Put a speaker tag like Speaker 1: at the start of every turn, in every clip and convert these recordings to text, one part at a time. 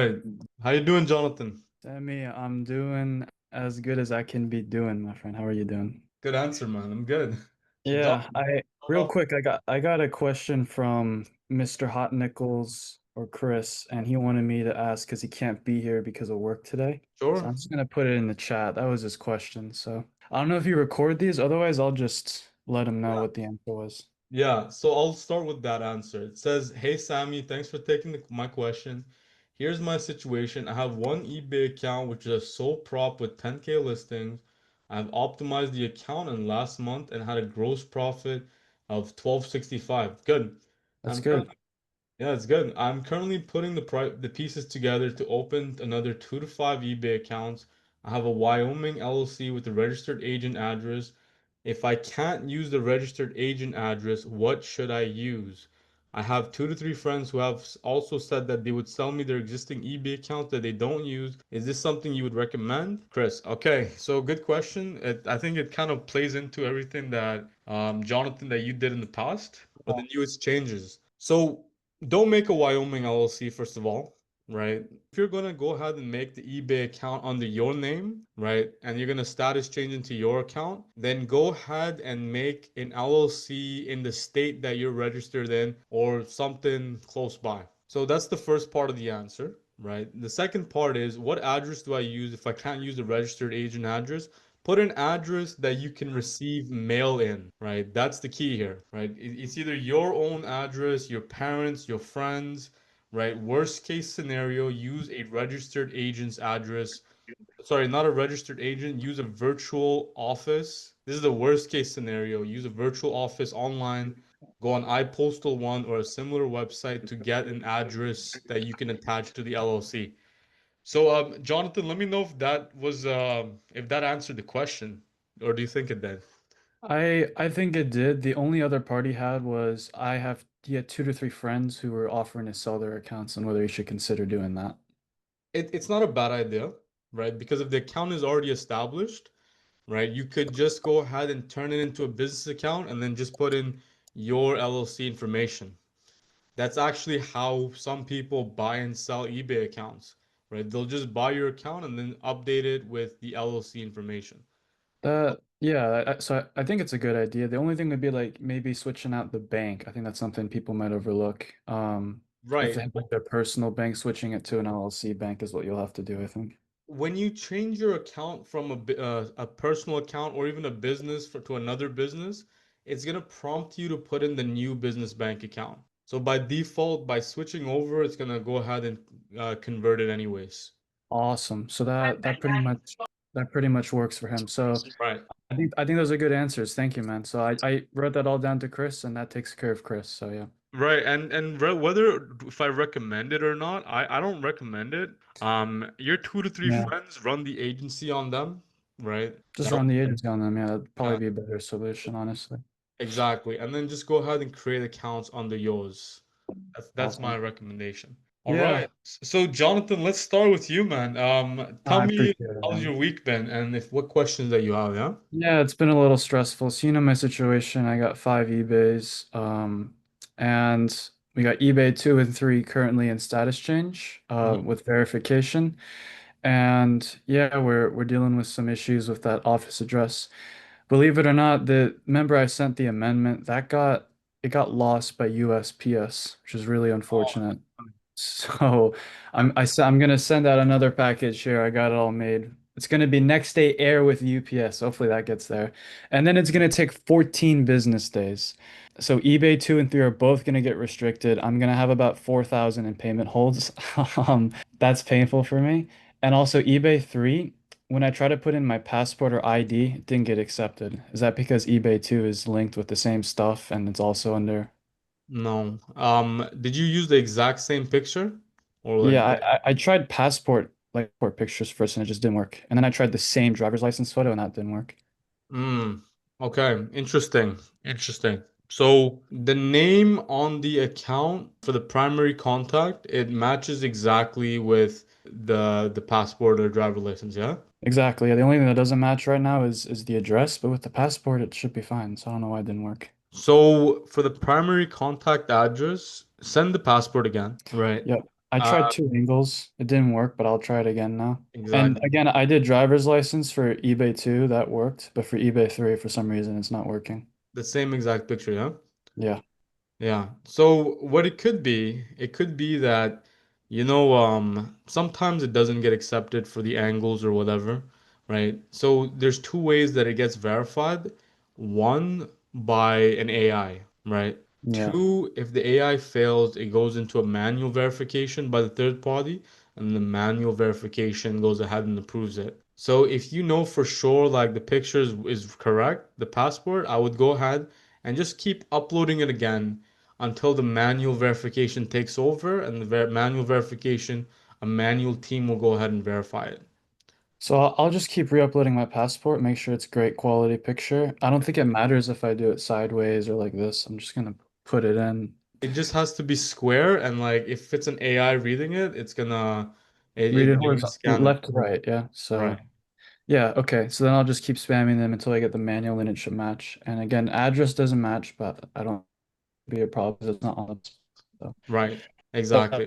Speaker 1: right. How you doing, Jonathan?
Speaker 2: Sammy, I'm doing as good as I can be doing, my friend. How are you doing?
Speaker 1: Good answer, man. I'm good. So,
Speaker 2: Yeah,
Speaker 1: Jonathan,
Speaker 2: I
Speaker 1: start
Speaker 2: real
Speaker 1: off.
Speaker 2: quick, I got a question from Mr. Hot Nichols or Chris, and he wanted me to ask because he can't be here because of work today. So
Speaker 1: Sure.
Speaker 2: I'm just gonna put it in the chat. That was his question. So I don't know if you record these, otherwise I'll just let him know
Speaker 1: Yeah.
Speaker 2: what the answer was.
Speaker 1: Yeah. So I'll start with that answer. It says, "Hey, Sammy, thanks for taking my question. Here's my situation. I have one eBay account which is a sole prop with 10K listings. I've optimized the account in last month and had a gross profit of 1265. Good.
Speaker 2: That's
Speaker 1: I'm
Speaker 2: good.
Speaker 1: currently Yeah, it's good. I'm currently putting the pieces together to open another 2 to 5 eBay accounts. I have a Wyoming LLC with a registered agent address. If I can't use the registered agent address, what should I use? I have 2 to 3 friends who have also said that they would sell me their existing eBay accounts that they don't use. Is this something you would recommend? Chris, okay, so good question. I think it kind of plays into everything that Jonathan that you did in the past, but the newest changes. So don't make a Wyoming LLC, first of all, right? If you're gonna go ahead and make the eBay account under your name, right, and you're gonna status change into your account, then go ahead and make an LLC in the state that you're registered in or something close by. So that's the first part of the answer, right? The second part is what address do I use if I can't use the registered agent address? Put an address that you can receive mail in, right? That's the key here, right? It's either your own address, your parents, your friends, right? Worst case scenario, use a registered agent's address. Sorry, not a registered agent, use a virtual office. This is the worst case scenario. Use a virtual office online, go on iPostal One or a similar website to get an address that you can attach to the LLC. So, Jonathan, let me know if that answered the question, or do you think it did?
Speaker 2: I think it did. The only other part he had was he had 2 to 3 friends who were offering to sell their accounts and whether he should consider doing that.
Speaker 1: It's not a bad idea, right? Because if the account is already established, right, you could just go ahead and turn it into a business account and then just put in your LLC information. That's actually how some people buy and sell eBay accounts, right? They'll just buy your account and then update it with the LLC information.
Speaker 2: Yeah, so I think it's a good idea. The only thing would be like maybe switching out the bank. I think that's something people might overlook. If they
Speaker 1: Right.
Speaker 2: have like their personal bank, switching it to an LLC bank is what you'll have to do, I think.
Speaker 1: When you change your account from a personal account or even a business to another business, it's gonna prompt you to put in the new business bank account. So by default, by switching over, it's gonna go ahead and convert it anyways.
Speaker 2: Awesome. So that pretty much works for him. So
Speaker 1: Right.
Speaker 2: I think those are good answers. Thank you, man. So I wrote that all down to Chris, and that takes care of Chris. So yeah.
Speaker 1: Right, whether if I recommend it or not, I don't recommend it. Your 2 to 3
Speaker 2: Yeah.
Speaker 1: friends run the agency on them, right?
Speaker 2: Just
Speaker 1: That'll
Speaker 2: run the agency on them. Yeah, that'd probably
Speaker 1: yeah,
Speaker 2: be a better solution, honestly.
Speaker 1: exactly. And then just go ahead and create accounts under yours. That's my
Speaker 2: Awesome.
Speaker 1: recommendation. All
Speaker 2: Yeah,
Speaker 1: right. So Jonathan, let's start with you, man. Tell
Speaker 2: I
Speaker 1: me
Speaker 2: appreciate it,
Speaker 1: how's your
Speaker 2: man.
Speaker 1: week been and if what questions that you have, yeah?
Speaker 2: Yeah, it's been a little stressful. So you know my situation. I got 5 eBays, and we got eBay 2 and 3 currently in status change,
Speaker 1: Hmm.
Speaker 2: with verification. And yeah, we're dealing with some issues with that office address. Believe it or not, the remember I sent the amendment that got lost by USPS, which is really
Speaker 1: Oh,
Speaker 2: unfortunate. So I'm gonna send out another package here. I got it all made. It's gonna be next day air with UPS. Hopefully that gets there. And then it's gonna take 14 business days. So eBay 2 and 3 are both gonna get restricted. I'm gonna have about 4,000 in payment holds. That's painful for me. And also eBay 3, when I try to put in my passport or ID, it didn't get accepted. Is that because eBay 2 is linked with the same stuff and it's also under?
Speaker 1: no. Did you use the exact same picture or like
Speaker 2: Yeah, I tried passport pictures first and it just didn't work. And then I tried the same driver's license photo and that didn't work.
Speaker 1: mm, okay, interesting. Interesting. So the name on the account for the primary contact, it matches exactly with the passport or driver license, yeah?
Speaker 2: Exactly. Yeah, the only thing that doesn't match right now is the address, but with the passport it should be fine. So I don't know why it didn't work.
Speaker 1: So for the primary contact address, send the passport again, right?
Speaker 2: Yep. I tried
Speaker 1: Uh,
Speaker 2: two angles. It didn't work, but I'll try it again now. And
Speaker 1: exactly.
Speaker 2: again, I did driver's license for eBay 2, that worked, but for eBay 3, for some reason, it's not working.
Speaker 1: The same exact picture, yeah?
Speaker 2: Yeah.
Speaker 1: Yeah. So what it could be that, sometimes it doesn't get accepted for the angles or whatever, right? So there's two ways that it gets verified. One, by an AI, right?
Speaker 2: Yeah.
Speaker 1: Two, if the AI fails, it goes into a manual verification by the third party, and the manual verification goes ahead and approves it. So if you know for sure like the picture is correct, the passport, I would go ahead and just keep uploading it again until the manual verification takes over, and the manual verification, a manual team will go ahead and verify it.
Speaker 2: So I'll just keep re-uploading my passport, make sure it's great quality picture. I don't think it matters if I do it sideways or like this. I'm just gonna put it in,
Speaker 1: It just has to be square, and like if it's an AI reading it,
Speaker 2: read it
Speaker 1: they're gonna
Speaker 2: horizontal,
Speaker 1: scan it.
Speaker 2: left to right. Yeah.
Speaker 1: Right.
Speaker 2: So yeah, okay. So then I'll just keep spamming them until I get the manual and it should match. And again, address doesn't match, but I don't be a problem because it's not on the so.
Speaker 1: Right.
Speaker 2: So
Speaker 1: Exactly.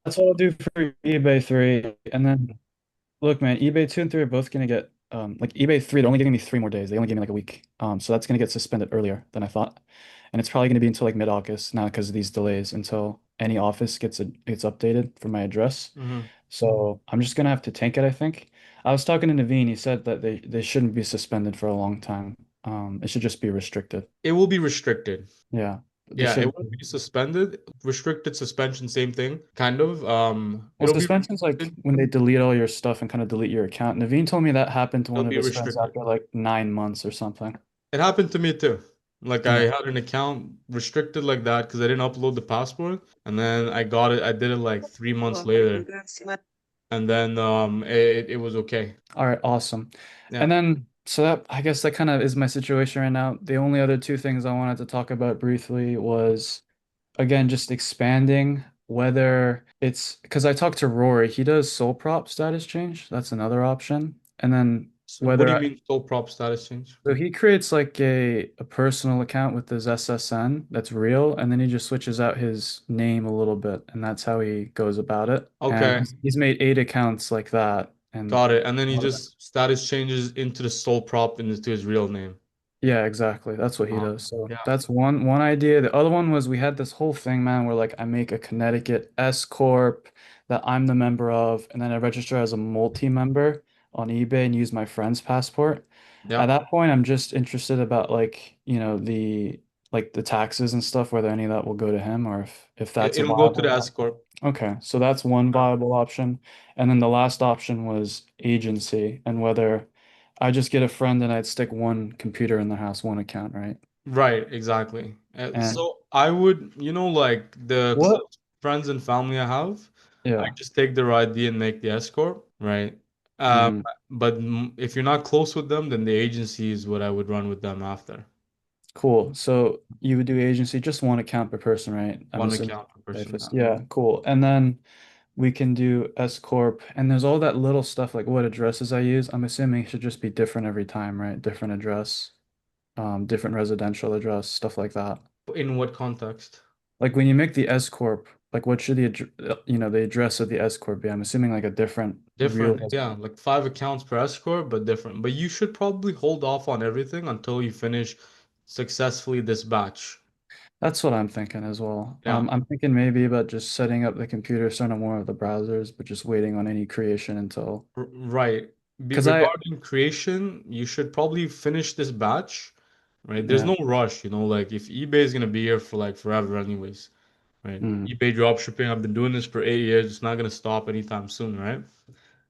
Speaker 2: that's what I'll do for eBay 3. And then look, man, eBay 2 and 3 are both gonna get like eBay 3, they're only giving me 3 more days. They only gave me like a week. So that's gonna get suspended earlier than I thought. And it's probably gonna be until like mid-August now because of these delays until any office gets updated for my address.
Speaker 1: Hmm.
Speaker 2: So I'm just gonna have to tank it, I think. I was talking to Naveen, he said that they shouldn't be suspended for a long time. It should just be restricted.
Speaker 1: It will be restricted.
Speaker 2: Yeah. They
Speaker 1: Yeah, it
Speaker 2: should.
Speaker 1: won't be suspended. Restricted suspension, same thing, kind of.
Speaker 2: Well, suspension's like when they delete all your stuff and kind of delete your account. Naveen told me that happened to
Speaker 1: It'll
Speaker 2: one of
Speaker 1: be
Speaker 2: his friends
Speaker 1: restricted.
Speaker 2: after like 9 months or something.
Speaker 1: It happened to me too. Like I
Speaker 2: Yeah.
Speaker 1: had an account restricted like that because I didn't upload the passport, and then I got it. I did it like 3 months later, and then it was okay.
Speaker 2: All right, awesome.
Speaker 1: Yeah.
Speaker 2: And then, so that I guess that kind of is my situation right now. The only other two things I wanted to talk about briefly was again just expanding whether it's because I talked to Rory, he does sole prop status change. That's another option. And then
Speaker 1: So what do
Speaker 2: whether
Speaker 1: you
Speaker 2: I
Speaker 1: mean sole prop status change?
Speaker 2: so he creates like a personal account with his SSN that's real, and then he just switches out his name a little bit, and that's how he goes about it. And
Speaker 1: Okay,
Speaker 2: he's made 8 accounts like that, and
Speaker 1: got it. And then he just status changes into the sole prop and into his real name.
Speaker 2: yeah, exactly. That's what he
Speaker 1: Uh,
Speaker 2: does. So
Speaker 1: yeah.
Speaker 2: that's one idea. The other one was we had this whole thing, man, where like I make a Connecticut S Corp that I'm the member of, and then I register as a multi-member on eBay and use my friend's passport. At
Speaker 1: Yeah.
Speaker 2: that point, I'm just interested about like, the taxes and stuff, whether any of that will go to him or if that's a
Speaker 1: It'll go to the
Speaker 2: viable.
Speaker 1: S corp.
Speaker 2: Okay, so that's one viable option. And then the last option was agency and whether I just get a friend and I'd stick one computer in the house, one account, right?
Speaker 1: Right, exactly.
Speaker 2: And
Speaker 1: So I would, like the
Speaker 2: what?
Speaker 1: close friends and family I have, I
Speaker 2: Yeah.
Speaker 1: just take their ID and make the S corp, right? Um,
Speaker 2: Mm,
Speaker 1: but if you're not close with them, then the agency is what I would run with them after.
Speaker 2: cool. So you would do agency, just one account per person, right? I'm
Speaker 1: One
Speaker 2: assuming.
Speaker 1: account per person.
Speaker 2: Safest. Yeah, cool. And then we can do S Corp. And there's all that little stuff like what addresses I use. I'm assuming it should just be different every time, right? Different address, different residential address, stuff like that.
Speaker 1: In what context?
Speaker 2: Like when you make the S Corp, like what should the address of the S Corp be? I'm assuming like a different real.
Speaker 1: Different, yeah, like 5 accounts per S corp, but different. But you should probably hold off on everything until you finish successfully this batch.
Speaker 2: That's what I'm thinking as well.
Speaker 1: Yeah.
Speaker 2: I'm thinking maybe about just setting up the computer, starting more of the browsers, but just waiting on any creation until
Speaker 1: Right.
Speaker 2: because
Speaker 1: Regarding creation, you should probably finish this batch, right? There's
Speaker 2: yeah.
Speaker 1: no rush, like if eBay is gonna be here for like forever anyways, right?
Speaker 2: Mm,
Speaker 1: eBay dropshipping, I've been doing this for 8 years, it's not gonna stop anytime soon, right?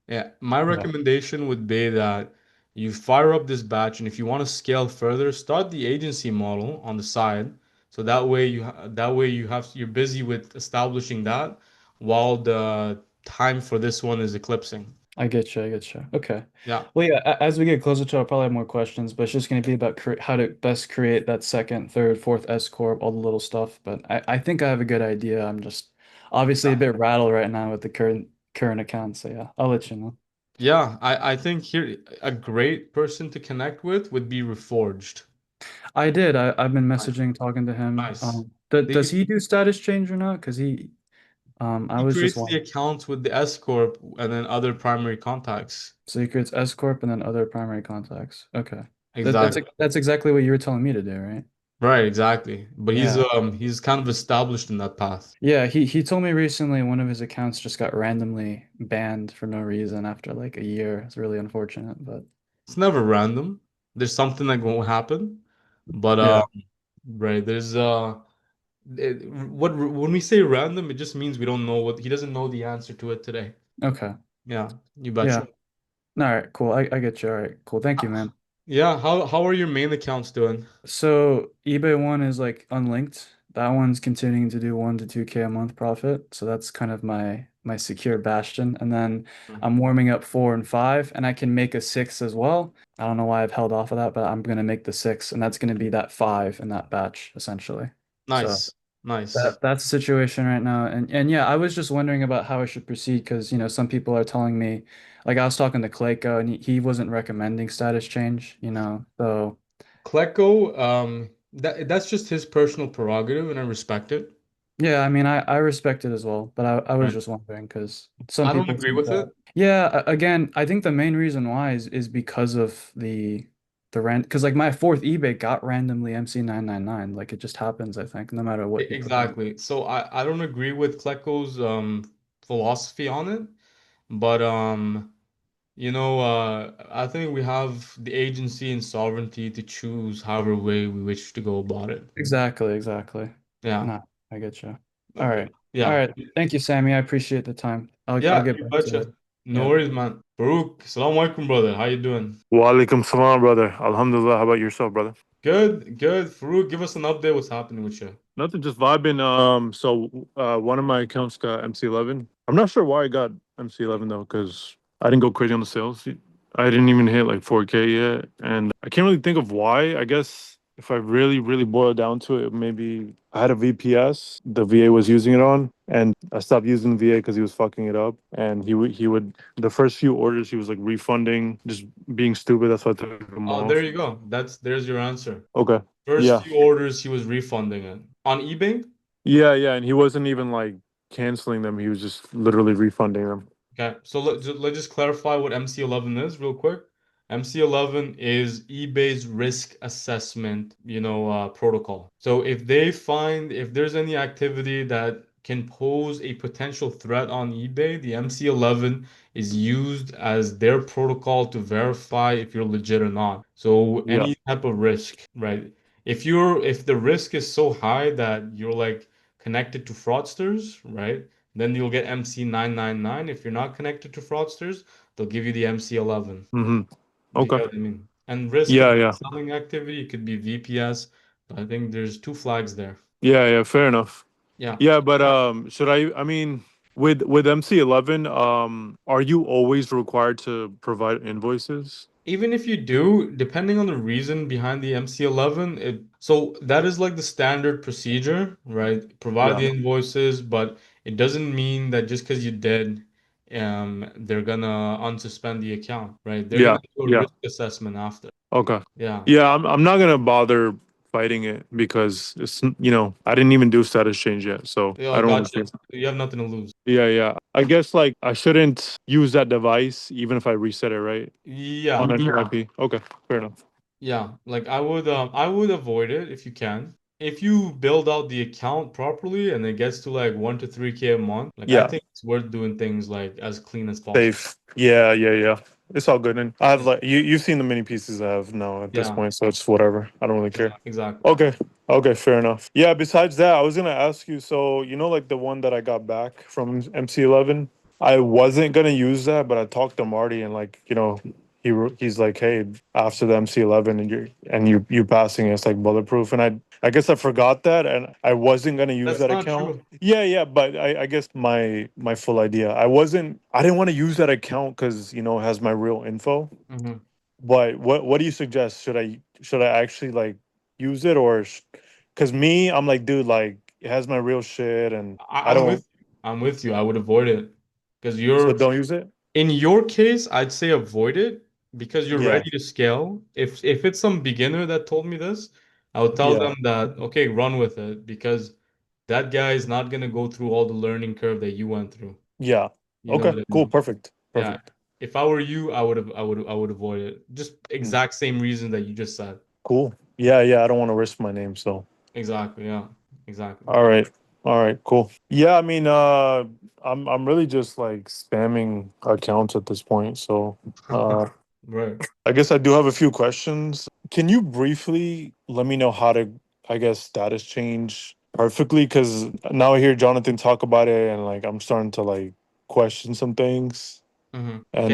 Speaker 1: Yeah, my
Speaker 2: yeah,
Speaker 1: recommendation would be that you fire up this batch, and if you want to scale further, start the agency model on the side. So you're busy with establishing that while the time for this one is eclipsing.
Speaker 2: I get you. I get you. Okay.
Speaker 1: Yeah.
Speaker 2: Well, yeah, as we get closer to it, I'll probably have more questions, but it's just going to be about how to best create that second, third, fourth S Corp, all the little stuff. But I think I have a good idea. I'm just obviously a bit rattled right now with the current account. So yeah, I'll let you know.
Speaker 1: Yeah, I think here a great person to connect with would be Reforged.
Speaker 2: I did. I've been
Speaker 1: Nice.
Speaker 2: messaging, talking to him.
Speaker 1: Nice.
Speaker 2: Does he do status change or not? Because he I
Speaker 1: He
Speaker 2: was just
Speaker 1: creates the
Speaker 2: wondering.
Speaker 1: accounts with the S corp and then other primary contacts.
Speaker 2: So he creates S corp and then other primary contacts. Okay.
Speaker 1: Exactly.
Speaker 2: That's exactly what you were telling me to do, right?
Speaker 1: Right, exactly. But
Speaker 2: Yeah.
Speaker 1: he's kind of established in that path.
Speaker 2: Yeah, he told me recently one of his accounts just got randomly banned for no reason after like a year. It's really unfortunate, but
Speaker 1: It's never random. There's something that won't happen. But
Speaker 2: yeah.
Speaker 1: right, there's what when we say random, it just means we don't know what he doesn't know the answer to it today.
Speaker 2: Okay.
Speaker 1: Yeah, you
Speaker 2: Yeah.
Speaker 1: betcha.
Speaker 2: All right, cool. I get you. All right, cool. Thank you, man.
Speaker 1: Yeah, how are your main accounts doing?
Speaker 2: So eBay one is like unlinked. That one's continuing to do 1 to 2K a month profit. So that's kind of my secure bastion. And then I'm warming up 4 and 5, and I can make a 6 as well. I don't know why I've held off of that, but I'm gonna make the 6, and that's gonna be that 5 in that batch essentially. So
Speaker 1: Nice. Nice.
Speaker 2: that's the situation right now. And yeah, I was just wondering about how I should proceed because some people are telling me, like I was talking to Clayco, and he wasn't recommending status change. So.
Speaker 1: Klecko, that's just his personal prerogative and I respect it.
Speaker 2: Yeah, I mean, I respect it as well, but I was
Speaker 1: Right.
Speaker 2: just wondering because some
Speaker 1: I don't
Speaker 2: people
Speaker 1: agree
Speaker 2: think
Speaker 1: with
Speaker 2: that.
Speaker 1: it.
Speaker 2: Yeah, again, I think the main reason why is because of the rent. Because like my fourth eBay got randomly MC999. Like it just happens, I think, no matter what you put in.
Speaker 1: Exactly. So I don't agree with Klecko's philosophy on it, but I think we have the agency and sovereignty to choose however way we wish to go about it.
Speaker 2: Exactly, exactly.
Speaker 1: Yeah.
Speaker 2: No, I get you. All
Speaker 1: Okay.
Speaker 2: right, all
Speaker 1: Yeah.
Speaker 2: right. Thank you, Sammy. I appreciate the time. I'll
Speaker 1: Yeah,
Speaker 2: get
Speaker 1: you
Speaker 2: back to
Speaker 1: betcha.
Speaker 2: it.
Speaker 1: No
Speaker 2: Yeah.
Speaker 1: worries, man. Baruch, assalamu alaikum, brother. How you doing?
Speaker 3: Walaikum salam, brother. Alhamdulillah. How about yourself, brother?
Speaker 1: Good, good. Farouk, give us an update. What's happening with you?
Speaker 3: Nothing, just vibing. One of my accounts got MC11. I'm not sure why I got MC11 though, because I didn't go crazy on the sales. I didn't even hit like 4K yet, and I can't really think of why. I guess if I really, really boil it down to it, maybe I had a VPS. The VA was using it on, and I stopped using the VA because he was fucking it up. And he would the first few orders he was like refunding, just being stupid. That's why I took him
Speaker 1: Oh, there
Speaker 3: off.
Speaker 1: you go. There's your answer.
Speaker 3: Okay.
Speaker 1: First
Speaker 3: Yeah.
Speaker 1: few orders, he was refunding it on eBay.
Speaker 3: Yeah, yeah, and he wasn't even like canceling them. He was just literally refunding them.
Speaker 1: Okay, so let's just clarify what MC11 is real quick. MC11 is eBay's risk assessment, protocol. So if there's any activity that can pose a potential threat on eBay, the MC11 is used as their protocol to verify if you're legit or not. So
Speaker 3: Yeah.
Speaker 1: any type of risk, right? If the risk is so high that you're like connected to fraudsters, right? Then you'll get MC999. If you're not connected to fraudsters, they'll give you the MC11.
Speaker 3: Mm-hmm.
Speaker 1: You
Speaker 3: Okay.
Speaker 1: get what I mean? And risk of
Speaker 3: Yeah, yeah,
Speaker 1: selling activity, it could be VPS. But I think there's two flags there.
Speaker 3: yeah, yeah. Fair enough.
Speaker 1: Yeah.
Speaker 3: Yeah, but should I? I mean, with MC11, are you always required to provide invoices?
Speaker 1: Even if you do, depending on the reason behind the MC11, so that is like the standard procedure, right? Provide
Speaker 3: Yeah.
Speaker 1: the invoices, but it doesn't mean that just because you did, they're gonna unsuspend the account, right? They're
Speaker 3: Yeah.
Speaker 1: gonna do a
Speaker 3: Yeah.
Speaker 1: risk assessment after.
Speaker 3: Okay.
Speaker 1: Yeah.
Speaker 3: Yeah, I'm not gonna bother fighting it because I didn't even do status change yet, so I
Speaker 1: Yeah,
Speaker 3: don't really
Speaker 1: gotcha.
Speaker 3: care.
Speaker 1: You have nothing to lose.
Speaker 3: Yeah, yeah. I guess like I shouldn't use that device even if I reset it, right? On
Speaker 1: Yeah,
Speaker 3: an IP. Okay, fair enough.
Speaker 1: yeah. Like I would avoid it if you can. If you build out the account properly and it gets to like 1 to 3K a month, like I
Speaker 3: Yeah,
Speaker 1: think it's worth doing things like as clean as possible.
Speaker 3: safe. Yeah, yeah, yeah. It's all good. And I've like you've seen the mini pieces I have now at this
Speaker 1: Yeah,
Speaker 3: point, so it's whatever. I don't really
Speaker 1: yeah,
Speaker 3: care.
Speaker 1: exactly.
Speaker 3: Okay. Okay, fair enough. Yeah, besides that, I was gonna ask you, so like the one that I got back from MC11, I wasn't gonna use that, but I talked to Marty and like, he's like, hey, after the MC11 and you passing it's like bulletproof. And I guess I forgot that and I wasn't gonna use
Speaker 1: That's
Speaker 3: that
Speaker 1: not
Speaker 3: account.
Speaker 1: true.
Speaker 3: Yeah, yeah, but I guess my full idea. I didn't want to use that account because it has my real info.
Speaker 1: Hmm.
Speaker 3: But what do you suggest? Should I actually like use it or because me, I'm like, dude, like it has my real shit and I
Speaker 1: I'm
Speaker 3: don't,
Speaker 1: with you. I'm with you. I would avoid it because
Speaker 3: so
Speaker 1: you're
Speaker 3: don't use it?
Speaker 1: in your case, I'd say avoid it because you're
Speaker 3: Yeah.
Speaker 1: ready to scale. If it's some beginner that told me this, I would tell
Speaker 3: Yeah.
Speaker 1: them that okay, run with it because that guy is not gonna go through all the learning curve that you went through.
Speaker 3: Yeah.
Speaker 1: You know
Speaker 3: Okay.
Speaker 1: what I
Speaker 3: Cool.
Speaker 1: mean?
Speaker 3: Perfect.
Speaker 1: Yeah.
Speaker 3: Perfect.
Speaker 1: If I were you, I would avoid it. Just
Speaker 3: Mm,
Speaker 1: exact same reason that you just said.
Speaker 3: cool. Yeah. Yeah. I don't want to risk my name, so.
Speaker 1: Exactly. Yeah. Exactly.
Speaker 3: All right. All right, cool. Yeah, I mean, I'm really just like spamming accounts at this point. So
Speaker 1: Right.
Speaker 3: I guess I do have a few questions. Can you briefly let me know how to, I guess, status change perfectly? Because now I hear Jonathan talk about it and like I'm starting to like question some things.
Speaker 1: Yeah,
Speaker 3: And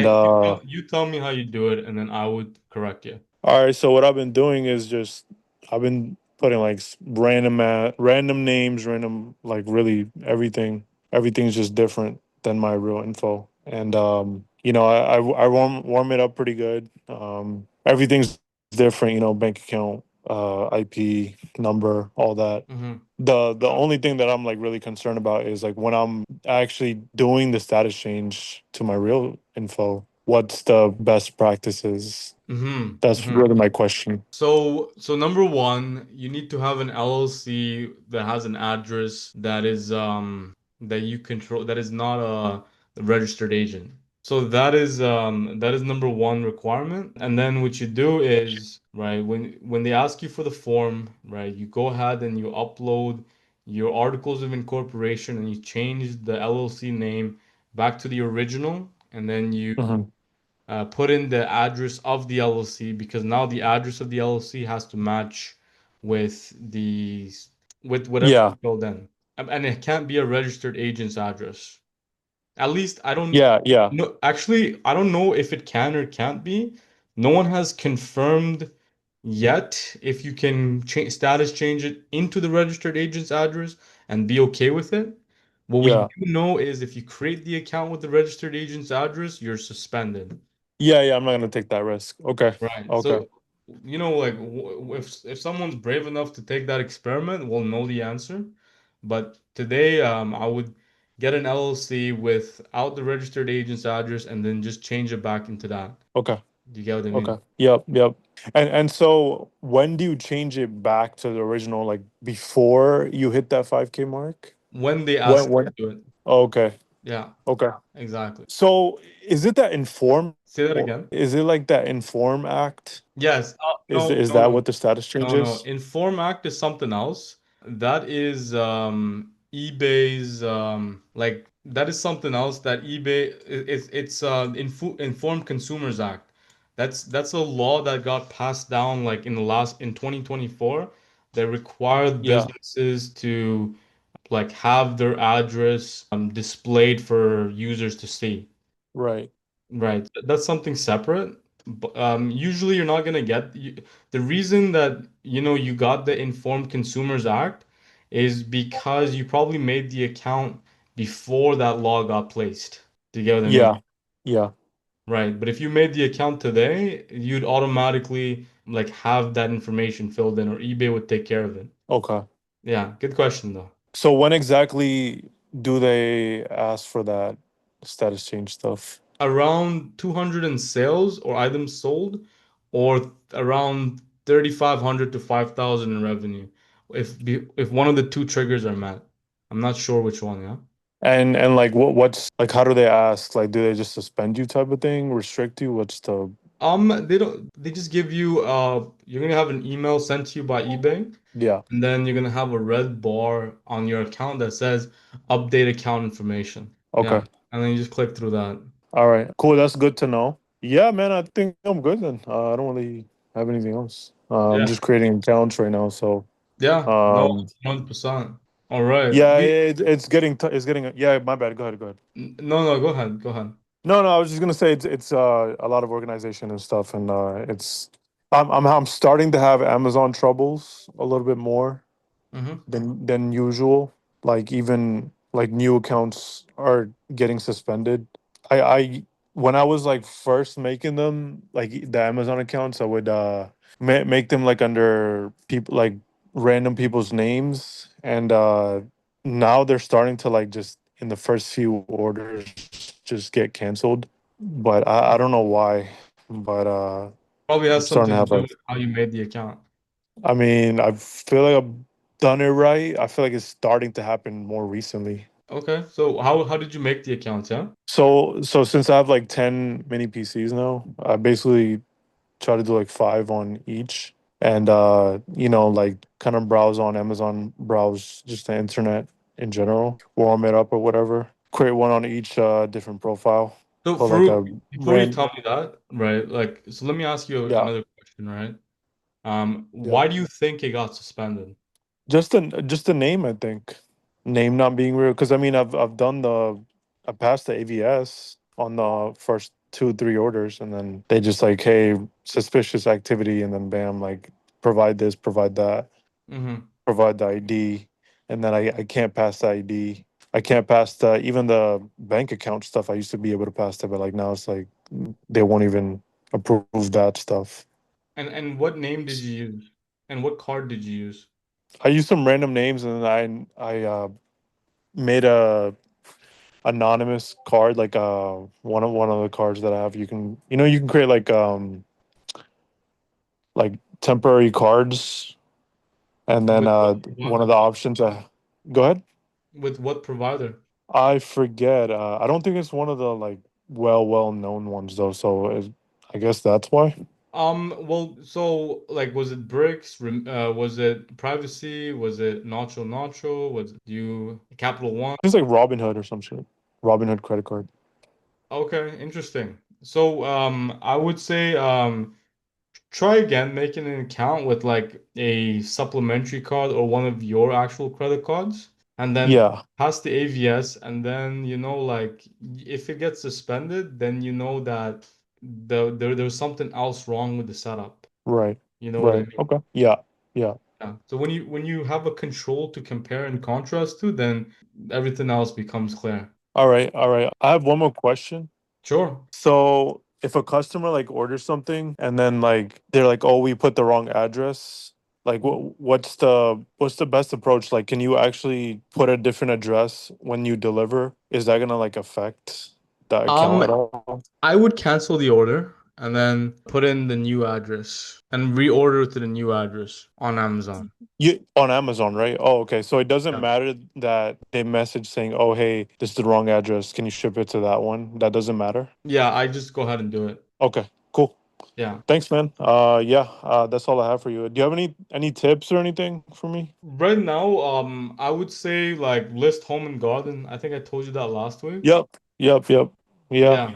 Speaker 1: you tell me how you do it, and then I would correct you.
Speaker 3: all right, so what I've been doing is just I've been putting like random names, random like really everything. Everything's just different than my real info, and I warm it up pretty good. Everything's different, bank account, IP number, all that.
Speaker 1: Mm-hmm.
Speaker 3: The only thing that I'm like really concerned about is like when I'm actually doing the status change to my real info, what's the best practices?
Speaker 1: Mm-hmm.
Speaker 3: That's
Speaker 1: Mm-hmm.
Speaker 3: really my question.
Speaker 1: So number one, you need to have an LLC that has an address that you control, that is not a registered agent. So that is number one requirement. And then what you do is, right, when they ask you for the form, right, you go ahead and you upload your articles of incorporation and you change the LLC name back to the original, and then you
Speaker 3: Hmm.
Speaker 1: put in the address of the LLC, because now the address of the LLC has to match with the with whatever you
Speaker 3: Yeah,
Speaker 1: filled in. And it can't be a registered agent's address. At least I don't
Speaker 3: yeah, yeah,
Speaker 1: know. Actually, I don't know if it can or can't be. No one has confirmed yet if you can status change it into the registered agent's address and be okay with it. What we
Speaker 3: yeah,
Speaker 1: do know is if you create the account with the registered agent's address, you're suspended.
Speaker 3: yeah, yeah. I'm not gonna take that risk. Okay,
Speaker 1: Right.
Speaker 3: okay,
Speaker 1: So, like if someone's brave enough to take that experiment, we'll know the answer. But today, I would get an LLC without the registered agent's address and then just change it back into that.
Speaker 3: okay,
Speaker 1: Do you get what I
Speaker 3: okay.
Speaker 1: mean?
Speaker 3: Yep, yep. And so when do you change it back to the original? Like before you hit that 5K mark?
Speaker 1: When they ask
Speaker 3: When?
Speaker 1: you to do it.
Speaker 3: Okay,
Speaker 1: Yeah,
Speaker 3: okay.
Speaker 1: exactly.
Speaker 3: So is it that inform?
Speaker 1: Say that again.
Speaker 3: Is it like that Inform Act?
Speaker 1: Yes. No,
Speaker 3: Is
Speaker 1: no,
Speaker 3: that
Speaker 1: no.
Speaker 3: what the status change
Speaker 1: No, no.
Speaker 3: is?
Speaker 1: Inform Act is something else. That is eBay's like that is something else that it's Informed Consumers Act. That's a law that got passed down like in 2024 that required
Speaker 3: Yeah,
Speaker 1: businesses to like have their address displayed for users to see.
Speaker 3: right.
Speaker 1: Right. That's something separate. But usually you're not gonna the reason that you got the Informed Consumers Act is because you probably made the account before that law got placed. Do you get what I mean?
Speaker 3: Yeah, yeah.
Speaker 1: Right. But if you made the account today, you'd automatically like have that information filled in, or eBay would take care of it.
Speaker 3: Okay.
Speaker 1: Yeah, good question though.
Speaker 3: So when exactly do they ask for that status change stuff?
Speaker 1: Around 200 in sales or items sold, or around 3,500 to 5,000 in revenue. If one of the two triggers are met. I'm not sure which one, yeah.
Speaker 3: And like what's like how do they ask? Like do they just suspend you type of thing, restrict you? What's the
Speaker 1: They just give you you're gonna have an email sent to you by eBay,
Speaker 3: yeah.
Speaker 1: and then you're gonna have a red bar on your account that says update account information. Yeah.
Speaker 3: Okay.
Speaker 1: And then you just click through that.
Speaker 3: All right. Cool. That's good to know. Yeah, man, I think I'm good then. I don't really have anything else. I'm
Speaker 1: Yeah.
Speaker 3: just creating accounts right now, so
Speaker 1: Yeah. No,
Speaker 3: um
Speaker 1: 100%. All right.
Speaker 3: yeah, it's getting it's getting yeah, my bad. Go ahead, go ahead.
Speaker 1: No, no, go ahead. Go ahead.
Speaker 3: No, no, I was just gonna say it's a lot of organization and stuff, and it's I'm starting to have Amazon troubles a little bit more
Speaker 1: Mm-hmm.
Speaker 3: than usual. Like even like new accounts are getting suspended. I when I was like first making them like the Amazon accounts, I would make them like under people like random people's names, and now they're starting to like just in the first few orders just get canceled. But I don't know why. But
Speaker 1: Probably
Speaker 3: I'm
Speaker 1: has
Speaker 3: starting
Speaker 1: something
Speaker 3: to
Speaker 1: to
Speaker 3: have
Speaker 1: do
Speaker 3: like
Speaker 1: with how you made the account.
Speaker 3: I mean I feel like done it right. I feel like it's starting to happen more recently.
Speaker 1: Okay. So how did you make the accounts, yeah?
Speaker 3: So since I have like 10 mini PCs now, I basically try to do like five on each, and like kind of browse on Amazon, browse just the internet in general, warm it up or whatever. Create one on each different profile.
Speaker 1: So
Speaker 3: Put like
Speaker 1: for
Speaker 3: a
Speaker 1: before you
Speaker 3: rand
Speaker 1: tell me that, right? Like, so let me ask you
Speaker 3: yeah,
Speaker 1: another question, right?
Speaker 3: yeah.
Speaker 1: Why do you think it got suspended?
Speaker 3: Just the name, I think. Name not being real. Because I mean I've done I passed the AVS on the first two, three orders, and then they just like, hey, suspicious activity, and then bam, like provide this, provide that,
Speaker 1: Mm-hmm.
Speaker 3: provide the ID, and then I can't pass the ID. I can't pass the even the bank account stuff. I used to be able to pass that, but like now it's like they won't even approve that stuff.
Speaker 1: And what name did you use? And what card did you use?
Speaker 3: I used some random names, and then I made a anonymous card, like one of the cards that I have. You can create like temporary cards, and then
Speaker 1: With what
Speaker 3: one of
Speaker 1: provider?
Speaker 3: the options. Go ahead.
Speaker 1: With what provider?
Speaker 3: I forget. I don't think it's one of the like well known ones though. So I guess that's why.
Speaker 1: Well, so like, was it bricks? Was it privacy? Was it Nacho Nacho? Was you Capital One?
Speaker 3: It's like Robinhood or some shit. Robinhood credit card.
Speaker 1: Okay, interesting. So, I would say, try again making an account with like a supplementary card or one of your actual credit cards, and then
Speaker 3: Yeah.
Speaker 1: pass the AVS, and then like if it gets suspended, then you know that there's something else wrong with the setup.
Speaker 3: Right.
Speaker 1: You know what I
Speaker 3: Right.
Speaker 1: mean?
Speaker 3: Okay. Yeah. Yeah.
Speaker 1: Yeah. So when you have a control to compare and contrast to, then everything else becomes clear.
Speaker 3: All right. All right. I have one more question.
Speaker 1: Sure.
Speaker 3: So if a customer like orders something and then like they're like, "Oh, we put the wrong address," like what's the best approach? Like, can you actually put a different address when you deliver? Is that gonna like affect the account
Speaker 1: Um,
Speaker 3: at all?
Speaker 1: I would cancel the order and then put in the new address and reorder to the new address on Amazon.
Speaker 3: You on Amazon, right? Oh, okay. So it doesn't
Speaker 1: Yeah.
Speaker 3: matter that they message saying, "Oh, hey, this is the wrong address. Can you ship it to that one?" That doesn't matter.
Speaker 1: Yeah, I just go ahead and do it.
Speaker 3: Okay, cool.
Speaker 1: Yeah.
Speaker 3: Thanks, man. Yeah, that's all I have for you. Do you have any tips or anything for me?
Speaker 1: Right now, I would say like list home and garden. I think I told you that last week.
Speaker 3: Yep, yep, yep. Yeah,
Speaker 1: Yeah,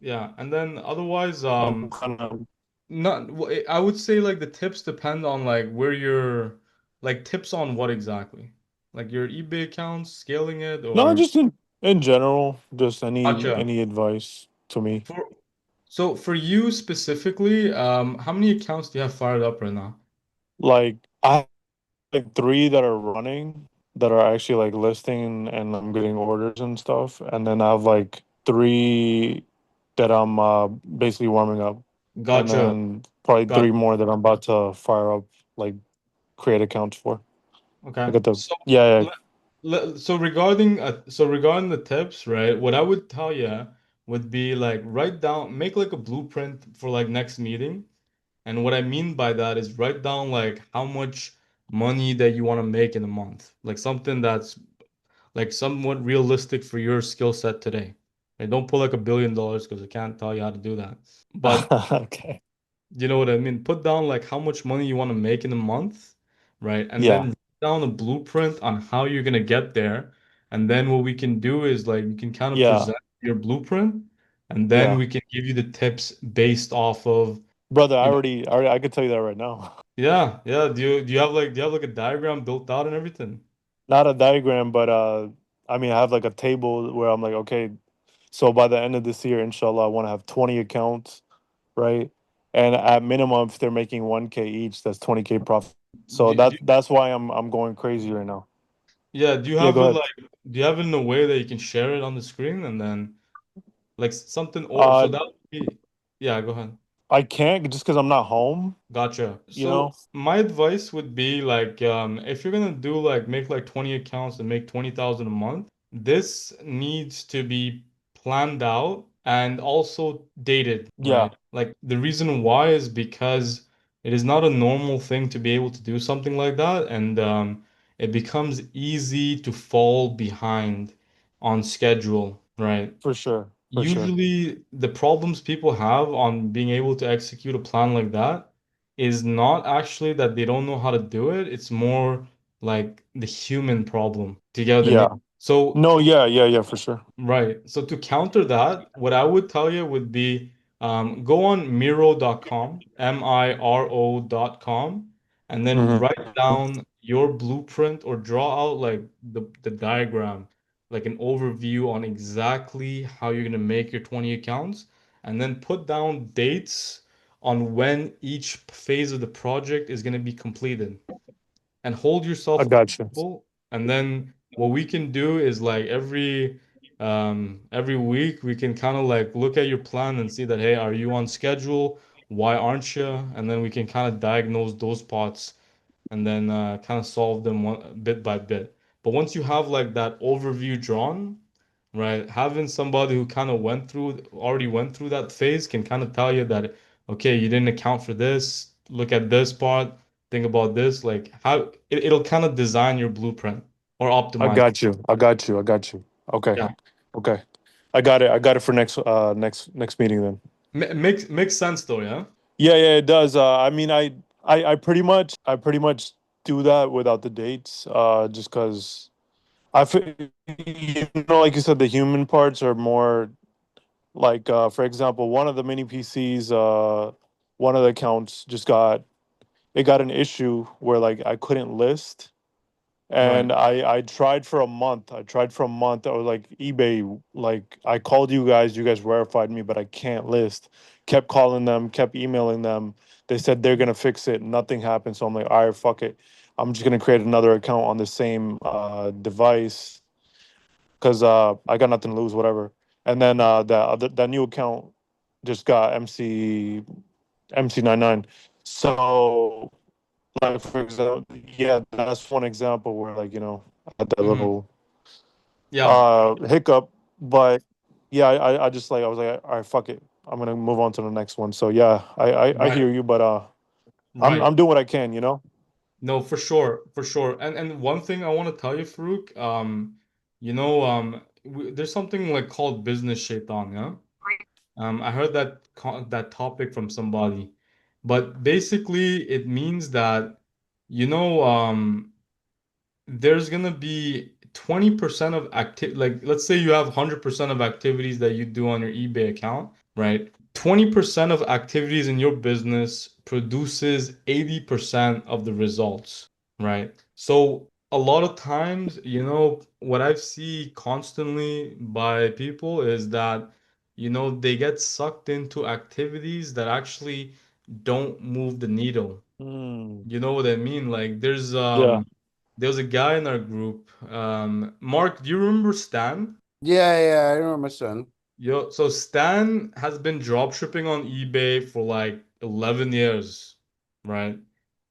Speaker 1: yeah. And then otherwise,
Speaker 3: I'm kind of
Speaker 1: not, I would say like the tips depend on like where you're, like tips on what exactly? Like your eBay account, scaling it,
Speaker 3: no,
Speaker 1: or
Speaker 3: just in general, just any
Speaker 1: gotcha.
Speaker 3: any advice to me.
Speaker 1: For So for you specifically, how many accounts do you have fired up right now?
Speaker 3: Like I have like three that are running that are actually like listing and I'm getting orders and stuff, and then I have like three that I'm basically warming up, and
Speaker 1: Gotcha.
Speaker 3: then probably
Speaker 1: Got
Speaker 3: three more that I'm about to fire up, like create accounts for. I
Speaker 1: okay.
Speaker 3: got the
Speaker 1: So
Speaker 3: yeah,
Speaker 1: regarding the tips, right? What I would tell you would be like write down, make like a blueprint for like next meeting. And what I mean by that is write down like how much money that you want to make in a month. Like something that's like somewhat realistic for your skill set today. And don't put like $1 billion because I can't tell you how to do that. But
Speaker 3: yeah. Okay.
Speaker 1: you know what I mean? Put down like how much money you want to make in a month, right? And then
Speaker 3: Yeah,
Speaker 1: write down a blueprint on how you're gonna get there. And then what we can do is like you can kind of
Speaker 3: yeah,
Speaker 1: present your blueprint, and then
Speaker 3: yeah.
Speaker 1: we can give you the tips based off of,
Speaker 3: Brother,
Speaker 1: you know,
Speaker 3: I could tell you that right now.
Speaker 1: yeah, yeah. Do you have like a diagram built out and everything?
Speaker 3: Not a diagram, but I mean, I have like a table where I'm like, okay, so by the end of this year, inshallah, I want to have 20 accounts, right? And at minimum, if they're making 1K each, that's 20K profit. So
Speaker 1: Do, do,
Speaker 3: that's why I'm going crazy right now.
Speaker 1: yeah, do you
Speaker 3: Yeah,
Speaker 1: have
Speaker 3: go
Speaker 1: it
Speaker 3: ahead.
Speaker 1: like do you have it in a way that you can share it on the screen and then like something, or so
Speaker 3: Uh,
Speaker 1: that would be, yeah, go ahead.
Speaker 3: I can't just because I'm not home,
Speaker 1: Gotcha.
Speaker 3: you know?
Speaker 1: So my advice would be like, if you're gonna do like make like 20 accounts and make 20,000 a month, this needs to be planned out and also dated,
Speaker 3: Yeah,
Speaker 1: right? Like the reason why is because it is not a normal thing to be able to do something like that. And it becomes easy to fall behind on schedule, right?
Speaker 3: For sure. For sure.
Speaker 1: Usually the problems people have on being able to execute a plan like that is not actually that they don't know how to do it. It's more like the human problem. Do you get what I
Speaker 3: Yeah.
Speaker 1: mean? So
Speaker 3: No, yeah, yeah, yeah, for sure.
Speaker 1: right. So to counter that, what I would tell you would be go on Miro.com, Miro.com, and then
Speaker 3: Hmm.
Speaker 1: write down your blueprint or draw out like the diagram, like an overview on exactly how you're gonna make your 20 accounts, and then put down dates on when each phase of the project is gonna be completed and hold
Speaker 3: I
Speaker 1: yourself
Speaker 3: got you.
Speaker 1: accountable. And then what we can do is like every week we can kind of like look at your plan and see that, hey, are you on schedule? Why aren't you? And then we can kind of diagnose those spots and then kind of solve them bit by bit. But once you have like that overview drawn, right, having somebody who kind of already went through that phase can kind of tell you that, okay, you didn't account for this, look at this part, think about this, like how it'll kind of design your blueprint or
Speaker 3: I
Speaker 1: optimize.
Speaker 3: got you. I got you. I got you. Okay.
Speaker 1: Yeah.
Speaker 3: Okay. I got it. I got it for next meeting then.
Speaker 1: Makes sense though, yeah?
Speaker 3: Yeah, yeah, it does. I mean, I pretty much do that without the dates, just because like you said, the human parts are more like, for example, one of the mini PCs, one of the accounts just got an issue where like I couldn't list,
Speaker 1: Right.
Speaker 3: and I tried for a month. I tried for a month. I was like eBay, like I called you guys verified me, but I can't list. Kept calling them, kept emailing them. They said they're gonna fix it. Nothing happened. So I'm like, all right, fuck it. I'm just gonna create another account on the same device because I got nothing to lose, whatever. And then that new account just got MC99. So like for example, yeah, that's one example where like I had that
Speaker 1: Hmm.
Speaker 3: little
Speaker 1: Yeah.
Speaker 3: hiccup, but yeah, I just like I was like, all right, fuck it, I'm gonna move on to the next one. So yeah, I
Speaker 1: Right.
Speaker 3: hear you, but
Speaker 1: Right.
Speaker 3: I'm doing what I can, you know.
Speaker 1: No, for sure, for sure. And one thing I want to tell you, Farouk, there's something like called business shaitan, yeah? I heard that topic from somebody, but basically it means that you know there's gonna be 20% of like let's say you have 100% of activities that you do on your eBay account, right? 20% of activities in your business produces 80% of the results, right? So a lot of times, what I see constantly by people is that, they get sucked into activities that actually don't move the needle.
Speaker 3: Mm.
Speaker 1: You know what I mean? Like
Speaker 3: Yeah.
Speaker 1: there's a guy in our group. Mark, do you remember Stan?
Speaker 4: Yeah, yeah, I remember my son.
Speaker 1: So Stan has been drop shipping on eBay for like 11 years, right?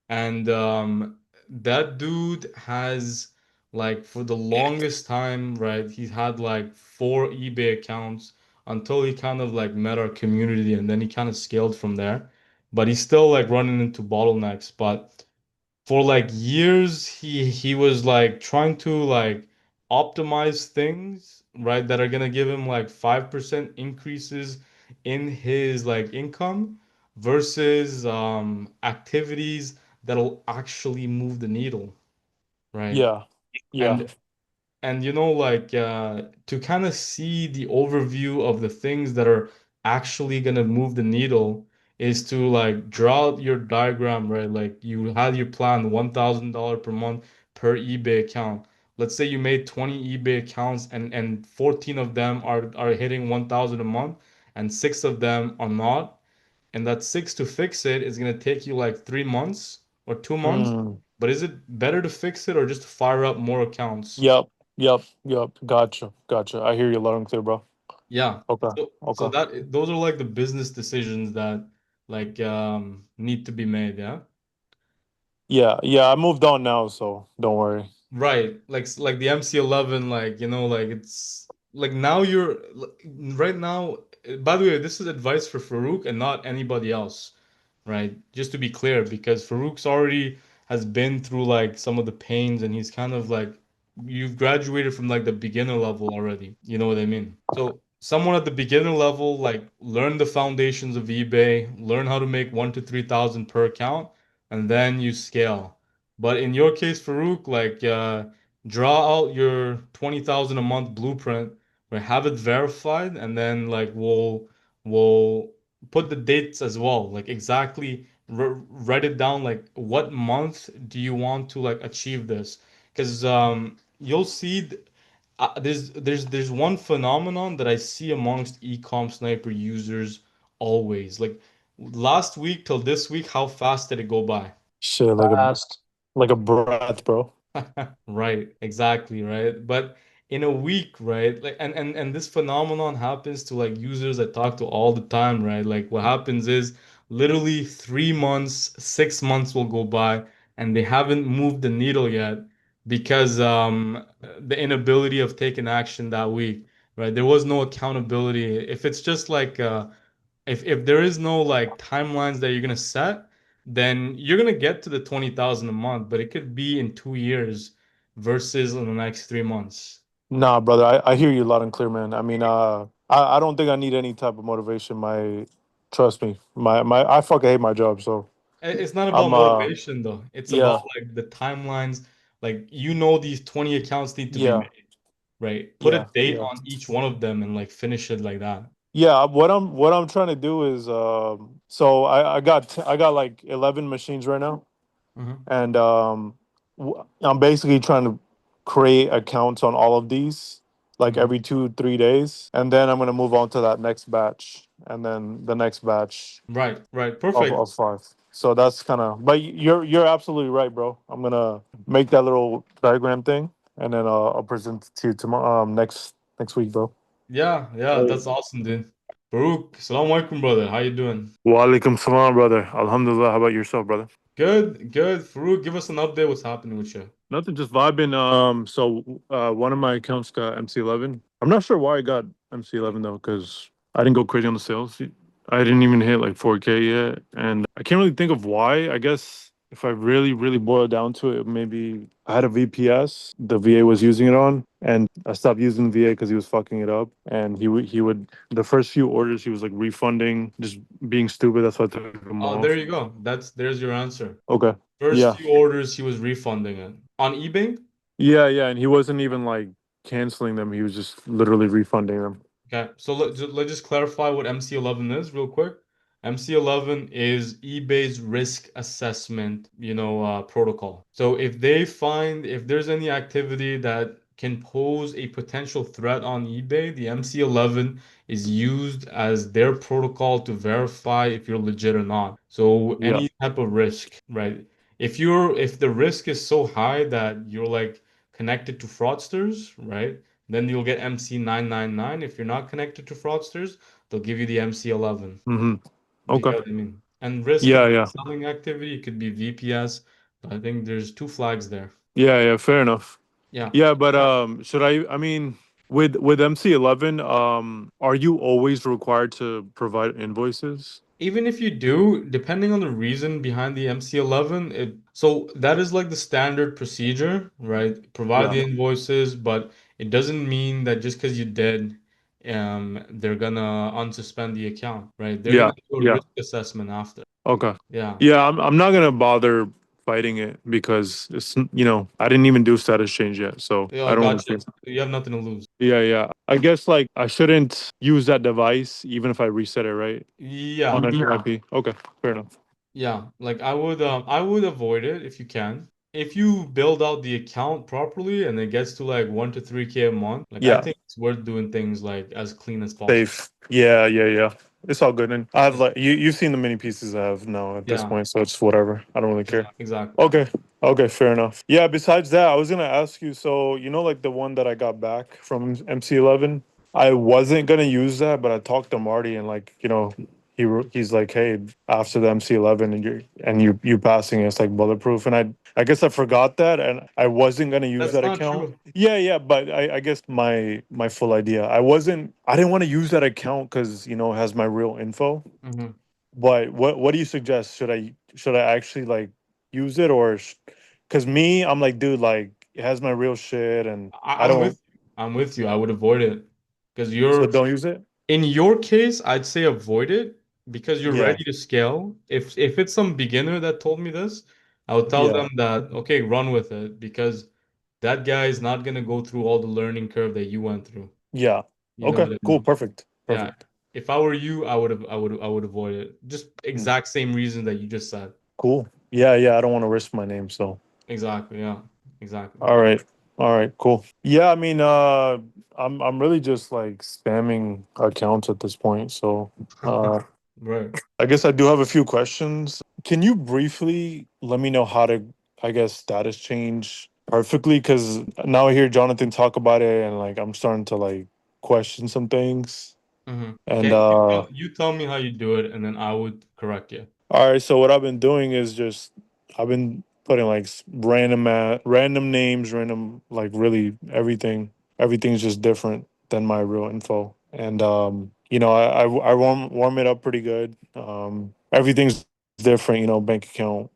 Speaker 1: And that dude has like for the longest time, right? He's had like 4 eBay accounts until he kind of like met our community and then he kind of scaled from there. But he's still like running into bottlenecks. But for like years he was like trying to like optimize things, right, that are gonna give him like 5% increases in his like income versus activities that'll actually move the needle, right?
Speaker 3: Yeah. Yeah.
Speaker 1: And like to kind of see the overview of the things that are actually going to move the needle is to like draw out your diagram, right? Like you had your plan $1,000 per month per eBay account. Let's say you made 20 eBay accounts and 14 of them are hitting 1,000 a month and 6 of them are not. And that 6 to fix it is going to take you like 3 months or 2 months.
Speaker 3: Mm.
Speaker 1: But is it better to fix it or just to fire up more accounts?
Speaker 3: Yep. Yep. Yep. Gotcha. Gotcha. I hear you loud and clear, bro.
Speaker 1: Yeah.
Speaker 3: Okay.
Speaker 1: So
Speaker 3: Okay.
Speaker 1: that those are like the business decisions that like need to be made, yeah?
Speaker 3: Yeah. Yeah. I moved on now, so don't worry.
Speaker 1: Right. Like the MC11 like, like it's like now right now by the way, this is advice for Farouk and not anybody else, right? Just to be clear because Farouk's already has been through like some of the pains, and he's kind of like you've graduated from like the beginner level already. You know what I mean? So someone at the beginner level, like learn the foundations of eBay, learn how to make 1 to 3 thousand per account, and then you scale. But in your case, Farouk, like draw out your 20,000 a month blueprint, right? Have it verified, and then like we'll put the dates as well, like exactly write it down, like what month do you want to like achieve this? Because you'll see there's one phenomenon that I see amongst EcomSniper users always. Like last week till this week, how fast did it go by?
Speaker 3: Shit, like a breath, bro.
Speaker 1: Right, exactly, right. But in a week, right? Like and this phenomenon happens to like users I talk to all the time, right? Like what happens is literally 3 months, 6 months will go by and they haven't moved the needle yet because the inability of taking action that week, right? There was no accountability. If it's just like if there is no like timelines that you're gonna set, then you're gonna get to the 20,000 a month, but it could be in 2 years versus in the next 3 months.
Speaker 3: Nah, brother, I hear you loud and clear, man. I mean, I don't think I need any type of motivation. Trust me, I fucking hate my job, so
Speaker 1: It's not about
Speaker 3: I'm
Speaker 1: motivation though. It's about
Speaker 3: yeah,
Speaker 1: like the timelines. Like you know these 20 accounts need to be
Speaker 3: yeah,
Speaker 1: made, right? Put a
Speaker 3: yeah,
Speaker 1: date
Speaker 3: yeah.
Speaker 1: on each one of them and like finish it like that.
Speaker 3: Yeah, what I'm trying to do is so I got like 11 machines right now,
Speaker 1: Hmm.
Speaker 3: and I'm basically trying to create accounts on all of these like
Speaker 1: Hmm.
Speaker 3: every 2 3 days, and then I'm gonna move on to that next batch, and then the next batch
Speaker 1: Right, right.
Speaker 3: of
Speaker 1: Perfect.
Speaker 3: five. So that's kind of. But you're absolutely right, bro. I'm gonna make that little diagram thing, and then I'll present it to you tomorrow, next week, bro.
Speaker 1: Yeah, yeah, that's awesome, dude. Baruch, salam alaikum, brother. How you doing?
Speaker 3: Wa alaikum salam, brother. Alhamdulillah. How about yourself, brother?
Speaker 1: Good, good. Farouk, give us an update. What's happening with you?
Speaker 3: Nothing, just vibing. So one of my accounts got MC11. I'm not sure why I got MC11 though, because I didn't go crazy on the sales. I didn't even hit like 4K yet, and I can't really think of why. I guess if I really, really boil it down to it, maybe I had a VPS. The VA was using it on, and I stopped using the VA because he was fucking it up. And he would the first few orders he was like refunding, just being stupid. That's why I took him
Speaker 1: Oh, there
Speaker 3: off.
Speaker 1: you go. There's your answer.
Speaker 3: Okay.
Speaker 1: First
Speaker 3: Yeah.
Speaker 1: few orders, he was refunding it on eBay.
Speaker 3: Yeah, yeah, and he wasn't even like canceling them. He was just literally refunding them.
Speaker 1: Okay, so let's just clarify what MC11 is real quick. MC11 is eBay's risk assessment, protocol. So if there's any activity that can pose a potential threat on eBay, the MC11 is used as their protocol to verify if you're legit or not. So
Speaker 3: Yeah.
Speaker 1: any type of risk, right? If the risk is so high that you're like connected to fraudsters, right? Then you'll get MC999. If you're not connected to fraudsters, they'll give you the MC11.
Speaker 3: Mm-hmm.
Speaker 1: Do you
Speaker 3: Okay.
Speaker 1: get what I mean? And risk
Speaker 3: Yeah,
Speaker 1: could be
Speaker 3: yeah.
Speaker 1: selling activity, it could be VPS. But I think there's two flags there.
Speaker 3: Yeah, yeah, fair enough.
Speaker 1: Yeah.
Speaker 3: Yeah, but should I mean with MC11, are you always required to provide invoices?
Speaker 1: Even if you do, depending on the reason behind the MC11, so that is like the standard procedure, right? Provide
Speaker 3: Yeah.
Speaker 1: the invoices, but it doesn't mean that just because you did, they're gonna unsuspend the account, right? They're
Speaker 3: Yeah.
Speaker 1: gonna do a
Speaker 3: Yeah.
Speaker 1: risk assessment after.
Speaker 3: Okay.
Speaker 1: Yeah.
Speaker 3: Yeah, I'm not gonna bother fighting it because I didn't even do status change yet, so
Speaker 1: Yeah,
Speaker 3: I don't really
Speaker 1: gotcha.
Speaker 3: feel.
Speaker 1: You have nothing to lose.
Speaker 3: Yeah, yeah. I guess like I shouldn't use that device even if I reset it, right? On
Speaker 1: Yeah,
Speaker 3: an IP. Okay, fair enough.
Speaker 1: yeah. Like I would avoid it if you can. If you build out the account properly and it gets to like 1 to 3K a month, like I
Speaker 3: Yeah,
Speaker 1: think it's worth doing things like as clean as possible.
Speaker 3: safe. Yeah, yeah, yeah. It's all good. And I have like you've seen the mini pieces I have now at this
Speaker 1: Yeah,
Speaker 3: point, so it's whatever. I don't really care.
Speaker 1: exactly.
Speaker 3: Okay. Okay, fair enough. Yeah, besides that, I was gonna ask you, so like the one that I got back from MC11, I wasn't gonna use that, but I talked to Marty and like, he's like, hey, after the MC11 and you passing it's like bulletproof. And I guess I forgot that and I wasn't gonna use
Speaker 1: That's
Speaker 3: that
Speaker 1: not
Speaker 3: account.
Speaker 1: true.
Speaker 3: Yeah, yeah, but I guess my full idea. I didn't want to use that account because it has my real info.
Speaker 1: Hmm.
Speaker 3: But what do you suggest? Should I actually like use it, or because me, I'm like, dude, like it has my real shit, and I
Speaker 1: I'm
Speaker 3: don't.
Speaker 1: with you. I'm with you. I would avoid it because
Speaker 3: So
Speaker 1: you're
Speaker 3: don't use it.
Speaker 1: in your case, I'd say avoid it because you're
Speaker 3: Yeah,
Speaker 1: ready to scale. If it's some beginner that told me this, I would tell
Speaker 3: yeah,
Speaker 1: them that okay, run with it because that guy is not gonna go through all the learning curve that you went through.
Speaker 3: yeah.
Speaker 1: You know
Speaker 3: Okay,
Speaker 1: what I
Speaker 3: cool,
Speaker 1: mean?
Speaker 3: perfect,
Speaker 1: Yeah.
Speaker 3: perfect.
Speaker 1: If I were you, I would avoid it. Just
Speaker 3: Mm,
Speaker 1: exact same reason that you just said.
Speaker 3: cool. Yeah, yeah. I don't want to risk my name, so.
Speaker 1: Exactly. Yeah. Exactly.
Speaker 3: All right. All right, cool. Yeah, I mean, I'm really just like spamming accounts at this point. So
Speaker 1: Right.
Speaker 3: I guess I do have a few questions. Can you briefly let me know how to, I guess, status change perfectly? Because now I hear Jonathan talk about it, and like I'm starting to like question some things. And
Speaker 1: Okay. You tell me how you do it, and then I would correct you.
Speaker 3: all right, so what I've been doing is just I've been putting like random names, random like really everything. Everything's just different than my real info, and I warm it up pretty good. Everything's different, bank account,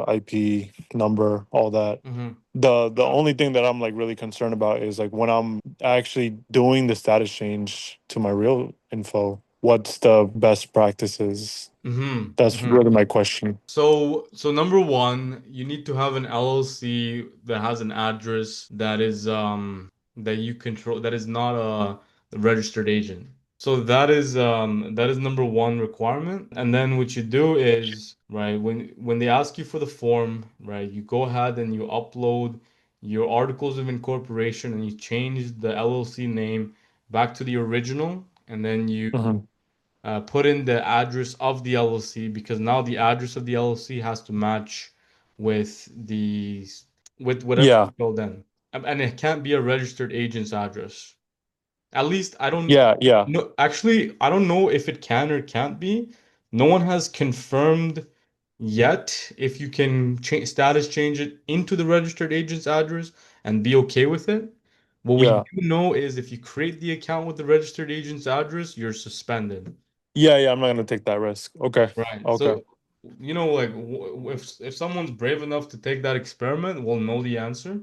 Speaker 3: IP number, all that.
Speaker 1: Mm-hmm.
Speaker 3: The only thing that I'm like really concerned about is like when I'm actually doing the status change to my real info, what's the best practices?
Speaker 1: Mm-hmm.
Speaker 3: That's
Speaker 1: Mm-hmm.
Speaker 3: really my question.
Speaker 1: So number one, you need to have an LLC that has an address that you control that is not a registered agent. So that is number one requirement. And then what you do is, right, when they ask you for the form, right, you go ahead and you upload your articles of incorporation and you change the LLC name back to the original, and then you
Speaker 3: Hmm.
Speaker 1: put in the address of the LLC because now the address of the LLC has to match with with whatever
Speaker 3: Yeah,
Speaker 1: you filled in. And it can't be a registered agent's address. At least I don't
Speaker 3: yeah, yeah,
Speaker 1: know. Actually, I don't know if it can or can't be. No one has confirmed yet if you can status change it into the registered agent's address and be okay with it. What we
Speaker 3: yeah,
Speaker 1: do know is if you create the account with the registered agent's address, you're suspended.
Speaker 3: yeah, yeah. I'm not gonna take that risk. Okay,
Speaker 1: Right.
Speaker 3: okay,
Speaker 1: So, like if someone's brave enough to take that experiment, we'll know the answer.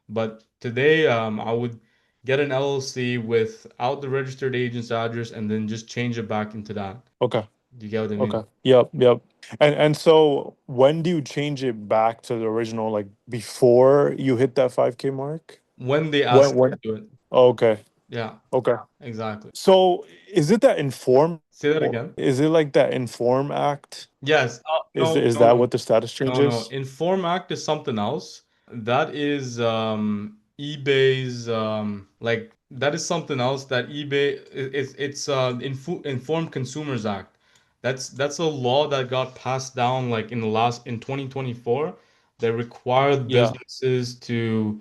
Speaker 1: But today, I would get an LLC without the registered agent's address and then just change it back into that.
Speaker 3: okay,
Speaker 1: Do you get what I
Speaker 3: okay.
Speaker 1: mean?
Speaker 3: Yep, yep. And so when do you change it back to the original? Like before you hit that 5K mark?
Speaker 1: When they ask
Speaker 3: When
Speaker 1: you
Speaker 3: when?
Speaker 1: to do it.
Speaker 3: Okay,
Speaker 1: Yeah,
Speaker 3: okay.
Speaker 1: exactly.
Speaker 3: So is it that inform?
Speaker 1: Say that again.
Speaker 3: Is it like that Inform Act?
Speaker 1: Yes. No,
Speaker 3: Is
Speaker 1: no,
Speaker 3: that
Speaker 1: no.
Speaker 3: what the status change
Speaker 1: No, no.
Speaker 3: is?
Speaker 1: Inform Act is something else. That is eBay's like that is something else that eBay it's Informed Consumers Act. That's a law that got passed down like in 2024 that required
Speaker 3: Yeah,
Speaker 1: businesses to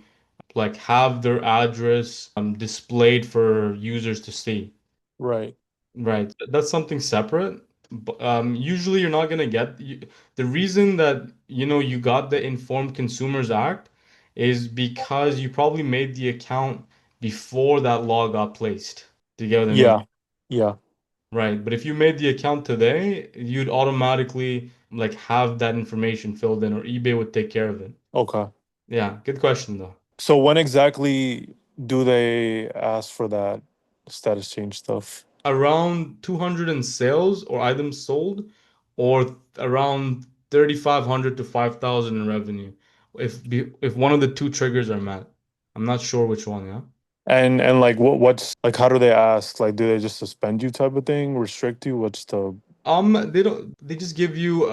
Speaker 1: like have their address displayed for users to see.
Speaker 3: right.
Speaker 1: Right. That's something separate. But usually you're not gonna the reason that you got the Informed Consumers Act is because you probably made the account before that law got placed. Do you get what I mean?
Speaker 3: Yeah, yeah.
Speaker 1: Right. But if you made the account today, you'd automatically like have that information filled in, or eBay would take care of it.
Speaker 3: Okay.
Speaker 1: Yeah, good question though.
Speaker 3: So when exactly do they ask for that status change stuff?
Speaker 1: Around 200 in sales or items sold, or around 3,500 to 5,000 in revenue. If one of the two triggers are met. I'm not sure which one, yeah.
Speaker 3: And like what's like how do they ask? Like do they just suspend you type of thing, restrict you? What's the
Speaker 1: They just give you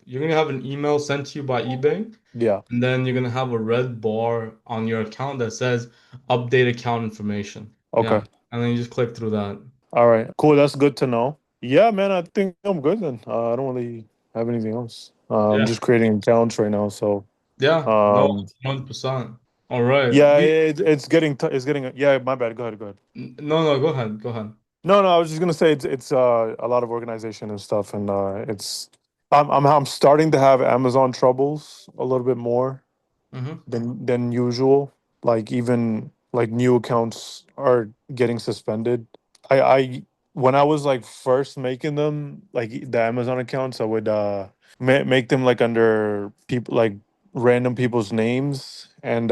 Speaker 1: you're gonna have an email sent to you by eBay,
Speaker 3: yeah.
Speaker 1: and then you're gonna have a red bar on your account that says update account information. Yeah.
Speaker 3: Okay.
Speaker 1: And then you just click through that.
Speaker 3: All right. Cool. That's good to know. Yeah, man, I think I'm good then. I don't really have anything else. I'm
Speaker 1: Yeah.
Speaker 3: just creating accounts right now. So
Speaker 1: Yeah. No,
Speaker 3: um
Speaker 1: 100%. All right.
Speaker 3: yeah, it's getting it's getting yeah, my bad. Go ahead, go ahead.
Speaker 1: No, no, go ahead. Go ahead.
Speaker 3: No, no, I was just gonna say it's a lot of organization and stuff, and it's I'm starting to have Amazon troubles a little bit more
Speaker 1: Mm-hmm.
Speaker 3: than usual. Like even like new accounts are getting suspended. I when I was like first making them, like the Amazon accounts, I would make them like under people like random people's names, and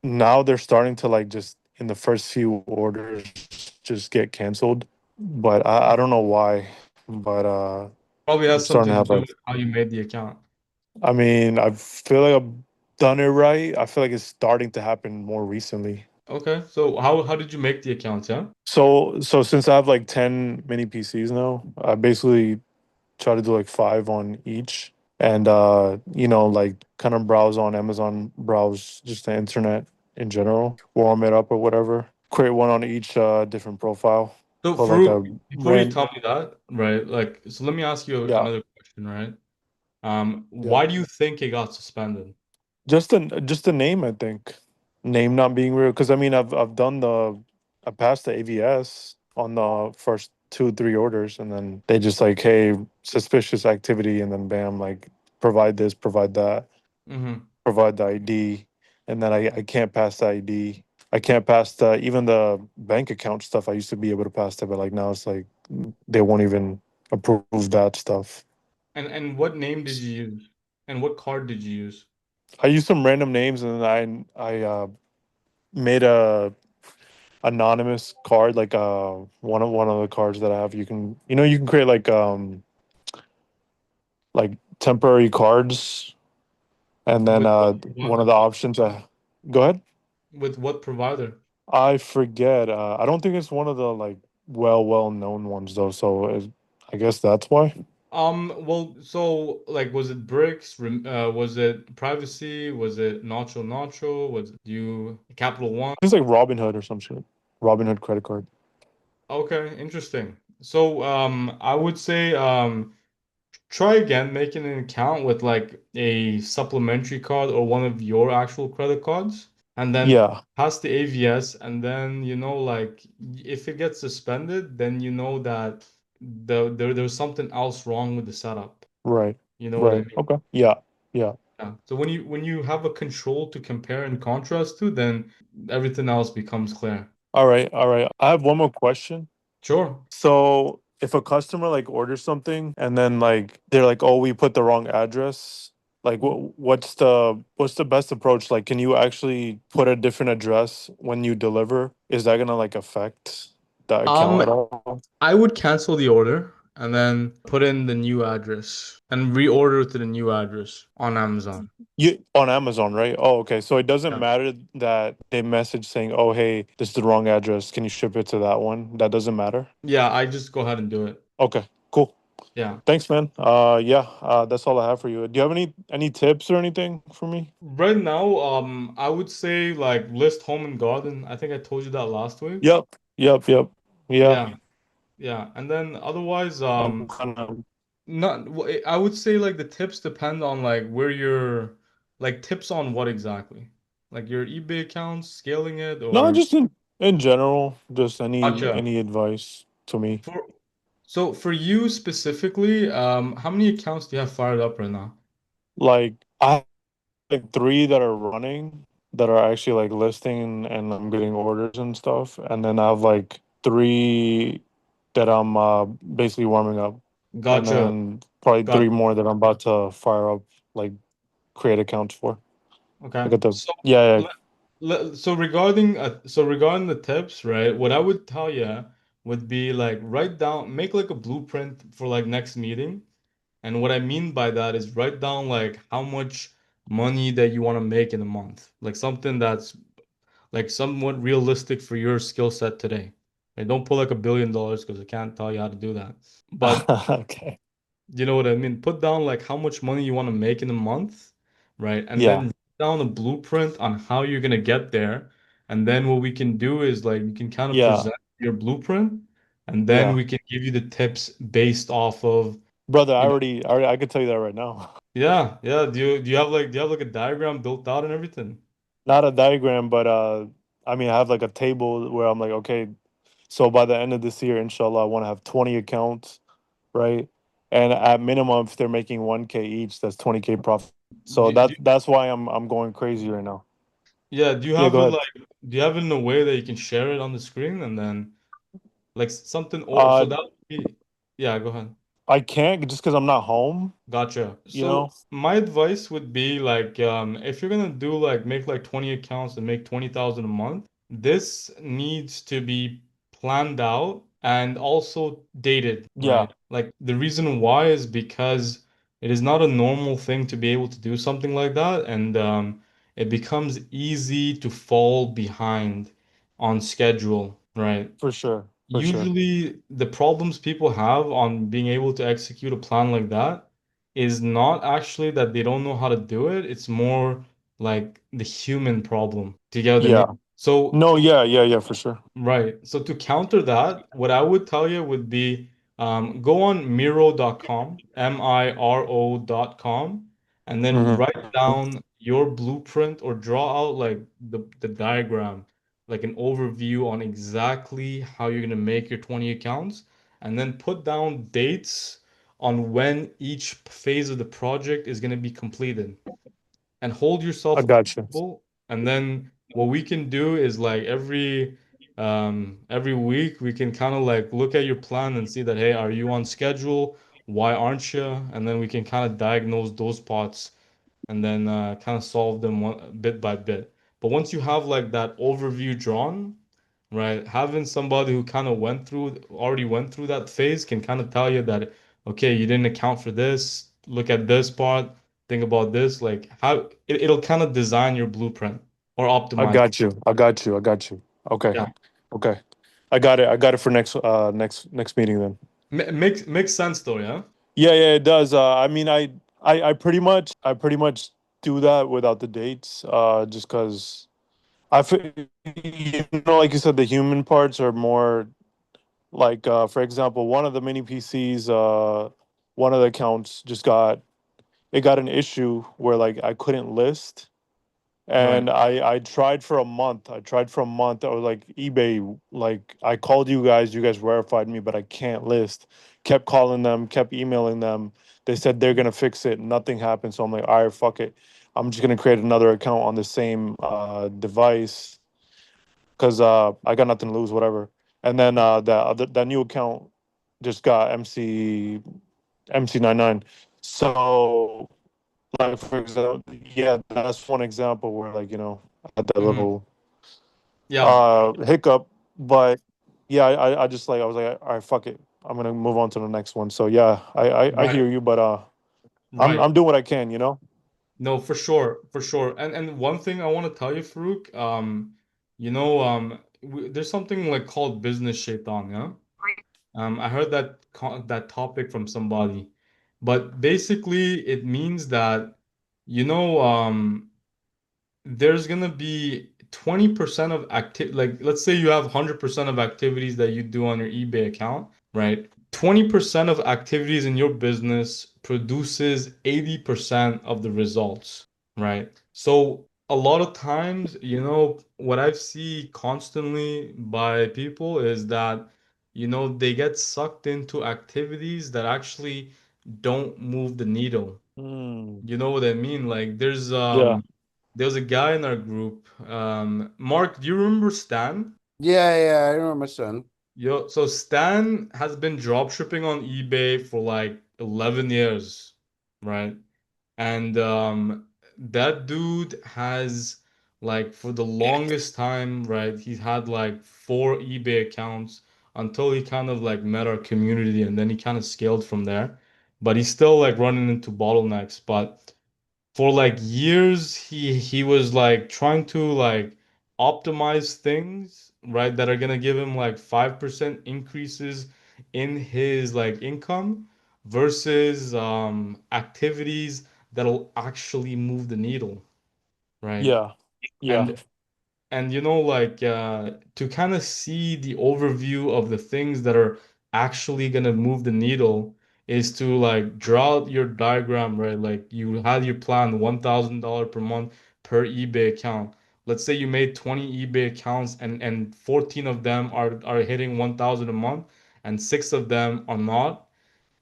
Speaker 3: now they're starting to like just in the first few orders just get canceled. But I don't know why. But
Speaker 1: Probably
Speaker 3: I'm
Speaker 1: has
Speaker 3: starting to
Speaker 1: something to
Speaker 3: have
Speaker 1: do
Speaker 3: like,
Speaker 1: with how you made the account.
Speaker 3: I mean, I feel like I've done it right. I feel like it's starting to happen more recently.
Speaker 1: Okay, so how did you make the accounts, yeah?
Speaker 3: So since I have like 10 mini PCs now, I basically try to do like five on each, and like kind of browse on Amazon, browse just the internet in general, warm it up or whatever. Create one on each different profile.
Speaker 1: So
Speaker 3: Put like
Speaker 1: for
Speaker 3: a
Speaker 1: before you
Speaker 3: rand
Speaker 1: tell me that, right? Like, so let me ask you
Speaker 3: yeah,
Speaker 1: another question, right?
Speaker 3: yeah.
Speaker 1: Why do you think it got suspended?
Speaker 3: Just the name, I think. Name not being real. Because I mean I've done I passed the AVS on the first two, three orders, and then they just like, hey, suspicious activity, and then bam, like provide this, provide that,
Speaker 1: Mm-hmm.
Speaker 3: provide the ID, and then I can't pass the ID. I can't pass the even the bank account stuff I used to be able to pass that, but like now it's like they won't even approve that stuff.
Speaker 1: And what name did you use? And what card did you use?
Speaker 3: I used some random names, and then I made a anonymous card, like one of the cards that I have. You can create like temporary cards, and then
Speaker 1: With what
Speaker 3: one of
Speaker 1: provider?
Speaker 3: the options. Go ahead.
Speaker 1: With what provider?
Speaker 3: I forget. I don't think it's one of the like well known ones though. So I guess that's why.
Speaker 1: Well, so like, was it Bricks? Was it Privacy? Was it Nacho Nacho? Was it you Capital One?
Speaker 3: It's like Robinhood or some shit. Robinhood credit card.
Speaker 1: Okay, interesting. So, I would say, try again making an account with like a supplementary card or one of your actual credit cards, and then
Speaker 3: Yeah.
Speaker 1: pass the AVS, and then like if it gets suspended, then you know that there's something else wrong with the setup.
Speaker 3: Right.
Speaker 1: You know what I
Speaker 3: Right.
Speaker 1: mean?
Speaker 3: Okay. Yeah. Yeah.
Speaker 1: Yeah. So when you have a control to compare and contrast to, then everything else becomes clear.
Speaker 3: All right. All right. I have one more question.
Speaker 1: Sure.
Speaker 3: So if a customer like orders something and then like they're like, "Oh, we put the wrong address," like what's the best approach? Like, can you actually put a different address when you deliver? Is that gonna like affect the account
Speaker 1: Um,
Speaker 3: at all?
Speaker 1: I would cancel the order and then put in the new address and reorder to the new address on Amazon.
Speaker 3: You on Amazon, right? Oh, okay. So it doesn't
Speaker 1: Yeah.
Speaker 3: matter that they message saying, "Oh, hey, this is the wrong address. Can you ship it to that one?" That doesn't matter.
Speaker 1: Yeah, I just go ahead and do it.
Speaker 3: Okay, cool.
Speaker 1: Yeah.
Speaker 3: Thanks, man. Yeah, that's all I have for you. Do you have any tips or anything for me?
Speaker 1: Right now, I would say like list home and garden. I think I told you that last week.
Speaker 3: Yep, yep. Yeah,
Speaker 1: Yeah, yeah. And then otherwise,
Speaker 3: I'm kind of
Speaker 1: not, I would say like the tips depend on like where you're, like tips on what exactly? Like your eBay account, scaling it,
Speaker 3: no,
Speaker 1: or
Speaker 3: just in general, just
Speaker 1: gotcha.
Speaker 3: any advice to me.
Speaker 1: For So for you specifically, how many accounts do you have fired up right now?
Speaker 3: Like I have like three that are running that are actually like listing and I'm getting orders and stuff, and then I have like three that I'm basically warming up, and
Speaker 1: Gotcha.
Speaker 3: then probably
Speaker 1: Got
Speaker 3: three more that I'm about to fire up, like create accounts for. I
Speaker 1: okay.
Speaker 3: got the
Speaker 1: So
Speaker 3: yeah,
Speaker 1: le- so regarding the tips, right? What I would tell you would be like write down, make like a blueprint for like next meeting. And what I mean by that is write down like how much money that you want to make in a month. Like something that's like somewhat realistic for your skill set today. Right? Don't put like $1 billion because I can't tell you how to do that. But
Speaker 3: yeah. Okay.
Speaker 1: you know what I mean? Put down like how much money you want to make in a month, right? And then
Speaker 3: Yeah,
Speaker 1: write down a blueprint on how you're gonna get there. And then what we can do is like you can kind of
Speaker 3: yeah,
Speaker 1: present your blueprint, and then
Speaker 3: yeah.
Speaker 1: we can give you the tips based off of,
Speaker 3: Brother,
Speaker 1: you know,
Speaker 3: I could tell you that right now.
Speaker 1: yeah, yeah. Do you have like a diagram built out and everything?
Speaker 3: Not a diagram, but I mean, I have like a table where I'm like, okay, so by the end of this year, inshallah, I want to have 20 accounts, right? And at minimum, if they're making 1K each, that's 20K profit. So
Speaker 1: Do, do,
Speaker 3: that's why I'm going crazy right now.
Speaker 1: yeah, do you
Speaker 3: Yeah,
Speaker 1: have
Speaker 3: go
Speaker 1: it
Speaker 3: ahead.
Speaker 1: like do you have it in a way that you can share it on the screen and then like something, or so
Speaker 3: Uh,
Speaker 1: that would be, yeah, go ahead.
Speaker 3: I can't just because I'm not home,
Speaker 1: Gotcha.
Speaker 3: you
Speaker 1: So
Speaker 3: know?
Speaker 1: my advice would be like if you're gonna do like make like 20 accounts and make 20,000 a month, this needs to be planned out and also dated,
Speaker 3: Yeah,
Speaker 1: right? Like the reason why is because it is not a normal thing to be able to do something like that, and it becomes easy to fall behind on schedule, right?
Speaker 3: for sure. For sure.
Speaker 1: Usually, the problems people have on being able to execute a plan like that is not actually that they don't know how to do it. It's more like the human problem. Do you get what I
Speaker 3: Yeah.
Speaker 1: mean? So
Speaker 3: No, yeah, yeah, yeah, for sure.
Speaker 1: right. So to counter that, what I would tell you would be go on Miro.com, Miro.com, and then
Speaker 3: Hmm.
Speaker 1: write down your blueprint or draw out like the diagram, like an overview on exactly how you're going to make your 20 accounts, and then put down dates on when each phase of the project is going to be completed and hold
Speaker 3: I
Speaker 1: yourself
Speaker 3: got you.
Speaker 1: accountable. And then what we can do is like every week we can kind of like look at your plan and see that, hey, are you on schedule? Why aren't you? And then we can kind of diagnose those spots and then kind of solve them bit by bit. But once you have like that overview drawn, right, having somebody who kind of already went through that phase can kind of tell you that, okay, you didn't account for this, look at this part, think about this, like how it'll kind of design your blueprint or
Speaker 3: I
Speaker 1: optimize.
Speaker 3: got you. I got you. I got you. Okay.
Speaker 1: Yeah.
Speaker 3: Okay. I got it. I got it for next meeting then.
Speaker 1: Makes sense though, yeah?
Speaker 3: Yeah, yeah, it does. I mean, I pretty much do that without the dates. Just because I feel, like you said, the human parts are more like, for example, one of the mini PCs, one of the accounts just got an issue where like I couldn't list.
Speaker 1: Right.
Speaker 3: And I tried for a month. I tried for a month. I was like eBay, like I called you guys verified me, but I can't list. Kept calling them, kept emailing them. They said they're gonna fix it. Nothing happened. So I'm like, all right, fuck it. I'm just gonna create another account on the same device because I got nothing to lose, whatever. And then that new account just got MC99. So like for example, yeah, that's one example where like I had that
Speaker 1: Hmm.
Speaker 3: little
Speaker 1: Yeah.
Speaker 3: hiccup, but yeah, I just like I was like, all right, fuck it, I'm gonna move on to the next one. So yeah, I
Speaker 1: Right.
Speaker 3: hear you, but
Speaker 1: Right.
Speaker 3: I'm doing what I can, you know.
Speaker 1: No, for sure, for sure. And one thing I want to tell you, Farouk, there's something like called business shaitan, yeah? I heard that topic from somebody, but basically it means that you know there's gonna be 20% of like let's say you have 100% of activities that you do on your eBay account, right? 20% of activities in your business produces 80% of the results, right? So a lot of times, what I see constantly by people is that, they get sucked into activities that actually don't move the needle.
Speaker 3: Mm.
Speaker 1: You know what I mean? Like
Speaker 3: Yeah.
Speaker 1: there's a guy in our group. Mark, do you remember Stan?
Speaker 4: Yeah, yeah, I remember my son.
Speaker 1: So Stan has been drop shipping on eBay for like 11 years, right? And that dude has like for the longest time, right? He's had like 4 eBay accounts until he kind of like met our community and then he kind of scaled from there. But he's still like running into bottlenecks. But for like years he was like trying to like optimize things, right, that are gonna give him like 5% increases in his like income versus activities that'll actually move the needle, right?
Speaker 3: Yeah. Yeah.
Speaker 1: And like to kind of see the overview of the things that are actually going to move the needle is to like draw out your diagram, right? Like you had your plan $1,000 per month per eBay account. Let's say you made 20 eBay accounts and 14 of them are hitting 1,000 a month and 6 of them are not,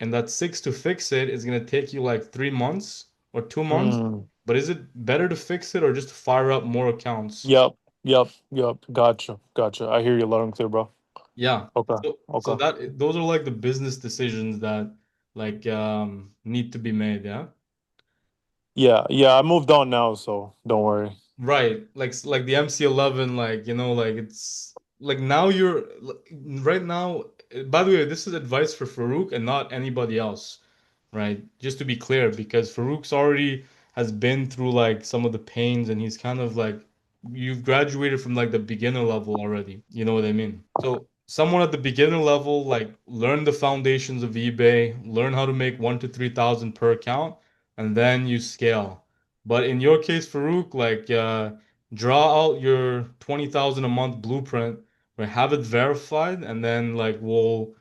Speaker 1: and that 6 to fix it is going to take you like 3 months or 2 months.
Speaker 3: Mm.
Speaker 1: But is it better to fix it or just to fire up more accounts?
Speaker 3: Yep. Yep. Yep. Gotcha. Gotcha. I hear you loud and clear, bro.
Speaker 1: Yeah.
Speaker 3: Okay.
Speaker 1: So
Speaker 3: Okay.
Speaker 1: those are like the business decisions that like need to be made, yeah?
Speaker 3: Yeah, yeah, I moved on now, so don't worry.
Speaker 1: Right. Like the MC11, like, like it's like now right now, by the way, this is advice for Farouk and not anybody else, right? Just to be clear, because Farouk's already has been through like some of the pains and he's kind of like you've graduated from like the beginner level already. You know what I mean? So someone at the beginner level, like learn the foundations of eBay, learn how to make 1 to 3 thousand per account, and then you scale. But in your case, Farouk, like draw out your 20,000 a month blueprint, or have it verified, and then like we'll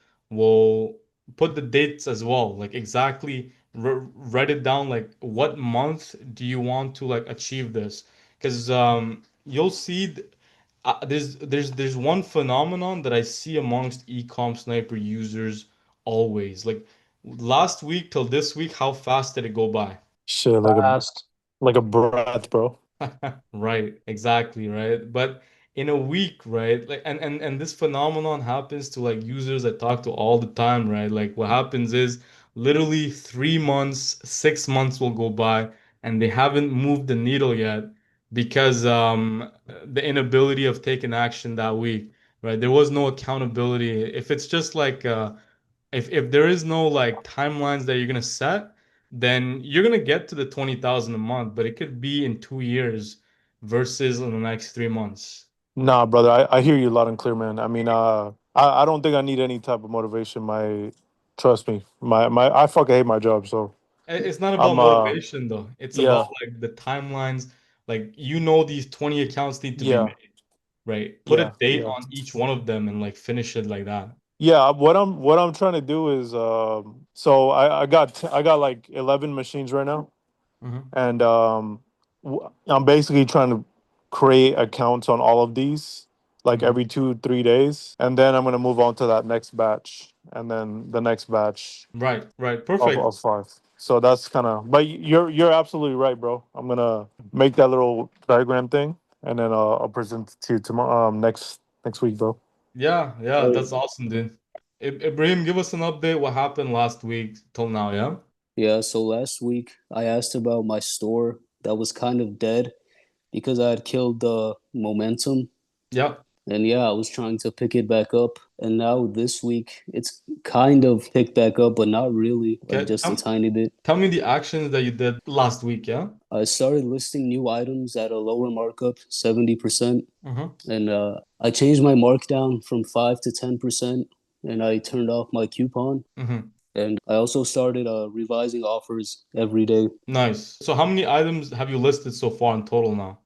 Speaker 1: put the dates as well, like exactly write it down, like what month do you want to like achieve this? Because you'll see there's one phenomenon that I see amongst EcomSniper users always. Like last week till this week, how fast did it go by?
Speaker 3: Shit, like a breath, bro.
Speaker 1: Right, exactly, right. But in a week, right? Like and this phenomenon happens to like users I talk to all the time, right? Like what happens is literally 3 months, 6 months will go by and they haven't moved the needle yet because the inability of taking action that week, right? There was no accountability. If it's just like if there is no like timelines that you're gonna set, then you're gonna get to the 20,000 a month, but it could be in 2 years versus in the next 3 months.
Speaker 3: Nah, brother, I hear you loud and clear, man. I mean, I don't think I need any type of motivation. Trust me, I fucking hate my job, so
Speaker 1: It's not about
Speaker 3: I'm,
Speaker 1: motivation though. It's about
Speaker 3: yeah,
Speaker 1: like the timelines. Like these 20 accounts need to be
Speaker 3: yeah,
Speaker 1: made, right? Put a
Speaker 3: yeah,
Speaker 1: date
Speaker 3: yeah,
Speaker 1: on each one of them and like finish it like that.
Speaker 3: yeah. What I'm trying to do is, so I got like 11 machines right now,
Speaker 1: Hmm.
Speaker 3: and I'm basically trying to create accounts on all of these like
Speaker 1: Hmm.
Speaker 3: every 2 3 days, and then I'm gonna move on to that next batch, and then the next batch
Speaker 1: Right, right,
Speaker 3: of
Speaker 1: perfect.
Speaker 3: five. So that's kind of, but you're absolutely right, bro. I'm gonna make that little diagram thing, and then I'll present it to you tomorrow, next week, bro.
Speaker 1: Yeah, yeah,
Speaker 5: Oh,
Speaker 1: that's awesome, dude. Ibrahim, give us an update what happened last week till now, yeah?
Speaker 5: yeah. So last week I asked about my store that was kind of dead because I had killed the momentum.
Speaker 1: Yeah.
Speaker 5: And yeah, I was trying to pick it back up. And now this week it's kind of picked back up, but not really, like
Speaker 1: Okay.
Speaker 5: just a tiny bit.
Speaker 1: Tell me the actions that you did last week, yeah?
Speaker 5: I started listing new items at a lower markup, 70%.
Speaker 1: Mm-hmm.
Speaker 5: And I changed my markdown from 5 to 10%. And I turned off my coupon.
Speaker 1: Mm-hmm.
Speaker 5: And I also started revising offers every day.
Speaker 1: Nice. So how many items have you listed so far in total now?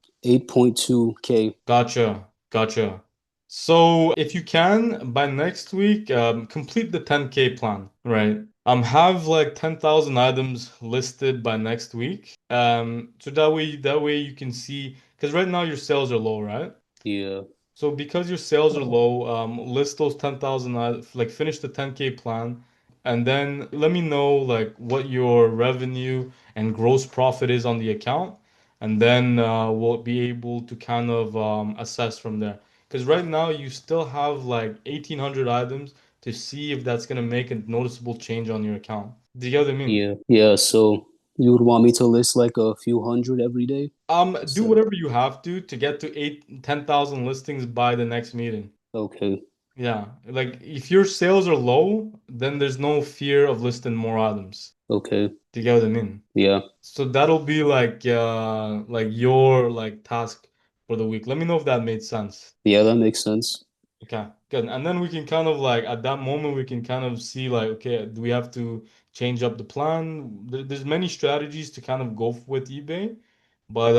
Speaker 5: 8.2K.
Speaker 1: Gotcha. Gotcha. So if you can, by next week, complete the 10K plan, right? Have like 10,000 items listed by next week. So that way you can see, because right now your sales are low, right?
Speaker 5: Yeah,
Speaker 1: So because your sales are low, list those 10,000, like finish the 10K plan, and then let me know like what your revenue and gross profit is on the account, and then we'll be able to kind of assess from there. Because right now you still have like 1,800 items to see if that's gonna make a noticeable change on your account. Do you get what I mean?
Speaker 5: yeah. So you would want me to list like a few hundred every day?
Speaker 1: Do
Speaker 5: So,
Speaker 1: whatever you have to get to 10,000 listings by the next meeting.
Speaker 5: okay,
Speaker 1: Yeah, like if your sales are low, then there's no fear of listing more items.
Speaker 5: okay.
Speaker 1: Do you get what I mean?
Speaker 5: Yeah,
Speaker 1: So that'll be like your like task for the week. Let me know if that made sense.
Speaker 5: yeah, that makes sense.
Speaker 1: Okay, good. And then we can kind of like at that moment we can kind of see like, okay, do we have to change up the plan? There's many strategies to kind of go with eBay, but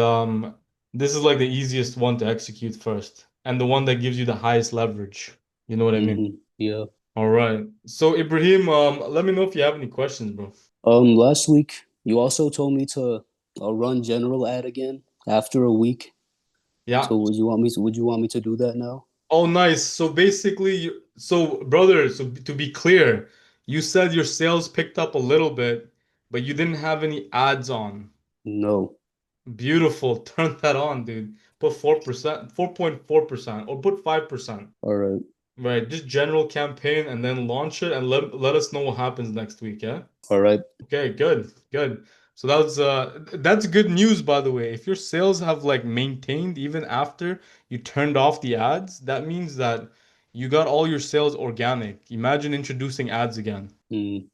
Speaker 1: this is like the easiest one to execute first and the one that gives you the highest leverage. You know what I mean?
Speaker 5: Yeah.
Speaker 1: All right. So Ibrahim, let me know if you have any questions, bro.
Speaker 5: Last week you also told me to run general ad again after a week.
Speaker 1: Yeah.
Speaker 5: So would you want me to do that now?
Speaker 1: Oh, nice. So basically, so brother, so to be clear, you said your sales picked up a little bit, but you didn't have any ads on.
Speaker 5: No.
Speaker 1: Beautiful. Turn that on, dude. Put 4%, 4.4%, or put 5%.
Speaker 5: All right.
Speaker 1: Right, just general campaign and then launch it and let us know what happens next week, yeah?
Speaker 5: All right.
Speaker 1: Okay, good, good. So that's good news, by the way. If your sales have like maintained even after you turned off the ads, that means that you got all your sales organic. Imagine introducing ads again.
Speaker 5: Mm,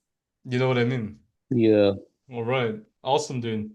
Speaker 1: You know what I mean?
Speaker 5: yeah.
Speaker 1: All right. Awesome, dude.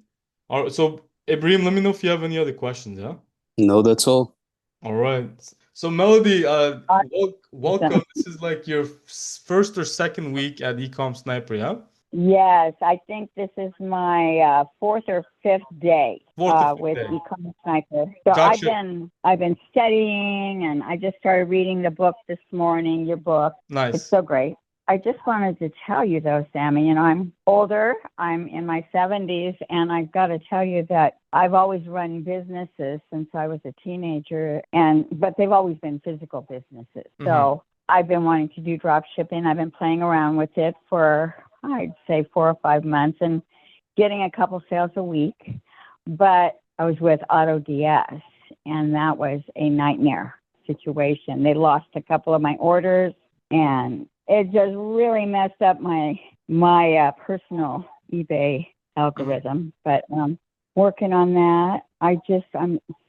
Speaker 1: All right, so Ibrahim, let me know if you have any other questions, yeah?
Speaker 5: No, that's all.
Speaker 1: All right. So Melody,
Speaker 6: Awesome.
Speaker 1: welcome. This is like your first or second week at EcomSniper, yeah?
Speaker 6: Yes, I think this is my fourth or fifth day
Speaker 1: Fourth or fifth
Speaker 6: with
Speaker 1: day.
Speaker 6: EcomSniper. So
Speaker 1: Gotcha.
Speaker 6: I've been studying, and I just started reading the book this morning. Your book, it's
Speaker 1: Nice.
Speaker 6: so great. I just wanted to tell you though, Sammy. You know, I'm older. I'm in my 70s, and I've got to tell you that I've always run businesses since I was a teenager, but they've always been physical businesses.
Speaker 1: Mhm.
Speaker 6: So I've been wanting to do drop shipping. I've been playing around with it for, I'd say, 4 or 5 months and getting a couple sales a week. But I was with AutoDS, and that was a nightmare situation. They lost a couple of my orders, and it just really messed up my personal eBay algorithm. But working on that, I'm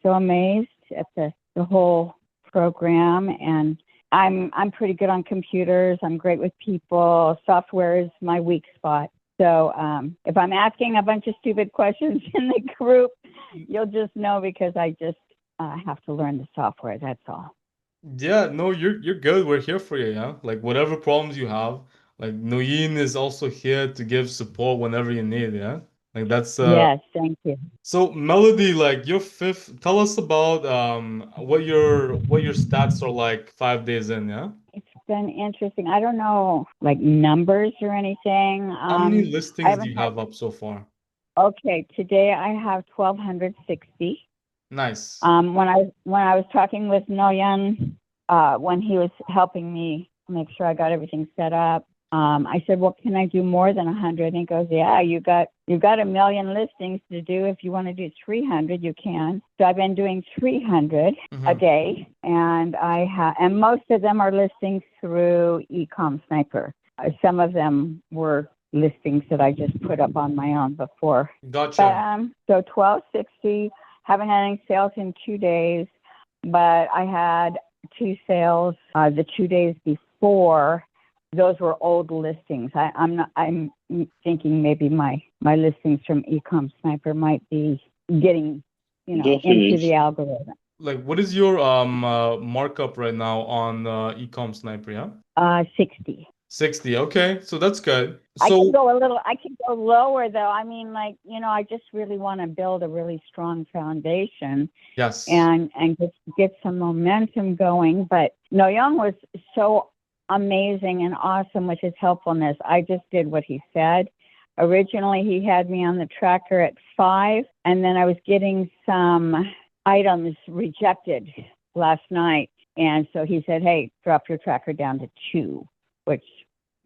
Speaker 6: so amazed at the whole program, and I'm pretty good on computers. I'm great with people. Software is my weak spot. So if I'm asking a bunch of stupid questions in the group, you'll just know because I just have to learn the software. That's all.
Speaker 1: Yeah, no, you're good. We're here for you, yeah? Like whatever problems you have, like Noyin is also here to give support whenever you need, yeah? Like that's
Speaker 6: Yes, thank you.
Speaker 1: so Melody, like your fifth, tell us about what your stats are like 5 days in, yeah?
Speaker 6: It's been interesting. I don't know, like numbers or anything.
Speaker 1: How many
Speaker 6: I
Speaker 1: listings do
Speaker 6: haven't
Speaker 1: you
Speaker 6: had.
Speaker 1: have up so far?
Speaker 6: Okay, today I have 1,260.
Speaker 1: Nice.
Speaker 6: When I was talking with Noyan, when he was helping me make sure I got everything set up, I said, "Well, can I do more than 100?" And he goes, "Yeah, you got a million listings to do. If you want to do 300, you can." So I've been doing 300 a
Speaker 1: Mhm.
Speaker 6: day, and and most of them are listings through EcomSniper. Some of them were listings that I just put up on my own before. But
Speaker 1: Gotcha.
Speaker 6: so 1260. Haven't had any sales in 2 days, but I had two sales the 2 days before. Those were old listings. I'm thinking maybe my listings from EcomSniper might be getting, into the algorithm.
Speaker 1: Like what is your markup right now on EcomSniper, yeah?
Speaker 6: 60.
Speaker 1: 60. Okay, so that's good.
Speaker 6: I can
Speaker 1: So
Speaker 6: go lower though. I mean, like, I just really want to build a really strong foundation
Speaker 1: yes.
Speaker 6: and get some momentum going. But Noyoung was so amazing and awesome with his helpfulness. I just did what he said. Originally, he had me on the tracker at 5, and then I was getting some items rejected last night. And so he said, "Hey, drop your tracker down to 2," which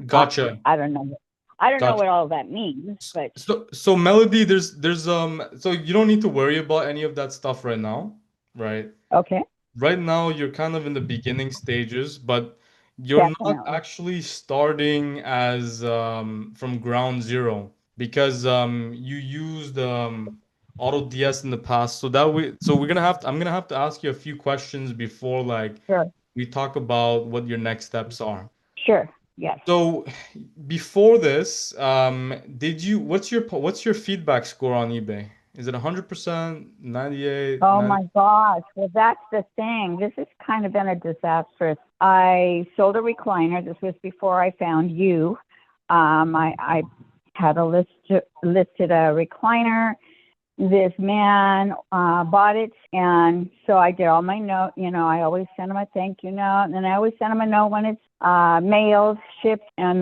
Speaker 1: Gotcha.
Speaker 6: I don't know. I don't know
Speaker 1: Gotcha.
Speaker 6: what all that means, but
Speaker 1: So Melody, there's so you don't need to worry about any of that stuff right now, right?
Speaker 6: okay,
Speaker 1: Right now you're kind of in the beginning stages, but you're not
Speaker 6: definitely.
Speaker 1: actually starting as from ground zero because you used Auto DS in the past. So I'm gonna have to ask you a few questions before like
Speaker 6: Sure,
Speaker 1: we talk about what your next steps are.
Speaker 6: sure, yes.
Speaker 1: So before this, what's your feedback score on eBay? Is it 100%, 98,
Speaker 6: Oh
Speaker 1: 90?
Speaker 6: my gosh. Well, that's the thing. This has kind of been a disastrous. I sold a recliner. This was before I found you. I had listed a recliner. This man bought it, and so I did all my note. I always send him a thank you note, and then I always send him a note when it's mailed, shipped, and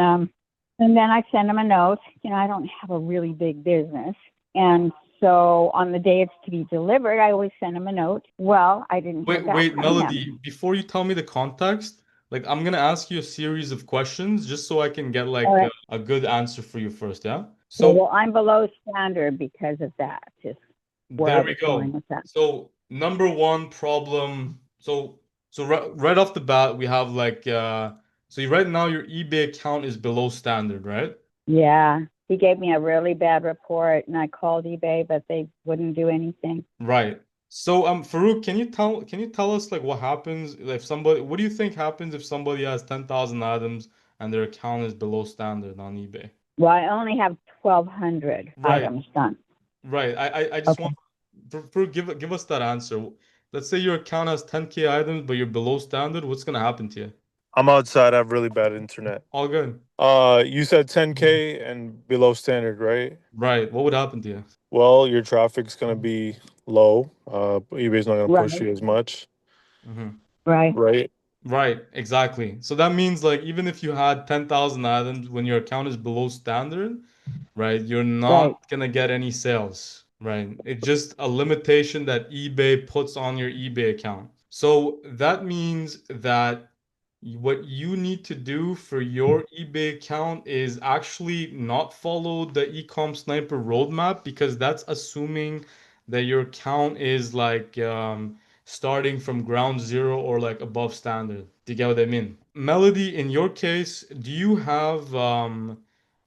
Speaker 6: then I send him a note. I don't have a really big business, and so on the day it's to be delivered, I always send him a note. Well, I didn't hear
Speaker 1: Wait,
Speaker 6: back
Speaker 1: wait,
Speaker 6: from
Speaker 1: Melody,
Speaker 6: him.
Speaker 1: before you tell me the context, like I'm gonna ask you a series of questions just so I can get
Speaker 6: All
Speaker 1: like
Speaker 6: right.
Speaker 1: a good answer for you first, yeah?
Speaker 6: Well,
Speaker 1: So
Speaker 6: I'm below standard because of that. Just where I
Speaker 1: there we
Speaker 6: was going
Speaker 1: go.
Speaker 6: with that.
Speaker 1: So number one problem. So So right off the bat, we have like so right now your eBay account is below standard, right?
Speaker 6: Yeah. He gave me a really bad report and I called eBay, but they wouldn't do anything.
Speaker 1: Right. So Farouk, can you tell us like what happens if somebody what do you think happens if somebody has 10,000 items and their account is below standard on eBay?
Speaker 6: Well, I only have 1,200
Speaker 1: Right.
Speaker 6: items done.
Speaker 1: Right. I just
Speaker 6: Okay.
Speaker 1: want Farouk, give us that answer. Let's say your account has 10K items, but you're below standard. What's gonna happen to you?
Speaker 3: I'm outside. I have really bad internet.
Speaker 1: All good.
Speaker 3: You said 10K and below standard, right?
Speaker 1: Right. What would happen to you?
Speaker 3: Well, your traffic's gonna be low. eBay's not gonna push
Speaker 6: Right.
Speaker 3: you as much,
Speaker 1: Hmm.
Speaker 6: Right.
Speaker 3: right?
Speaker 1: Right, exactly. So that means like even if you had 10,000 items when your account is below standard, right, you're
Speaker 6: Right.
Speaker 1: not gonna get any sales, right? It's just a limitation that eBay puts on your eBay account. So that means that what you need to do for your eBay account is actually not follow the EcomSniper roadmap because that's assuming that your account is like starting from ground zero or like above standard. Do you get what I mean? Melody, in your case, do you have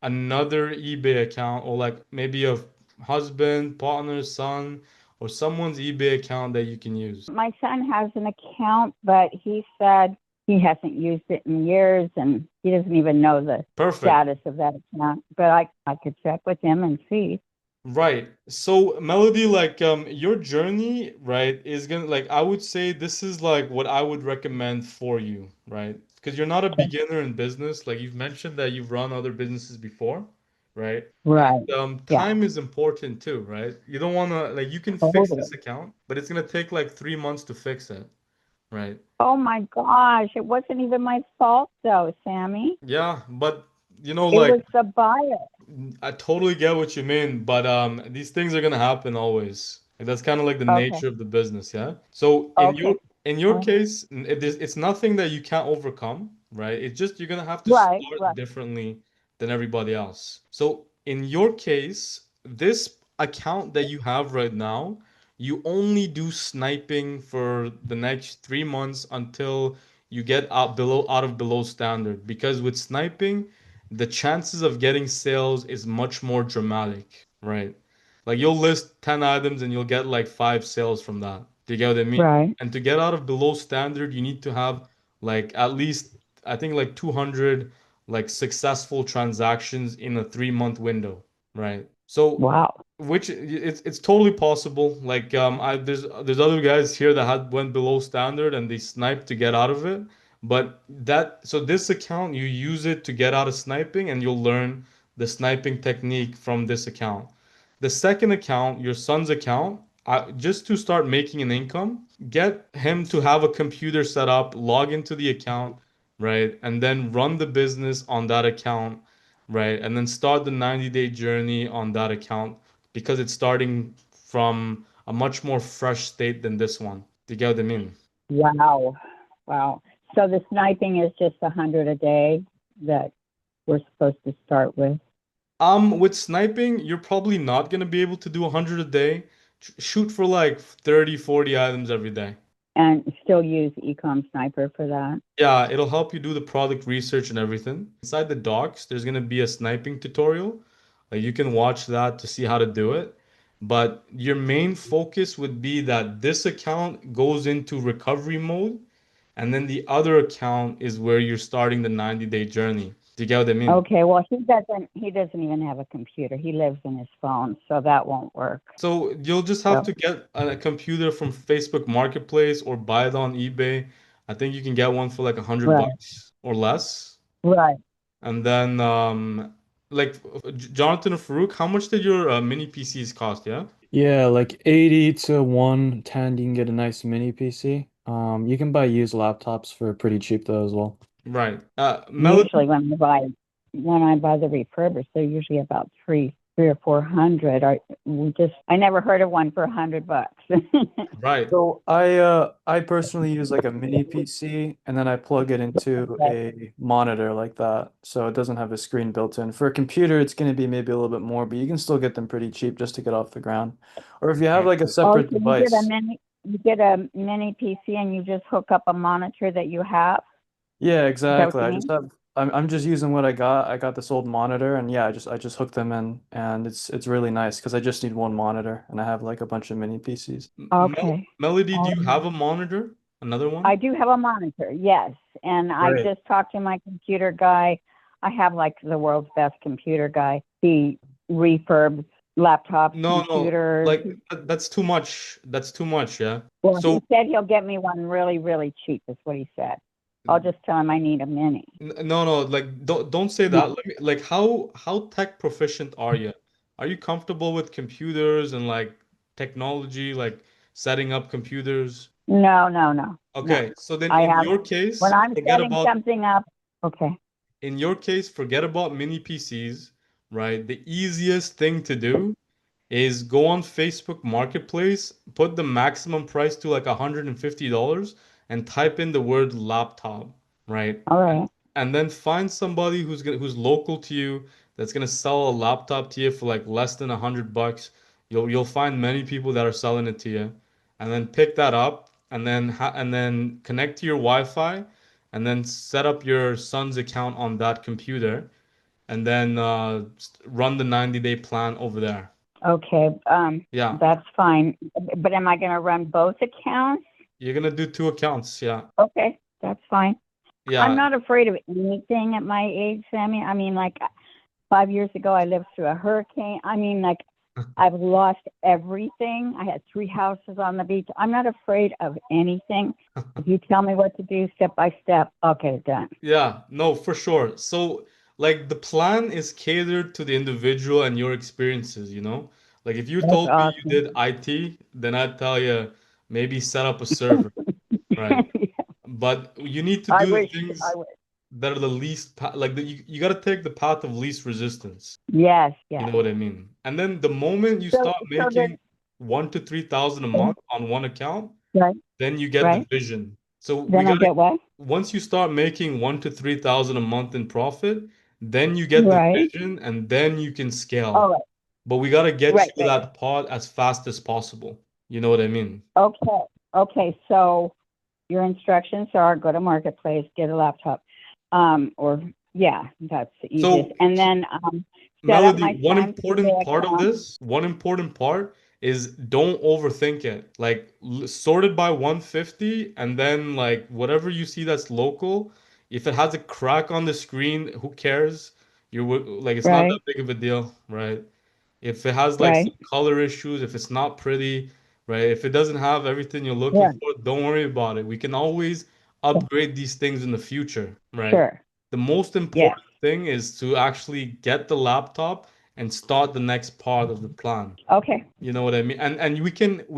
Speaker 1: another eBay account or like maybe a husband, partner, son, or someone's eBay account that you can use?
Speaker 6: My son has an account, but he said he hasn't used it in years and he doesn't even know the
Speaker 1: Perfect.
Speaker 6: status of that account. But I could check with him and see.
Speaker 1: Right. So Melody, like your journey, right, is gonna like I would say this is like what I would recommend for you, right? Because you're not a beginner in business. Like you've mentioned that you've run other businesses before, right?
Speaker 6: Right. Yeah.
Speaker 1: Time is important too, right? You don't wanna like you can fix
Speaker 6: Totally.
Speaker 1: this account, but it's gonna take like 3 months to fix it, right?
Speaker 6: Oh my gosh. It wasn't even my fault though, Sammy.
Speaker 1: Yeah, but
Speaker 6: It
Speaker 1: like
Speaker 6: was the buyer.
Speaker 1: I totally get what you mean, but these things are gonna happen always. Like, that's kind of like the
Speaker 6: Okay.
Speaker 1: nature of the business, yeah? So
Speaker 6: Okay.
Speaker 1: in your
Speaker 6: Oh,
Speaker 1: case, it's nothing that you can't overcome, right? It's just you're gonna have to
Speaker 6: right.
Speaker 1: start
Speaker 6: Right.
Speaker 1: differently than everybody else. So in your case, this account that you have right now, you only do sniping for the next 3 months until you get out of below standard. Because with sniping, the chances of getting sales is much more dramatic, right? Like you'll list 10 items and you'll get like 5 sales from that. Do you get what I mean?
Speaker 6: Right.
Speaker 1: And to get out of below standard, you need to have like at least, I think like 200 like successful transactions in a 3 month window, right? So
Speaker 6: Wow.
Speaker 1: which it's totally possible. Like there's other guys here that had went below standard and they sniped to get out of it. But this account you use it to get out of sniping and you'll learn the sniping technique from this account. The second account, your son's account, just to start making an income, get him to have a computer set up, log into the account, right? And then run the business on that account, right? And then start the 90-day journey on that account because it's starting from a much more fresh state than this one. Do you get what I mean?
Speaker 6: Wow. Wow. So the sniping is just 100 a day that we're supposed to start with.
Speaker 1: With sniping, you're probably not gonna be able to do 100 a day. Shoot for like 30, 40 items every day.
Speaker 6: And still use EcomSniper for that.
Speaker 1: Yeah, it'll help you do the product research and everything. Inside the docs, there's gonna be a sniping tutorial. Like you can watch that to see how to do it. But your main focus would be that this account goes into recovery mode, and then the other account is where you're starting the 90-day journey. Do you get what I mean?
Speaker 6: Okay, well he doesn't even have a computer. He lives in his phone, so that won't work.
Speaker 1: So you'll just have
Speaker 6: So
Speaker 1: to get a computer from Facebook Marketplace or buy it on eBay. I think you can get one for like 100
Speaker 6: right,
Speaker 1: bucks or less.
Speaker 6: right.
Speaker 1: And then like Jonathan or Farouk, how much did your mini PCs cost? Yeah.
Speaker 2: Yeah, like 80 to 110, you can get a nice mini PC. You can buy used laptops for pretty cheap though as well.
Speaker 1: Right. Melody,
Speaker 6: Usually when I buy the refurbished, they're usually about three or 400. I never heard of one for $100.
Speaker 1: right.
Speaker 2: So I personally use like a mini PC and then I plug it into a monitor like that. So it doesn't have a screen built in. For a computer, it's going to be maybe a little bit more, but you can still get them pretty cheap just to get off the ground. Or if you have
Speaker 1: Right.
Speaker 2: like a
Speaker 6: Oh,
Speaker 2: separate
Speaker 6: so you get a
Speaker 2: device.
Speaker 6: mini you get a mini PC and you just hook up a monitor that you have.
Speaker 2: Yeah,
Speaker 6: Is that what
Speaker 2: exactly.
Speaker 6: you
Speaker 2: I
Speaker 6: mean?
Speaker 2: just have I'm just using what I got. I got this old monitor and yeah, I just hooked them in and it's really nice because I just need one monitor and I have like a bunch of mini PCs.
Speaker 6: Okay.
Speaker 1: Melody, do you
Speaker 6: Um,
Speaker 1: have a monitor? Another one?
Speaker 6: I do have a monitor, yes. And I
Speaker 2: Great.
Speaker 6: just talked to my computer guy. I have like the world's best computer guy. He refurbs laptops,
Speaker 1: No,
Speaker 6: computers.
Speaker 1: like that's too much. That's too much, yeah.
Speaker 6: Well,
Speaker 1: So
Speaker 6: he said he'll get me one really, really cheap, is what he said. I'll just tell him I need a mini.
Speaker 1: no, like don't say that. Let me like how tech proficient are you? Are you comfortable with computers and like technology, like setting up computers?
Speaker 6: No.
Speaker 1: Okay, so then
Speaker 6: I
Speaker 1: in
Speaker 6: have,
Speaker 1: your
Speaker 6: when
Speaker 1: case,
Speaker 6: I'm
Speaker 1: forget
Speaker 6: setting
Speaker 1: about
Speaker 6: something up, okay,
Speaker 1: in your case, forget about mini PCs, right? The easiest thing to do is go on Facebook Marketplace, put the maximum price to like $150 and type in the word laptop, right?
Speaker 6: all right,
Speaker 1: And then find somebody who's local to you that's gonna sell a laptop to you for like less than $100. You'll find many people that are selling it to you, and then pick that up, and then connect to your Wi-Fi, and then set up your son's account on that computer, and then run the 90-day plan over there.
Speaker 6: okay,
Speaker 1: Yeah,
Speaker 6: that's fine. But am I gonna run both accounts?
Speaker 1: you're gonna do two accounts. Yeah,
Speaker 6: Okay, that's fine. I'm
Speaker 1: yeah.
Speaker 6: not afraid of anything at my age, Sammy. I mean, like 5 years ago, I lived through a hurricane. I mean, like I've lost everything. I had 3 houses on the beach. I'm not afraid of anything. If you tell me what to do step by step, I'll get it done.
Speaker 1: Yeah, no, for sure. So, like, the plan is catered to the individual and your experiences, you know? Like, if you
Speaker 6: That's
Speaker 1: told me you
Speaker 6: awesome.
Speaker 1: did IT, then I'd tell you maybe set up a server, right? But you need to
Speaker 6: I
Speaker 1: do the
Speaker 6: wish,
Speaker 1: things
Speaker 6: I wish.
Speaker 1: that are the least, like, you got to take the path of least resistance.
Speaker 6: Yes,
Speaker 1: You
Speaker 6: yes.
Speaker 1: know what I mean? And then the moment you
Speaker 6: So,
Speaker 1: start
Speaker 6: so
Speaker 1: making
Speaker 6: then,
Speaker 1: 1 to 3 thousand a month on one account,
Speaker 6: right,
Speaker 1: then you get the
Speaker 6: right.
Speaker 1: vision. So we
Speaker 6: Then I
Speaker 1: gotta
Speaker 6: get what?
Speaker 1: once you start making 1 to 3 thousand a month in profit, then you get the
Speaker 6: Right.
Speaker 1: vision and then you can
Speaker 6: All
Speaker 1: scale.
Speaker 6: right,
Speaker 1: But we gotta get
Speaker 6: right,
Speaker 1: you to
Speaker 6: right.
Speaker 1: that pod as fast as possible. You know what I mean?
Speaker 6: Okay, okay. So your instructions are go to Marketplace, get a laptop, or yeah, that's the easiest.
Speaker 1: So
Speaker 6: And then set up
Speaker 1: Melody,
Speaker 6: my son's eBay account.
Speaker 1: one important part is don't overthink it. Like sort it by 150 and then like whatever you see that's local, if it has a crack on the screen, who cares? Like it's not that
Speaker 6: Right,
Speaker 1: big of a deal, right? If it has like
Speaker 6: right.
Speaker 1: some color issues, if it's not pretty, right? If it doesn't have everything you're looking
Speaker 6: Yeah,
Speaker 1: for, don't worry about it. We can always upgrade these things in the future, right?
Speaker 6: sure.
Speaker 1: The most
Speaker 6: Yes.
Speaker 1: important thing is to actually get the laptop and start the next part of the plan.
Speaker 6: Okay.
Speaker 1: You know what I mean? And we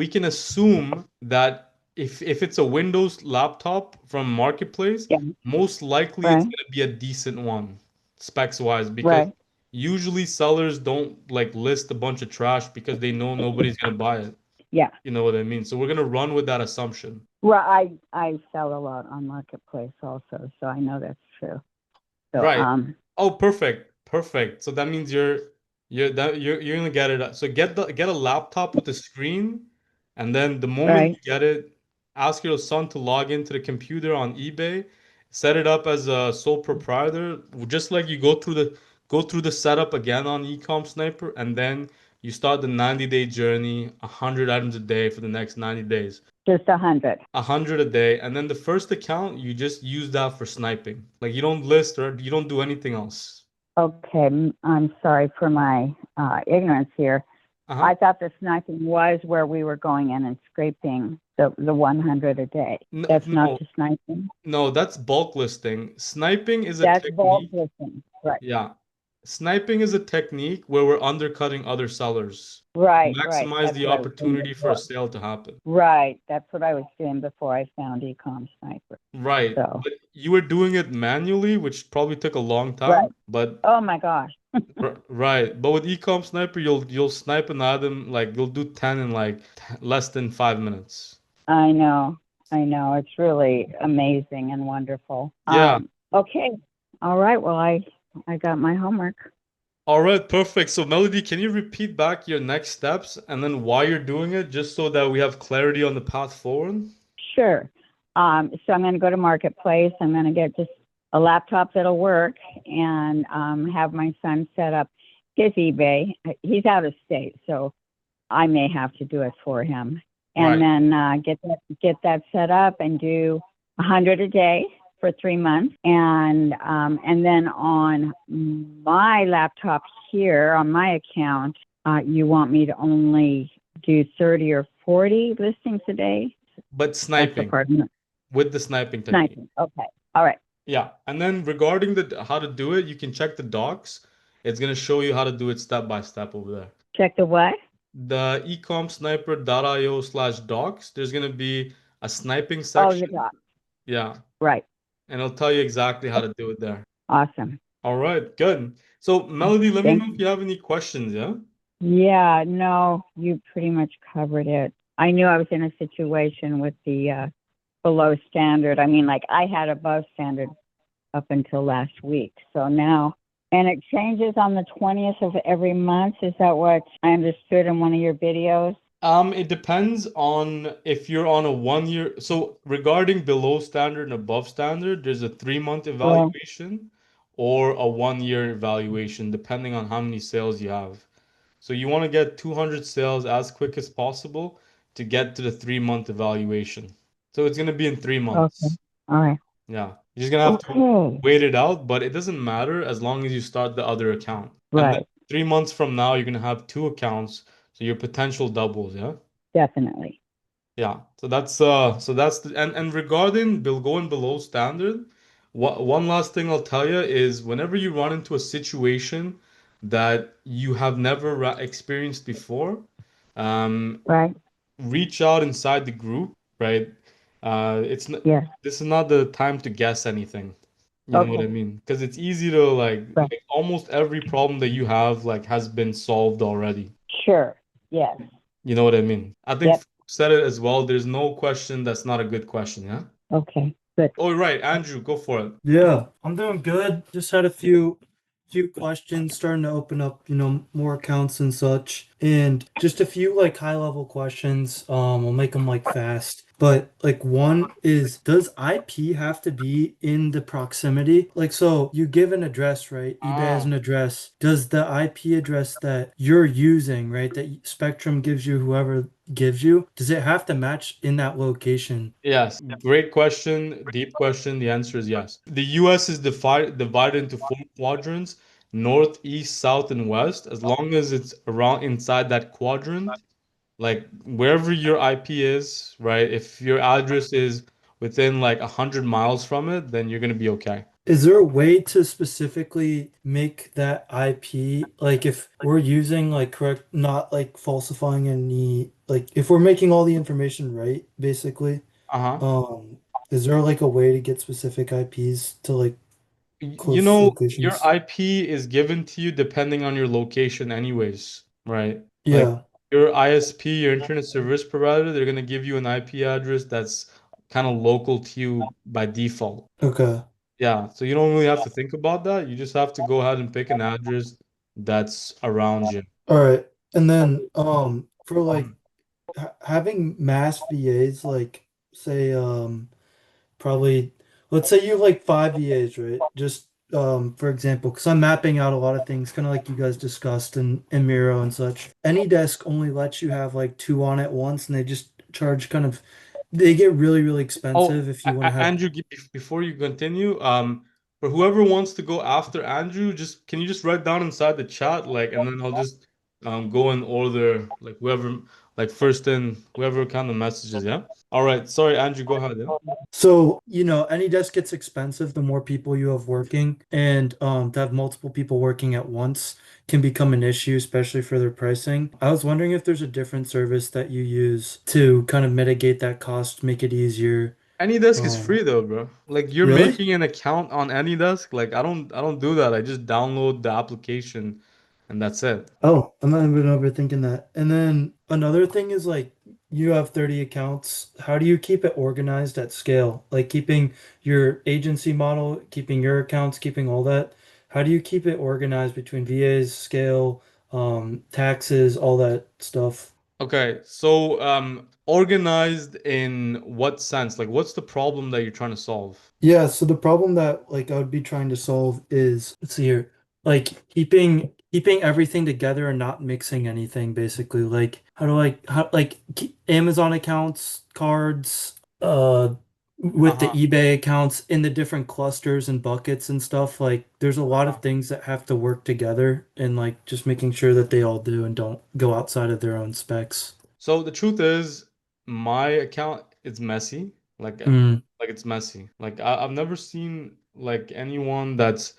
Speaker 1: can assume that if it's a Windows laptop from Marketplace,
Speaker 6: Yeah.
Speaker 1: most likely it's
Speaker 6: Right.
Speaker 1: gonna be a decent one, specs wise, because
Speaker 6: Right.
Speaker 1: usually sellers don't like list a bunch of trash because they know nobody's gonna buy it.
Speaker 6: Yeah.
Speaker 1: You know what I mean? So we're gonna run with that assumption.
Speaker 6: Well, I sell a lot on Marketplace also, so I know that's true. So
Speaker 1: Right. Oh, perfect. Perfect. So that means you're gonna get it. So get a laptop with a screen, and then the moment
Speaker 6: right.
Speaker 1: you get it, ask your son to log into the computer on eBay, set it up as a sole proprietor, just like you go through the setup again on EcomSniper, and then you start the 90-day journey, 100 items a day for the next 90 days.
Speaker 6: Just 100.
Speaker 1: 100 a day, and then the first account you just use that for sniping. Like you don't list or you don't do anything else.
Speaker 6: Okay, I'm sorry for my ignorance here.
Speaker 1: Uh-huh.
Speaker 6: I thought the sniping was where we were going in and scraping the 100 a day. That's
Speaker 1: No,
Speaker 6: not the sniping.
Speaker 1: no, that's bulk listing. Sniping is a
Speaker 6: That's bulk
Speaker 1: technique.
Speaker 6: listing. Right.
Speaker 1: Yeah. Sniping is a technique where we're undercutting other sellers to
Speaker 6: Right.
Speaker 1: maximize
Speaker 6: That's
Speaker 1: the
Speaker 6: what I was doing
Speaker 1: opportunity for a
Speaker 6: before.
Speaker 1: sale to happen.
Speaker 6: Right. That's what I was doing before I found EcomSniper.
Speaker 1: Right.
Speaker 6: So.
Speaker 1: But you were doing it manually, which probably took a long time.
Speaker 6: Right.
Speaker 1: But
Speaker 6: Oh my gosh.
Speaker 1: right. But with EcomSniper, you'll snipe an item like you'll do 10 in like less than 5 minutes.
Speaker 6: I know. It's really amazing and wonderful.
Speaker 1: Yeah.
Speaker 6: Okay. All right. Well, I got my homework.
Speaker 1: All right, perfect. So Melody, can you repeat back your next steps and then why you're doing it, just so that we have clarity on the path forward?
Speaker 6: Sure. So I'm going to go to Marketplace. I'm going to get just a laptop that'll work and have my son set up his eBay. He's out of state, so I may have to do it for him. And then get that set up and do 100 a day for 3 months. And then on my laptop here, on my account, you want me to only do 30 or 40 listings a day?
Speaker 1: But
Speaker 6: That's the
Speaker 1: sniping,
Speaker 6: part.
Speaker 1: with the sniping technique.
Speaker 6: Sniping. Okay. All right.
Speaker 1: Yeah. And then regarding the how to do it, you can check the docs. It's gonna show you how to do it step by step over there.
Speaker 6: Check the what?
Speaker 1: The ecomsniper.io/docs, there's gonna be a sniping
Speaker 6: Oh, the
Speaker 1: section.
Speaker 6: doc.
Speaker 1: Yeah.
Speaker 6: Right.
Speaker 1: And it'll tell you exactly how to do it there.
Speaker 6: Awesome.
Speaker 1: All right, good. So Melody, let me
Speaker 6: Thank
Speaker 1: know if you have any questions, yeah?
Speaker 6: Yeah, no, you pretty much covered it. I knew I was in a situation with the below standard. I mean, like I had above standard up until last week. So now, and it changes on the 20th of every month. Is that what I understood in one of your videos?
Speaker 1: It depends on if you're on a 1 year. So regarding below standard and above standard, there's a 3 month evaluation or a 1 year evaluation, depending on how many sales you have. So you want to get 200 sales as quick as possible to get to the 3 month evaluation. So it's going to be in 3 months.
Speaker 6: Okay. All right.
Speaker 1: Yeah. You're just going to have to
Speaker 6: Okay.
Speaker 1: wait it out, but it doesn't matter as long as you start the other account. And then
Speaker 6: Right.
Speaker 1: 3 months from now, you're going to have two accounts. So your potential doubles, yeah?
Speaker 6: Definitely.
Speaker 1: Yeah. So that's and regarding going below standard, one last thing I'll tell you is whenever you run into a situation that you have never experienced before, um,
Speaker 6: Right.
Speaker 1: reach out inside the group, right? It's not,
Speaker 6: Yes.
Speaker 1: this is not the time to guess anything. You know what I
Speaker 6: Okay.
Speaker 1: mean? Because it's easy to
Speaker 6: Right.
Speaker 1: like almost every problem that you have like has been solved already.
Speaker 6: Sure. Yes.
Speaker 1: You know what I mean? I think
Speaker 6: Yep.
Speaker 1: said it as well. There's no question that's not a good question, yeah?
Speaker 6: Okay. Good.
Speaker 1: Oh, right, Andrew, go for it.
Speaker 7: Yeah, I'm doing good. Just had a few questions, starting to open up, more accounts and such. And just a few like high level questions. I'll make them like fast. But like one is, does IP have to be in the proximity? Like, so you give an address, right? eBay has an address. Does the IP address that you're using, right, that Spectrum gives you, whoever gives you, does it have to match in that location?
Speaker 1: Yes, great question, deep question. The answer is yes. The US is divided into four quadrants, north, east, south, and west. As long as it's around inside that quadrant, like wherever your IP is, right? If your address is within like 100 miles from it, then you're gonna be okay.
Speaker 7: Is there a way to specifically make that IP, like if we're using like correct, not like falsifying any, like if we're making all the information right, basically,
Speaker 1: Uh-huh.
Speaker 7: um, is there like a way to get specific IPs to like
Speaker 1: You
Speaker 7: close
Speaker 1: know, your
Speaker 7: locations?
Speaker 1: IP is given to you depending on your location anyways, right? Like
Speaker 7: Yeah.
Speaker 1: your ISP, your internet service provider, they're gonna give you an IP address that's kind of local to you by default.
Speaker 7: Okay.
Speaker 1: Yeah, so you don't really have to think about that. You just have to go ahead and pick an address that's around you.
Speaker 7: All right. And then for like having mass VAs, like say probably, let's say you have like 5 VAs, right? Just for example, because I'm mapping out a lot of things, kind of like you guys discussed in Miro and such. AnyDesk only lets you have like two on at once, and they just charge kind of, they get really, really
Speaker 1: Oh,
Speaker 7: expensive if you want to have.
Speaker 1: Andrew, before you continue, for whoever wants to go after Andrew, just can you just write down inside the chat, like, and then I'll just go in order, like whoever, like first in whoever kind of messages, yeah. All right, sorry, Andrew, go ahead, yeah.
Speaker 7: So, AnyDesk gets expensive the more people you have working, and to have multiple people working at once can become an issue, especially for their pricing. I was wondering if there's a different service that you use to kind of mitigate that cost, make it easier.
Speaker 1: AnyDesk is
Speaker 7: Um,
Speaker 1: free though, bro. Like you're
Speaker 7: really?
Speaker 1: making an account on AnyDesk. Like I don't do that. I just download the application and that's it.
Speaker 7: Oh, I'm not even overthinking that. And then another thing is like you have 30 accounts. How do you keep it organized at scale? Like keeping your agency model, keeping your accounts, keeping all that. how do you keep it organized between VAs, scale, taxes, all that stuff?
Speaker 1: Okay, so organized in what sense? Like, what's the problem that you're trying to solve?
Speaker 7: Yeah, so the problem that like I would be trying to solve is, let's see here, like keeping everything together and not mixing anything basically. Like how like keep Amazon accounts, cards, with the
Speaker 1: Uh-huh.
Speaker 7: eBay accounts in the different clusters and buckets and stuff. Like there's a lot
Speaker 1: Uh-huh.
Speaker 7: of things that have to work together and like just making sure that they all do and don't go outside of their own specs.
Speaker 1: So the truth is, my account is messy. Like,
Speaker 7: Mm,
Speaker 1: like it's messy. Like I've never seen like anyone that's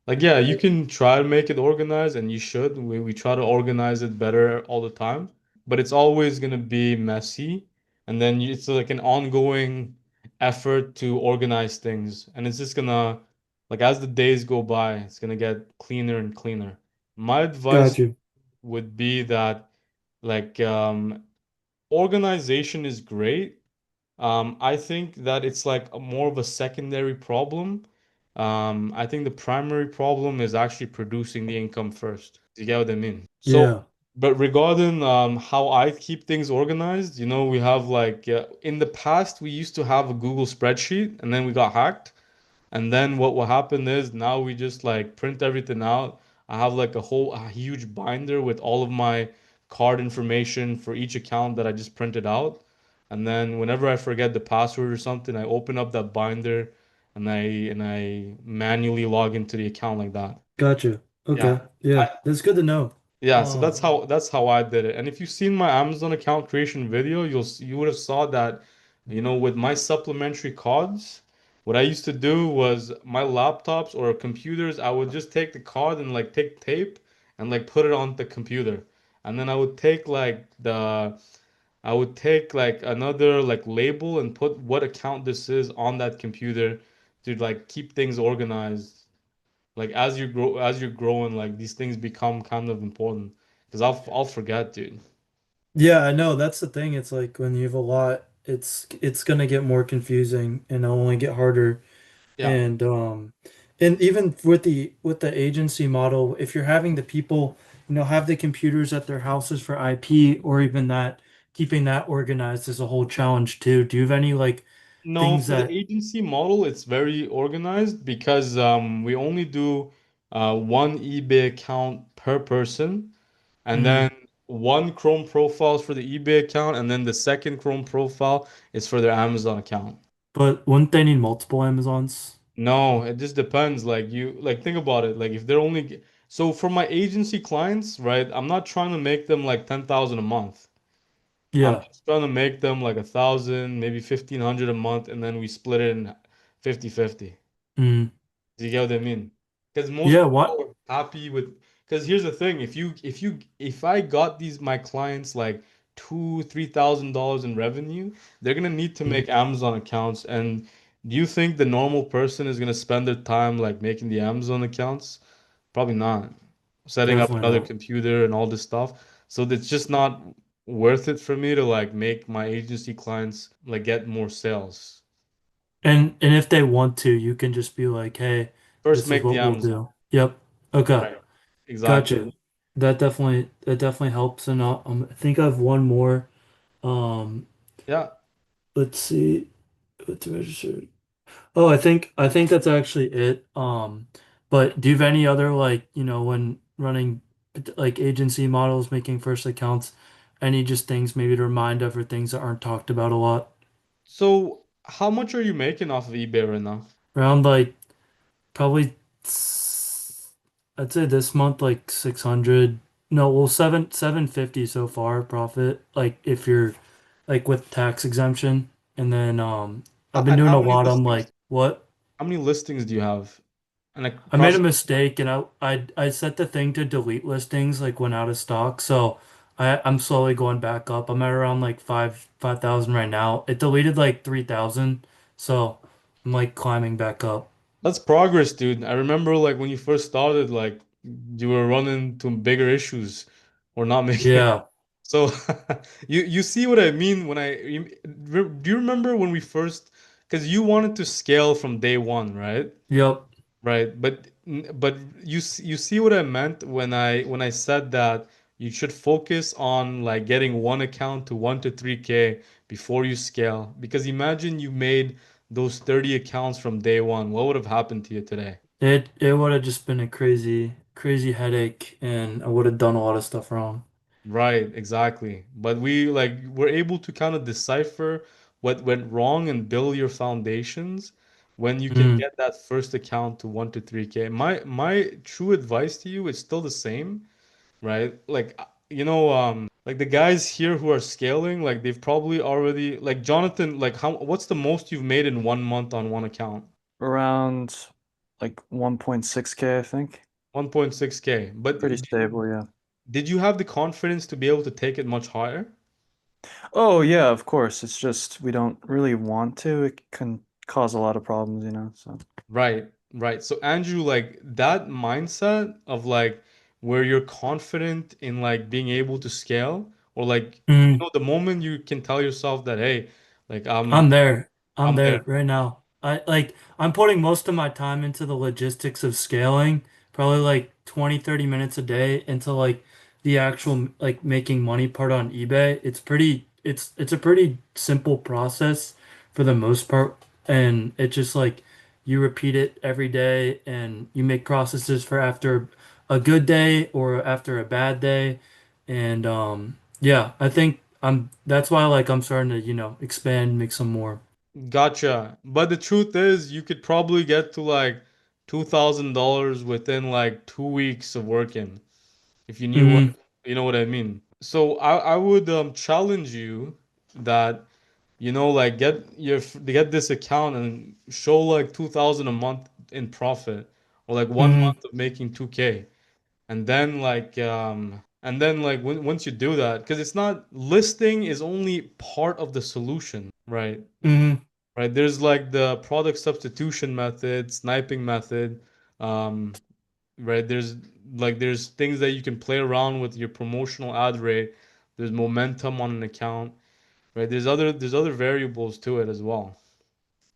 Speaker 1: like, yeah, you can try to make it organized, and you should. We try to organize it better all the time, but it's always gonna be messy, and then it's like an ongoing effort to organize things, and it's just gonna like as the days go by, it's gonna get cleaner and cleaner. My
Speaker 7: got
Speaker 1: advice
Speaker 7: you.
Speaker 1: would be that like organization is great. I think that it's like more of a secondary problem. I think the primary problem is actually producing the income first. Do you get what I mean? So,
Speaker 7: Yeah.
Speaker 1: but regarding how I keep things organized, we have like in the past we used to have a Google spreadsheet, and then we got hacked. And then what will happen is now we just like print everything out. I have like a huge binder with all of my card information for each account that I just printed out. And then whenever I forget the password or something, I open up that binder and I manually log into the account like that.
Speaker 7: Gotcha.
Speaker 1: Yeah.
Speaker 7: Okay. Yeah,
Speaker 1: I,
Speaker 7: that's good to know.
Speaker 1: yeah, so that's
Speaker 7: Um,
Speaker 1: how I did it. And if you've seen my Amazon account creation video, you would have saw that, with my supplementary cards, what I used to do was my laptops or computers, I would just take the card and like take tape and like put it on the computer. And then I would take like another like label and put what account this is on that computer to like keep things organized. Like as you're growing, like these things become kind of important because I'll forget, dude.
Speaker 7: yeah, I know that's the thing. It's like when you have a lot, it's gonna get more confusing and it'll only get harder.
Speaker 1: Yeah.
Speaker 7: And even with the agency model, if you're having the people, have the computers at their houses for IP or even that, keeping that organized is a whole challenge too. Do you have any like
Speaker 1: No,
Speaker 7: things
Speaker 1: for the
Speaker 7: that
Speaker 1: agency model, it's very organized because we only do one eBay account per person, and
Speaker 7: mm,
Speaker 1: then one Chrome profile is for the eBay account, and then the second Chrome profile is for their Amazon account.
Speaker 7: but wouldn't they need multiple Amazons?
Speaker 1: No, it just depends. Like think about it. Like if they're so for my agency clients, right? I'm not trying to make them like 10,000 a month. I'm
Speaker 7: Yeah.
Speaker 1: just trying to make them like 1,000, maybe 1,500 a month, and then we split it in 50-50.
Speaker 7: Mm.
Speaker 1: Do you get what I mean? Because most
Speaker 7: Yeah, what?
Speaker 1: people are happy with. Because here's the thing: if I got these my clients like $2,000-3,000 in revenue, they're gonna need to make Amazon accounts. And do you think the normal person is gonna spend their time like making the Amazon accounts? Probably not. Setting up
Speaker 7: Definitely
Speaker 1: another
Speaker 7: not.
Speaker 1: computer and all this stuff. So it's just not worth it for me to like make my agency clients like get more sales.
Speaker 7: And if they want to, you can just be like, "Hey,
Speaker 1: First,
Speaker 7: this is
Speaker 1: make the
Speaker 7: what we'll
Speaker 1: Amazon.
Speaker 7: do." Yep. Okay.
Speaker 1: Right. Exactly.
Speaker 7: Gotcha. That definitely helps. And I think I have one more. Um,
Speaker 1: Yeah.
Speaker 7: let's see. What to register? Oh, I think that's actually it. But do you have any other like, when running like agency models, making first accounts, any just things maybe to remind of or things that aren't talked about a lot?
Speaker 1: So, how much are you making off of eBay right now?
Speaker 7: Around like probably s- I'd say this month like 600. No, well 750 so far profit. Like if you're like with tax exemption. And then I've been
Speaker 1: And
Speaker 7: doing
Speaker 1: how
Speaker 7: a
Speaker 1: many
Speaker 7: lot on
Speaker 1: listings?
Speaker 7: like what?
Speaker 1: How many listings do you have? And
Speaker 7: I made
Speaker 1: across.
Speaker 7: a mistake and I set the thing to delete listings like when out of stock. So I'm slowly going back up. I'm at around like 5,000 right now. It deleted like 3,000. So I'm like climbing back up.
Speaker 1: That's progress, dude. I remember like when you first started, like you were running into bigger issues or not making.
Speaker 7: Yeah.
Speaker 1: So you see what I mean when do you remember when we first, because you wanted to scale from day one, right?
Speaker 7: Yep.
Speaker 1: Right, but you see what I meant when I said that you should focus on like getting one account to 1 to 3K before you scale. Because imagine you made those 30 accounts from day one. What would have happened to you today?
Speaker 7: It would have just been a crazy headache, and I would have done a lot of stuff wrong.
Speaker 1: Right, exactly. But we're able to kind of decipher what went wrong and build your foundations when you can
Speaker 7: Mm,
Speaker 1: get that first account to 1 to 3K. My true advice to you is still the same, right? Like the guys here who are scaling, like they've probably already like Jonathan, like how what's the most you've made in 1 month on one account?
Speaker 2: Around like 1.6K, I think.
Speaker 1: 1.6K. But
Speaker 2: Pretty stable, yeah.
Speaker 1: did you have the confidence to be able to take it much higher?
Speaker 2: Oh yeah, of course. It's just we don't really want to. It can cause a lot of problems, you know. So
Speaker 1: Right, right. So Andrew, like that mindset of like where you're confident in like being able to scale, or like
Speaker 7: mm.
Speaker 1: the moment you can tell yourself that, hey, like
Speaker 7: I'm there. I'm
Speaker 1: I'm there.
Speaker 7: there right now. I'm putting most of my time into the logistics of scaling, probably like 20-30 minutes a day into like the actual like making money part on eBay. It's a pretty simple process for the most part, and it just like you repeat it every day and you make processes for after a good day or after a bad day. And yeah, I think that's why like I'm starting to, expand, make some more.
Speaker 1: Gotcha. But the truth is, you could probably get to like $2,000 within like 2 weeks of working if you knew
Speaker 7: Hmm.
Speaker 1: you know what I mean. So I would challenge you that like get this account and show like 2,000 a month in profit, or like one
Speaker 7: Hmm.
Speaker 1: month of making 2K. And then once you do that, because it's not listing is only part of the solution, right?
Speaker 7: Hmm.
Speaker 1: Right. There's like the product substitution method, sniping method. Um, right. There's things that you can play around with your promotional ad rate. There's momentum on an account, right? There's other variables to it as well.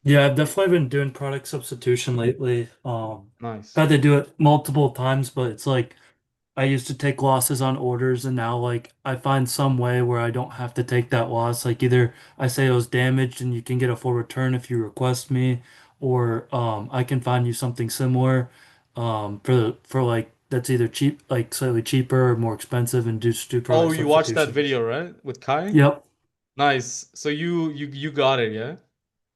Speaker 7: Yeah, I've definitely been doing product substitution lately.
Speaker 1: Nice.
Speaker 7: I've had to do it multiple times, but it's like I used to take losses on orders, and now like I find some way where I don't have to take that loss. Like either I say it was damaged and you can get a full return if you request me, or I can find you something similar for like that's either cheap, like slightly cheaper or more expensive, and just do
Speaker 1: Oh,
Speaker 7: product
Speaker 1: you watched that
Speaker 7: substitution.
Speaker 1: video, right? With Kai?
Speaker 7: Yep.
Speaker 1: Nice. So you got it, yeah?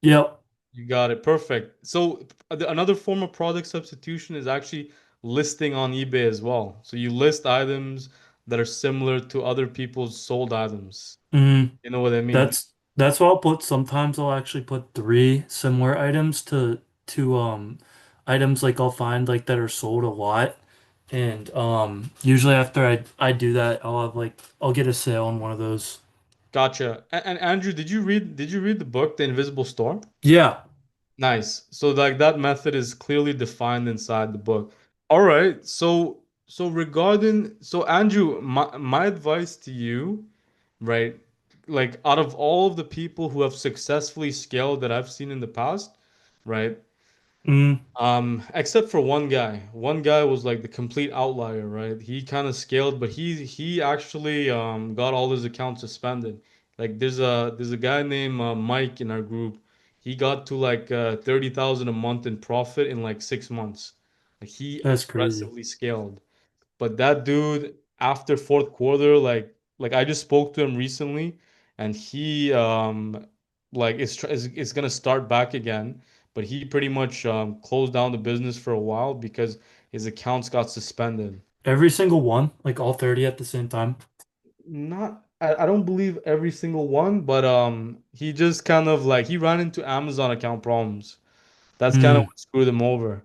Speaker 7: Yep.
Speaker 1: You got it. Perfect. So another form of product substitution is actually listing on eBay as well. So you list items that are similar to other people's sold items.
Speaker 7: Mhm.
Speaker 1: You know what I mean?
Speaker 7: That's what I'll put. Sometimes I'll actually put three similar items to items like I'll find like that are sold a lot. And usually after I do that, I'll get a sale on one of those.
Speaker 1: Gotcha. And Andrew, did you read the book, The Invisible Store?
Speaker 7: Yeah.
Speaker 1: Nice. So like that method is clearly defined inside the book. All right. So Andrew, my advice to you, right? Like out of all of the people who have successfully scaled that I've seen in the past, right?
Speaker 7: Mm,
Speaker 1: Except for one guy. One guy was like the complete outlier, right? He kind of scaled, but he actually got all his accounts suspended. Like there's a guy named Mike in our group. He got to like 30,000 a month in profit in like 6 months. Like he
Speaker 7: that's crazy.
Speaker 1: aggressively scaled. But that dude, after fourth quarter, like I just spoke to him recently, and he like is gonna start back again. But he pretty much closed down the business for a while because his accounts got suspended.
Speaker 7: Every single one, like all 30 at the same time.
Speaker 1: I don't believe every single one, but he just kind of like he ran into Amazon account problems. That's kind of
Speaker 7: Mm,
Speaker 1: what screwed him over.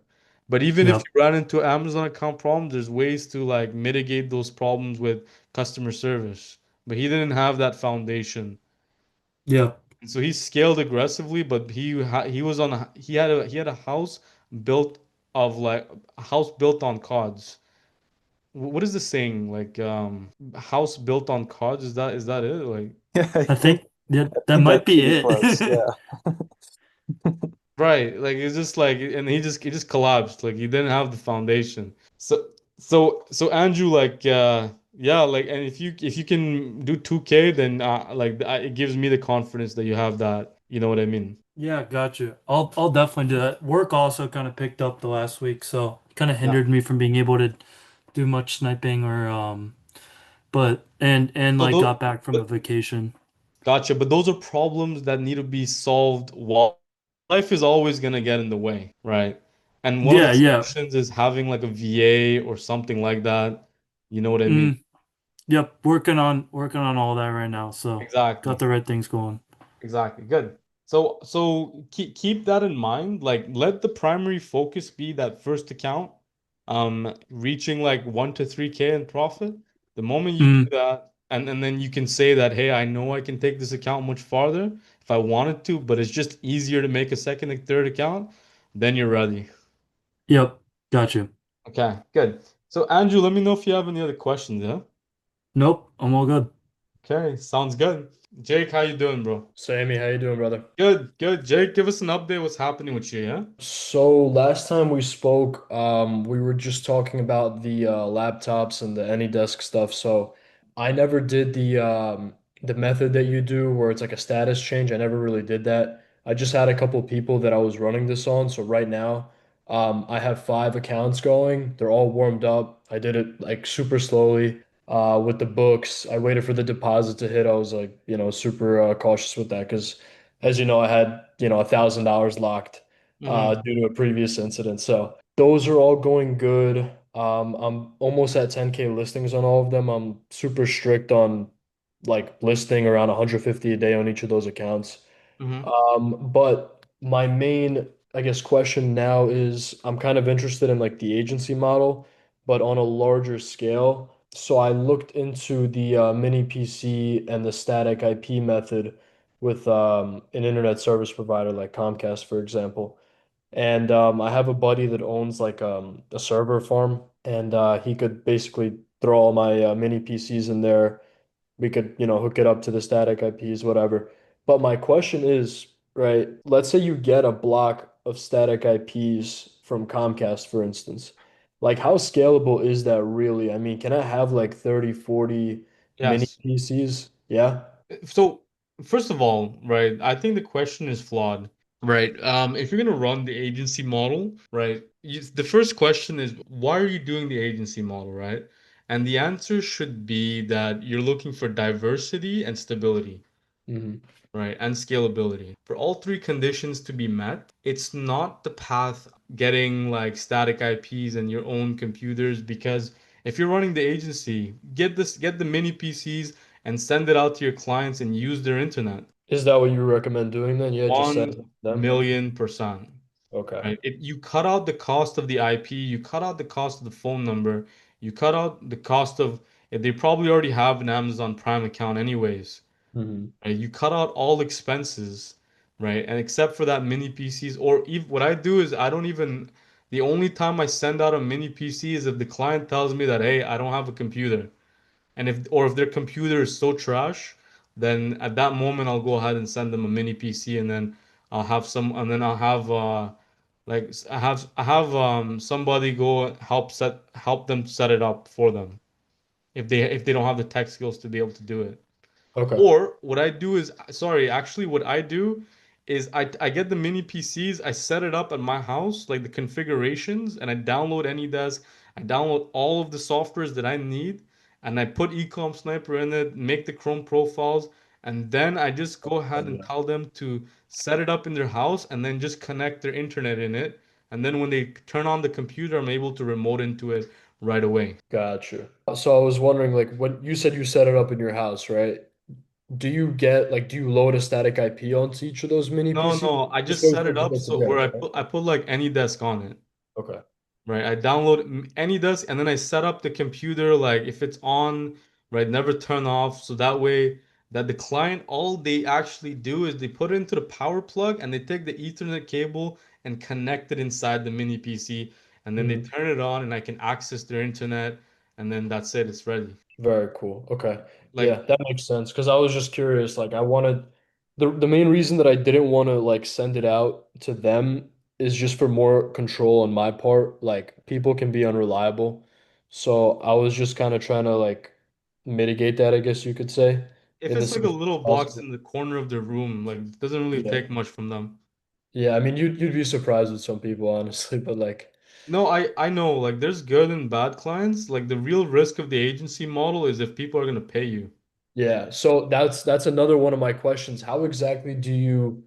Speaker 1: But even if
Speaker 7: yep.
Speaker 1: you run into Amazon account problems, there's ways to like mitigate those problems with customer service. But he didn't have that foundation.
Speaker 7: Yep.
Speaker 1: And so he scaled aggressively, but he was on he had a house built a house built on CODs. What is the saying? Like a house built on CODs, is that it? Like
Speaker 2: yeah,
Speaker 7: I think
Speaker 2: I
Speaker 7: that
Speaker 2: think
Speaker 7: might
Speaker 2: that's
Speaker 7: be
Speaker 2: pretty close.
Speaker 7: it.
Speaker 2: Yeah.
Speaker 1: Right. Like it's just like and he just collapsed. Like he didn't have the foundation. So Andrew, like yeah, like and if you can do 2K, then it gives me the confidence that you have that. You know what I mean?
Speaker 7: Yeah, gotcha. I'll definitely do that. Work also kind of picked up the last week, so it kind of
Speaker 1: Yeah.
Speaker 7: hindered me from being able to do much sniping or but and
Speaker 1: So
Speaker 7: like
Speaker 1: those,
Speaker 7: got back from a vacation.
Speaker 1: gotcha, but those are problems that need to be solved while life is always gonna get in the way, right? And one of
Speaker 7: Yeah,
Speaker 1: the
Speaker 7: yeah.
Speaker 1: solutions is having like a VA or something like that. You know what I mean?
Speaker 7: Mm, yep, working on all that right now, so got
Speaker 1: Exactly.
Speaker 7: the right things going.
Speaker 1: Exactly. Good. So keep that in mind. Like let the primary focus be that first account, reaching like 1 to 3K in profit. The moment you do
Speaker 7: Mm,
Speaker 1: that, and then you can say that, hey, I know I can take this account much farther if I wanted to, but it's just easier to make a second and third account, then you're ready.
Speaker 7: yep, gotcha.
Speaker 1: Okay, good. So Andrew, let me know if you have any other questions, yeah?
Speaker 7: Nope, I'm all good.
Speaker 1: Okay, sounds good. Jake, how you doing, bro?
Speaker 8: Sammy, how you doing, brother?
Speaker 1: Good, good. Jake, give us an update. What's happening with you, yeah?
Speaker 8: So last time we spoke, we were just talking about the laptops and the AnyDesk stuff. So I never did the method that you do where it's like a status change. I never really did that. I just had a couple people that I was running this on. So right now, I have 5 accounts going. They're all warmed up. I did it like super slowly. With the books, I waited for the deposit to hit. I was like, super cautious with that because, as you know, I had $1,000 locked
Speaker 1: Mm-hmm.
Speaker 8: due to a previous incident. So those are all going good. I'm almost at 10K listings on all of them. I'm super strict on like listing around 150 a day on each of those accounts.
Speaker 1: Mm-hmm.
Speaker 8: But my main, I guess, question now is I'm kind of interested in like the agency model, but on a larger scale. So I looked into the mini PC and the static IP method with an internet service provider like Comcast, for example. And I have a buddy that owns like a server farm, and he could basically throw all my mini PCs in there. We could, hook it up to the static IPs, whatever. But my question is, right, let's say you get a block of static IPs from Comcast, for instance. Like, how scalable is that really? I mean, can I have like 30, 40 mini
Speaker 1: Yes.
Speaker 8: PCs? Yeah.
Speaker 1: So, first of all, right, I think the question is flawed, right? If you're gonna run the agency model, right, the first question is why are you doing the agency model, right? And the answer should be that you're looking for diversity and stability.
Speaker 8: Hmm.
Speaker 1: Right, and scalability. For all three conditions to be met, it's not the path getting like static IPs and your own computers because if you're running the agency, get the mini PCs and send it out to your clients and use their internet.
Speaker 8: Is that what you recommend doing then? Yeah, just send it to
Speaker 1: One
Speaker 8: them.
Speaker 1: million percent.
Speaker 8: Okay.
Speaker 1: Right? You cut out the cost of the IP, you cut out the cost of the phone number, you cut out the cost of they probably already have an Amazon Prime account anyways.
Speaker 8: Hmm.
Speaker 1: Right? You cut out all expenses, right? And except for that mini PCs, or even what I do is I don't even, the only time I send out a mini PC is if the client tells me that, hey, I don't have a computer. And if their computer is so trash, then at that moment I'll go ahead and send them a mini PC and then I'll have somebody go help them set it up for them if they don't have the tech skills to be able to do it.
Speaker 8: Okay.
Speaker 1: Or what I do is, sorry, actually, what I do is I get the mini PCs, I set it up at my house, like the configurations, and I download AnyDesk. I download all of the softwares that I need, and I put EcomSniper in it, make the Chrome profiles, and then I just go ahead and
Speaker 8: Yeah.
Speaker 1: tell them to set it up in their house and then just connect their internet in it. And then when they turn on the computer, I'm able to remote into it right away.
Speaker 8: Gotcha. So I was wondering, like, when you said you set it up in your house, right? Do you load a static IP onto each of those mini
Speaker 1: No,
Speaker 8: PCs?
Speaker 1: no, I
Speaker 8: Just
Speaker 1: just
Speaker 8: goes
Speaker 1: set it
Speaker 8: into
Speaker 1: up
Speaker 8: bits of
Speaker 1: so where
Speaker 8: theirs,
Speaker 1: I
Speaker 8: right?
Speaker 1: put like AnyDesk on it.
Speaker 8: Okay.
Speaker 1: Right. I download AnyDesk and then I set up the computer like if it's on, right, never turn off. So that way that the client, all they actually do is they put it into the power plug and they take the Ethernet cable and connect it inside the mini PC and then they
Speaker 8: Hmm.
Speaker 1: turn it on and I can access their internet and then that's it, it's ready.
Speaker 8: Very cool. Okay.
Speaker 1: Like
Speaker 8: Yeah, that makes sense. Because I was just curious. Like, I wanted The main reason that I didn't want to like send it out to them is just for more control on my part. Like people can be unreliable. So I was just kind of trying to like mitigate that, I guess you could say,
Speaker 1: If
Speaker 8: in the
Speaker 1: it's like a
Speaker 8: safest
Speaker 1: little box
Speaker 8: possible.
Speaker 1: in the corner of the room, like it doesn't really
Speaker 8: Yeah.
Speaker 1: take much from them.
Speaker 8: Yeah, I mean you'd be surprised with some people, honestly, but like
Speaker 1: No, I know, like there's good and bad clients. Like the real risk of the agency model is if people are gonna pay you.
Speaker 8: yeah, so that's another one of my questions. How exactly do you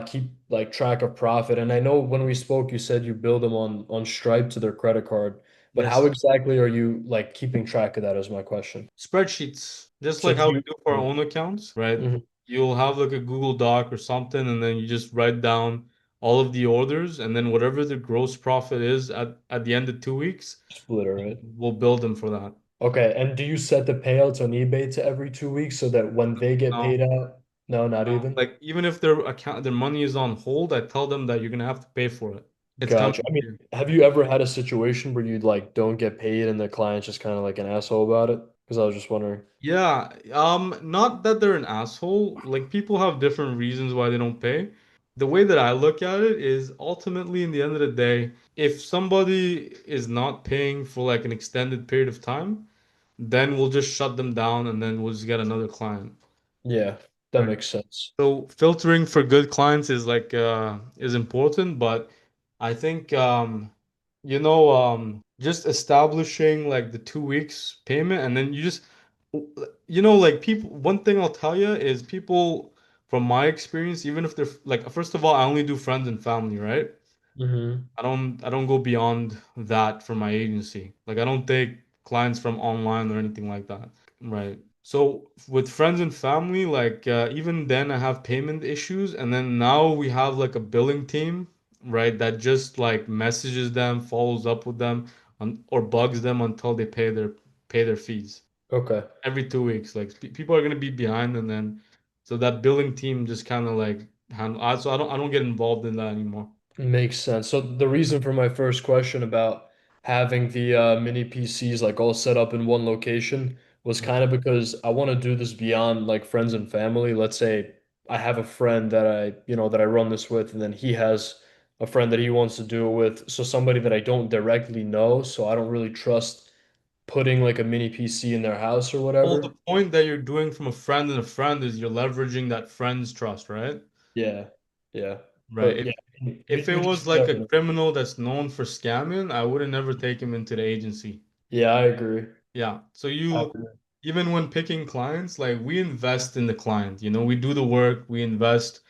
Speaker 8: keep like track of profit? And I know when we spoke, you said you build them on Stripe to their credit card, but how
Speaker 1: Yes.
Speaker 8: exactly are you like keeping track of that is my question.
Speaker 1: Spreadsheets, just
Speaker 8: So
Speaker 1: like
Speaker 8: do
Speaker 1: how we
Speaker 8: you
Speaker 1: do for our own accounts, right?
Speaker 8: Mhm.
Speaker 1: You'll have like a Google Doc or something, and then you just write down all of the orders, and then whatever the gross profit is at the end of 2 weeks,
Speaker 8: Splitter, right?
Speaker 1: we'll build them for that.
Speaker 8: Okay, and do you set the payouts on eBay to every 2 weeks so that when they get
Speaker 1: No,
Speaker 8: paid out, no, not
Speaker 1: no.
Speaker 8: even?
Speaker 1: Like even if their account, their money is on hold, I tell them that you're gonna have to pay for it. It's coming
Speaker 8: Gotcha. I
Speaker 1: to
Speaker 8: mean,
Speaker 1: you.
Speaker 8: have you ever had a situation where you like don't get paid and the client's just kind of like an asshole about it? Because I was just wondering.
Speaker 1: Yeah, not that they're an asshole. Like people have different reasons why they don't pay. The way that I look at it is ultimately in the end of the day, if somebody is not paying for like an extended period of time, then we'll just shut them down and then we'll just get another client.
Speaker 8: Yeah, that
Speaker 1: Right.
Speaker 8: makes sense.
Speaker 1: So filtering for good clients is like is important, but I think just establishing like the 2 weeks payment and then you just like people one thing I'll tell you is people from my experience, even if they're like first of all, I only do friends and family, right?
Speaker 8: Hmm.
Speaker 1: I don't go beyond that for my agency. Like I don't take clients from online or anything like that. Right. So with friends and family, like even then I have payment issues, and then now we have like a billing team, right, that just like messages them, follows up with them, or bugs them until they pay their fees
Speaker 8: Okay.
Speaker 1: every 2 weeks. Like people are gonna be behind, and then so that billing team just kind of like handle. So I don't get involved in that anymore.
Speaker 8: Makes sense. So the reason for my first question about having the mini PCs like all set up in one location was
Speaker 1: Right.
Speaker 8: kind of because I want to do this beyond like friends and family. Let's say I have a friend that that I run this with, and then he has a friend that he wants to do it with. So somebody that I don't directly know, so I don't really trust putting like a mini PC in their house or
Speaker 1: Well, the
Speaker 8: whatever.
Speaker 1: point that you're doing from a friend and a friend is you're leveraging that friend's trust, right?
Speaker 8: Yeah. Yeah.
Speaker 1: Right.
Speaker 8: But yeah,
Speaker 1: If it
Speaker 8: you
Speaker 1: was
Speaker 8: just
Speaker 1: like
Speaker 8: never
Speaker 1: a
Speaker 8: know.
Speaker 1: criminal that's known for scamming, I would have never take him into the agency.
Speaker 8: Yeah, I agree.
Speaker 1: Yeah. So
Speaker 8: I
Speaker 1: you,
Speaker 8: agree.
Speaker 1: even when picking clients, like we invest in the client, we do the work, we invest,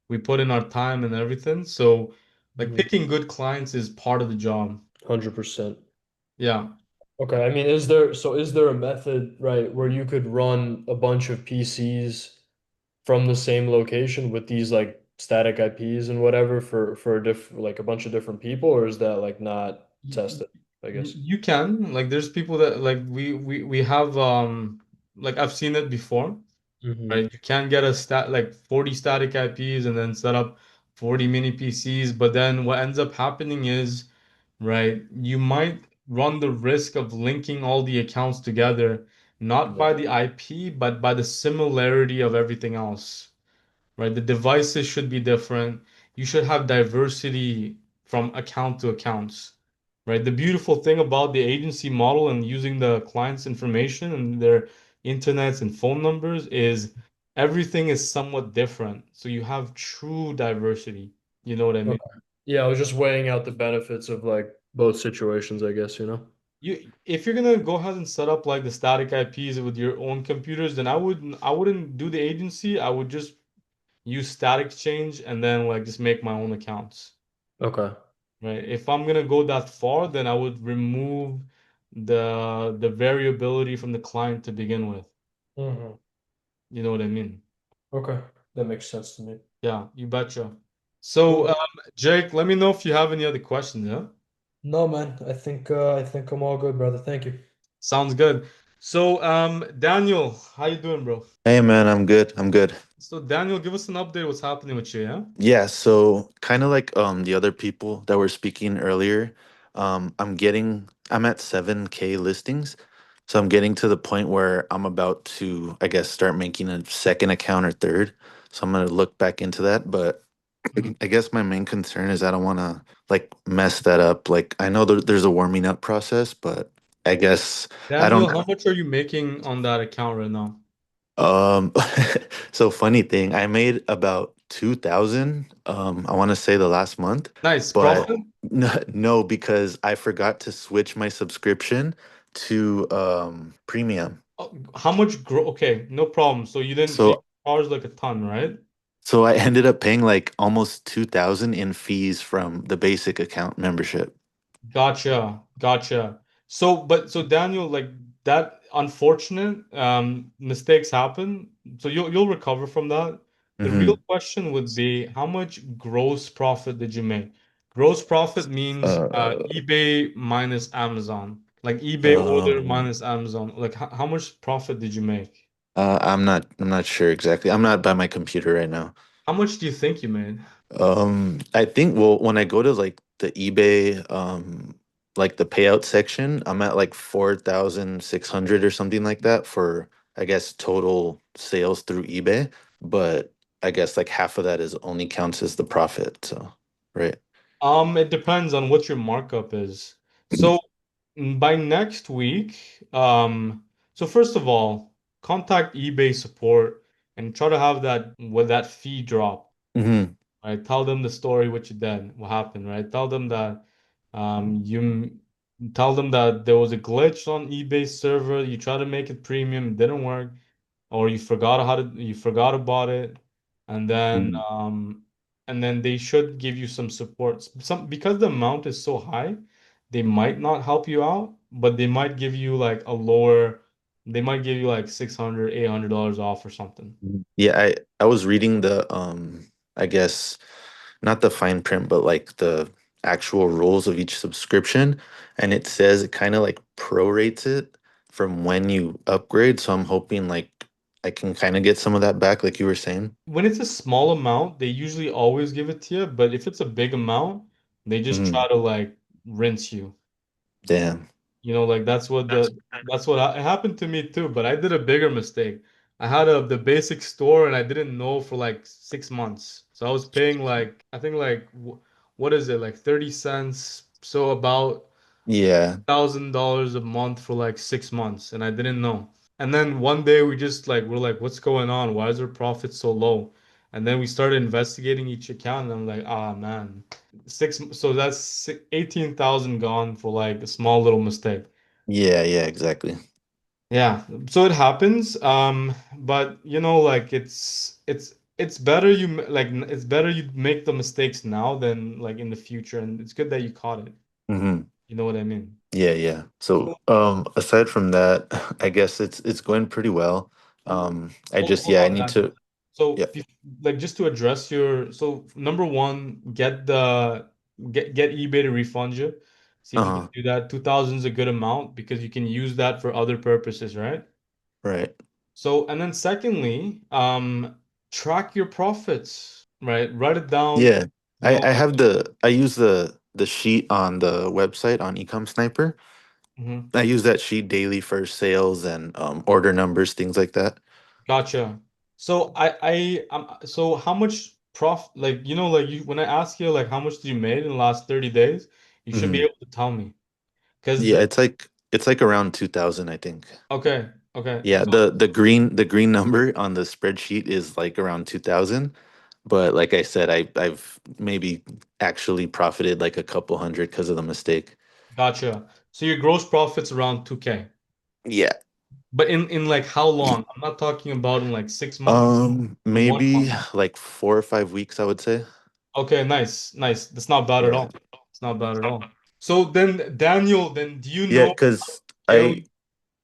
Speaker 1: we put in our time and everything. So like
Speaker 8: Mhm.
Speaker 1: picking good clients is part of the job.
Speaker 8: 100%.
Speaker 1: Yeah.
Speaker 8: Okay, I mean, is there a method, right, where you could run a bunch of PCs from the same location with these like static IPs and whatever for a bunch of different people, or is that like not
Speaker 1: You,
Speaker 8: tested, I guess?
Speaker 1: you can, like there's people that like we have like I've seen it before.
Speaker 8: Hmm.
Speaker 1: Right? You can get a stat like 40 static IPs and then set up 40 mini PCs, but then what ends up happening is, right, you might run the risk of linking all the accounts together, not
Speaker 8: Yeah.
Speaker 1: by the IP, but by the similarity of everything else, right? The devices should be different. You should have diversity from account to accounts, right? The beautiful thing about the agency model and using the client's information and their internets and phone numbers is everything is somewhat different. So you have true diversity. You know what I mean?
Speaker 8: Okay. Yeah, I was just weighing out the benefits of like both situations, I guess.
Speaker 1: If you're gonna go ahead and set up like the static IPs with your own computers, then I wouldn't do the agency. I would just use static change and then like just make my own accounts.
Speaker 8: Okay.
Speaker 1: Right. If I'm gonna go that far, then I would remove the variability from the client to begin with.
Speaker 8: Hmm.
Speaker 1: You know what I mean?
Speaker 8: Okay. That makes sense to me.
Speaker 1: Yeah, you betcha. So,
Speaker 8: Cool.
Speaker 1: Jake, let me know if you have any other questions, yeah?
Speaker 8: No, man, I think I'm all good, brother. Thank you.
Speaker 1: Sounds good. So, Daniel, how you doing, bro?
Speaker 9: Hey man, I'm good. I'm good.
Speaker 1: So, Daniel, give us an update what's happening with you, yeah?
Speaker 9: Yeah, so kind of like the other people that were speaking earlier, I'm at 7K listings. So I'm getting to the point where I'm about to, I guess, start making a second account or third. So I'm gonna look back into that. But I guess my main concern is I don't want to like mess that up. Like I know there's a warming up process, but I guess I
Speaker 1: Daniel,
Speaker 9: don't.
Speaker 1: how much are you making on that account right now?
Speaker 9: Um, so funny thing, I made about 2,000. I want to say the last month,
Speaker 1: Nice.
Speaker 9: but
Speaker 1: Profit?
Speaker 9: no, because I forgot to switch my subscription to premium.
Speaker 1: How much grow? Okay, no problem. So you
Speaker 9: So
Speaker 1: charge like a ton, right?
Speaker 9: so I ended up paying like almost 2,000 in fees from the basic account membership.
Speaker 1: Gotcha, gotcha. So Daniel, like that unfortunate mistakes happen. So you'll recover from that. The real
Speaker 9: Mm-hmm.
Speaker 1: question would be how much gross profit did you make? Gross profit means
Speaker 9: Uh,
Speaker 1: eBay minus Amazon. Like eBay order
Speaker 9: um,
Speaker 1: minus Amazon. Like how much profit did you make?
Speaker 9: I'm not sure exactly. I'm not by my computer right now.
Speaker 1: How much do you think you made?
Speaker 9: I think well when I go to like the eBay like the payout section, I'm at like 4,600 or something like that for I guess total sales through eBay, but I guess like half of that is only counts as the profit, so right.
Speaker 1: It depends on what your markup is. So by next week, so first of all, contact eBay support and try to have that with that fee drop,
Speaker 9: Hmm.
Speaker 1: right? Tell them the story, what you did, what happened, right? Tell them that you tell them that there was a glitch on eBay server, you try to make it premium, it didn't work, or you forgot about it, and then
Speaker 9: Hmm.
Speaker 1: they should give you some support. Some because the amount is so high, they might not help you out, but they might give you like a lower, they might give you like 600, $800 off or something.
Speaker 9: Yeah, I was reading the I guess not the fine print, but like the actual rules of each subscription. And it says it kind of like prorates it from when you upgrade. So I'm hoping like I can kind of get some of that back, like you were saying.
Speaker 1: When it's a small amount, they usually always give it to you, but if it's a big amount, they just
Speaker 9: Hmm.
Speaker 1: try to like rinse you.
Speaker 9: Damn.
Speaker 1: You know, like that's what it happened to me too, but I did a bigger mistake. I had the basic store and I didn't know for like 6 months. So I was paying like I think like what is it like 30 cents, so about
Speaker 9: Yeah.
Speaker 1: $1,000 a month for like 6 months, and I didn't know. And then one day we're like, what's going on? Why is our profit so low? And then we started investigating each account, and I'm like, ah man, so that's 18,000 gone for like a small little mistake.
Speaker 9: Yeah, yeah, exactly.
Speaker 1: Yeah, so it happens. But like it's better it's better you make the mistakes now than like in the future, and it's good that you caught it.
Speaker 9: Hmm.
Speaker 1: You know what I mean?
Speaker 9: Yeah, yeah. So aside from that, I guess it's going pretty well. I just
Speaker 1: Hold
Speaker 9: yeah, I
Speaker 1: on,
Speaker 9: need
Speaker 1: Daniel.
Speaker 9: to
Speaker 1: So,
Speaker 9: yeah.
Speaker 1: like, just to address so number one, get eBay to refund you. See if you can
Speaker 9: Uh-huh.
Speaker 1: do that. 2,000 is a good amount because you can use that for other purposes, right?
Speaker 9: Right.
Speaker 1: So, and then secondly, track your profits, right? Write it down.
Speaker 9: Yeah.
Speaker 1: You know,
Speaker 9: I have I use the sheet on the website on EcomSniper.
Speaker 1: mhm.
Speaker 9: I use that sheet daily for sales and order numbers, things like that.
Speaker 1: Gotcha. So so how much like like when I ask you like how much did you made in the last 30 days, you should be
Speaker 9: Hmm.
Speaker 1: able to tell me. Because
Speaker 9: Yeah, it's like around 2,000, I think.
Speaker 1: okay, okay.
Speaker 9: Yeah,
Speaker 1: So
Speaker 9: the green number on the spreadsheet is like around 2,000. But like I said, I've maybe actually profited like a couple hundred because of the mistake.
Speaker 1: gotcha. So your gross profit's around 2K.
Speaker 9: Yeah.
Speaker 1: But in like how long? I'm not talking about in like 6 months or one
Speaker 9: Maybe
Speaker 1: month.
Speaker 9: like 4 or 5 weeks, I would say.
Speaker 1: Okay, nice, nice. That's not bad at
Speaker 9: Yeah.
Speaker 1: all. It's not bad at all. So then Daniel, then do you
Speaker 9: Yeah,
Speaker 1: know
Speaker 9: because
Speaker 1: daily?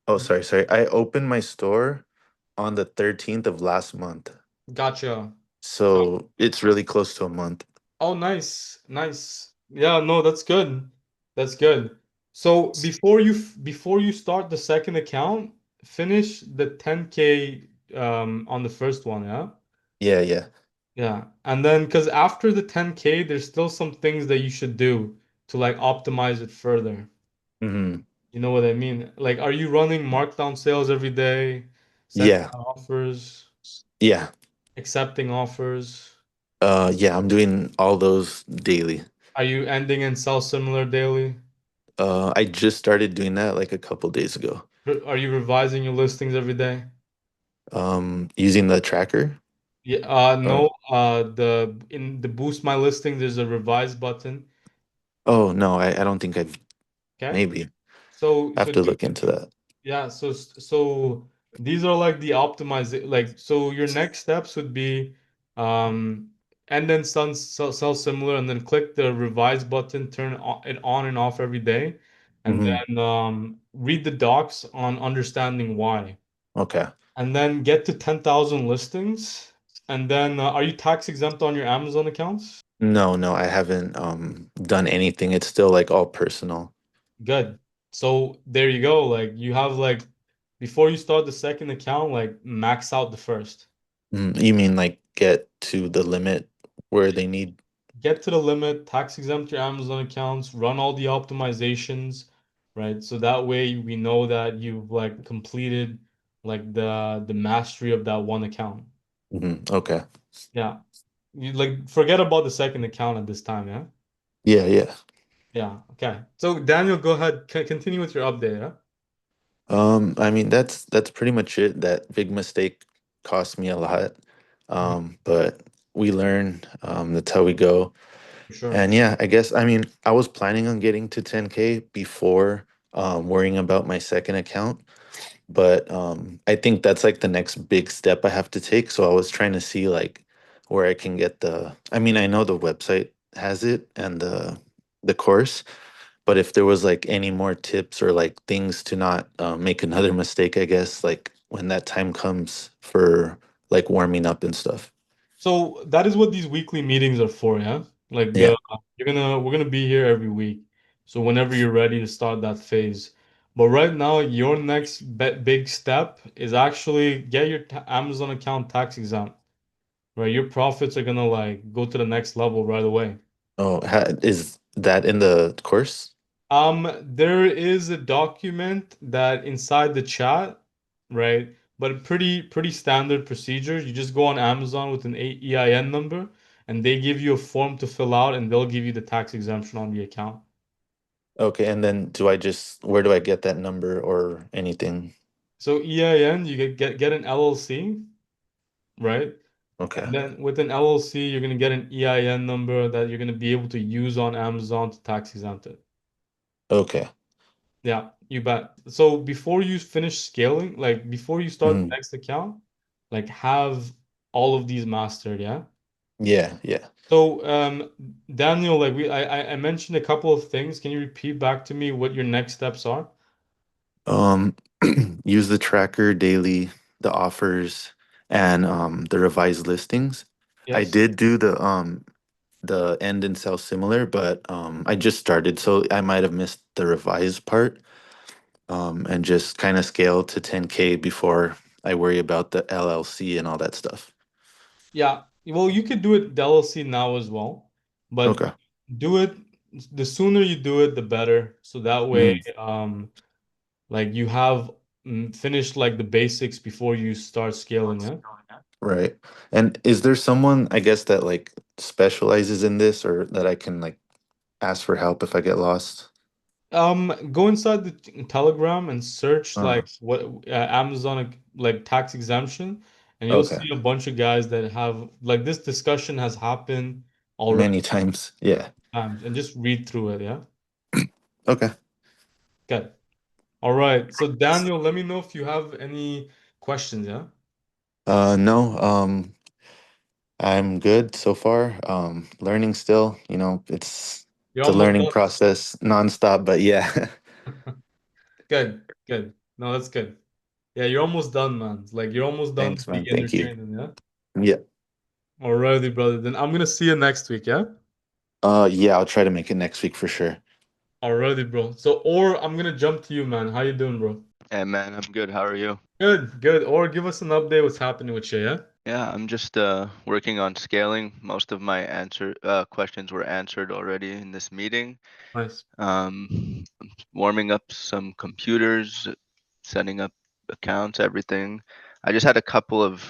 Speaker 9: oh, sorry. I opened my store on the 13th of last month.
Speaker 1: Gotcha.
Speaker 9: So it's really close to a month.
Speaker 1: Oh, nice, nice. Yeah, no, that's good. That's good. So before you start the second account, finish the 10K on the first one, yeah?
Speaker 9: Yeah, yeah.
Speaker 1: Yeah. And then because after the 10K, there's still some things that you should do to like optimize it further.
Speaker 9: Hmm.
Speaker 1: You know what I mean? Like, are you running markdown sales every day, sending
Speaker 9: Yeah.
Speaker 1: out offers?
Speaker 9: Yeah.
Speaker 1: accepting offers.
Speaker 9: Yeah, I'm doing all those daily.
Speaker 1: Are you ending and sell similar daily?
Speaker 9: I just started doing that like a couple days ago.
Speaker 1: Are you revising your listings every day?
Speaker 9: Using the tracker.
Speaker 1: Yeah,
Speaker 9: Or
Speaker 1: no, the in the boost my listing, there's a revise button.
Speaker 9: oh no, I don't think I've
Speaker 1: Okay.
Speaker 9: maybe
Speaker 1: So
Speaker 9: I have
Speaker 1: so
Speaker 9: to look into that.
Speaker 1: yeah, so these are like the optimize like so your next steps would be um and then sell similar and then click the revise button, turn it on and off every day, and
Speaker 9: Hmm.
Speaker 1: then read the docs on understanding why.
Speaker 9: Okay.
Speaker 1: And then get to 10,000 listings. And then are you tax exempt on your Amazon accounts?
Speaker 9: No, no, I haven't done anything. It's still like all personal.
Speaker 1: Good. So there you go. Like you have like before you start the second account, like max out the first.
Speaker 9: You mean like get to the limit where they need?
Speaker 1: Get to the limit, tax exempt your Amazon accounts, run all the optimizations, right? So that way we know that you've like completed like the mastery of that one account.
Speaker 9: Okay.
Speaker 1: Yeah. You like forget about the second account at this time, yeah?
Speaker 9: Yeah, yeah.
Speaker 1: Yeah. Okay. So Daniel, go ahead. Continue with your update, yeah?
Speaker 9: I mean that's pretty much it. That big mistake cost me a lot.
Speaker 1: Mhm.
Speaker 9: But we learn. That's how we go.
Speaker 1: For sure.
Speaker 9: And yeah, I guess I mean I was planning on getting to 10K before worrying about my second account. But I think that's like the next big step I have to take. So I was trying to see like where I can get the. I mean, I know the website has it and the course, but if there was like any more tips or like things to not make another mistake, I guess like when that time comes for like warming up and stuff.
Speaker 1: So that is what these weekly meetings are for, yeah? Like
Speaker 9: Yeah.
Speaker 1: we're gonna be here every week. So whenever you're ready to start that phase. But right now, your next big step is actually get your Amazon account tax exempt, right? Your profits are gonna like go to the next level right away.
Speaker 9: Oh, is that in the course?
Speaker 1: There is a document that inside the chat, right? But pretty standard procedure. You just go on Amazon with an EIN number, and they give you a form to fill out, and they'll give you the tax exemption on the account.
Speaker 9: Okay, and then do I just where do I get that number or anything?
Speaker 1: So EIN, you get an LLC, right?
Speaker 9: Okay.
Speaker 1: And then with an LLC, you're gonna get an EIN number that you're gonna be able to use on Amazon to tax exempt it.
Speaker 9: Okay.
Speaker 1: Yeah, you bet. So before you finish scaling, like before you start the
Speaker 9: Mhm.
Speaker 1: next account, like have all of these mastered, yeah?
Speaker 9: Yeah, yeah.
Speaker 1: So Daniel, like I mentioned a couple of things. Can you repeat back to me what your next steps are?
Speaker 9: Um, use the tracker daily, the offers, and the revised listings. I
Speaker 1: Yes.
Speaker 9: did do the end and sell similar, but I just started, so I might have missed the revised part. And just kind of scale to 10K before I worry about the LLC and all that stuff.
Speaker 1: Yeah. Well, you could do it the LLC now as well, but
Speaker 9: Okay.
Speaker 1: do it the sooner you do it, the better. So that way,
Speaker 9: Mhm.
Speaker 1: like you have finished like the basics before you start scaling, yeah?
Speaker 9: Right. And is there someone, I guess, that like specializes in this or that I can like ask for help if I get lost?
Speaker 1: Go inside the Telegram and search
Speaker 9: Uh,
Speaker 1: like what Amazon like tax exemption, and you'll
Speaker 9: okay.
Speaker 1: see a bunch of guys that have like this discussion has happened already
Speaker 9: Many times. Yeah.
Speaker 1: times, and just read through it. Yeah,
Speaker 9: Okay.
Speaker 1: good. All right. So Daniel, let me know if you have any questions. Yeah,
Speaker 9: No, I'm good so far. Learning still,
Speaker 1: you're
Speaker 9: it's a
Speaker 1: almost
Speaker 9: learning
Speaker 1: done.
Speaker 9: process nonstop, but yeah.
Speaker 1: Good, good. No, that's good. Yeah, you're almost done, man. Like you're almost done the
Speaker 9: Thanks, man.
Speaker 1: beginner
Speaker 9: Thank you.
Speaker 1: training. Yeah.
Speaker 9: Yeah.
Speaker 1: Alrighty, brother. Then I'm gonna see you next week. Yeah.
Speaker 9: Yeah, I'll try to make it next week for sure.
Speaker 1: Alrighty, bro. So, or I'm gonna jump to you, man. How you doing, bro?
Speaker 10: Hey man, I'm good. How are you?
Speaker 1: Good, good. Or give us an update what's happening with you, yeah?
Speaker 10: Yeah, I'm just working on scaling. Most of my answer questions were answered already in this meeting.
Speaker 1: Nice.
Speaker 10: Warming up some computers, setting up accounts, everything. I just had a couple of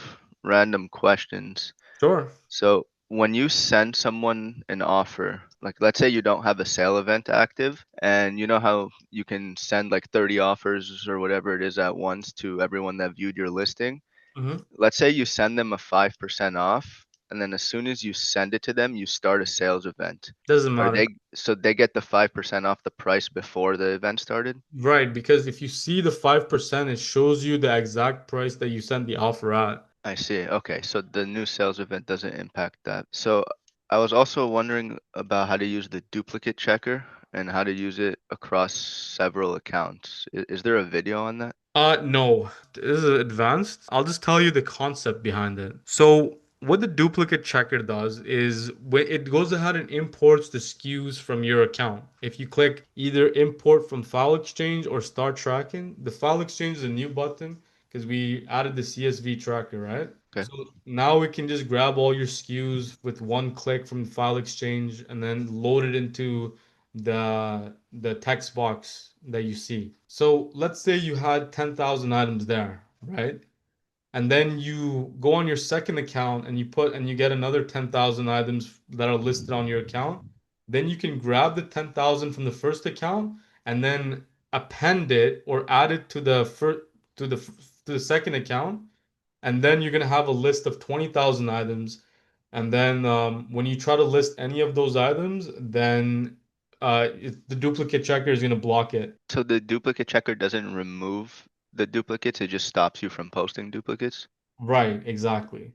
Speaker 10: random questions.
Speaker 1: Sure.
Speaker 10: So when you send someone an offer, like let's say you don't have a sale event active, and you know how you can send like 30 offers or whatever it is at once to everyone that viewed your listing.
Speaker 1: Mm-hmm.
Speaker 10: Let's say you send them a 5% off, and then as soon as you send it to them, you start a sales event.
Speaker 1: Doesn't
Speaker 10: Are
Speaker 1: matter.
Speaker 10: they so they get the 5% off the price before the event started?
Speaker 1: Right, because if you see the 5%, it shows you the exact price that you sent the offer at.
Speaker 10: I see. Okay, so the new sales event doesn't impact that. So I was also wondering about how to use the duplicate checker and how to use it across several accounts. Is there a video on that?
Speaker 1: No, this is advanced. I'll just tell you the concept behind it. So, what the duplicate checker does is when it goes ahead and imports the SKUs from your account. If you click either import from file exchange or start tracking, the file exchange is a new button because we added the CSV tracker, right?
Speaker 10: Okay,
Speaker 1: So now we can just grab all your SKUs with one click from the file exchange and then load it into the text box that you see. So let's say you had 10,000 items there, right? And then you go on your second account and you get another 10,000 items that are listed on your account. Then you can grab the 10,000 from the first account and then append it or add it to the first to the to the second account, and then you're gonna have a list of 20,000 items. And then when you try to list any of those items, then the duplicate checker is gonna block it.
Speaker 10: so the duplicate checker doesn't remove the duplicates, it just stops you from posting duplicates?
Speaker 1: Right, exactly.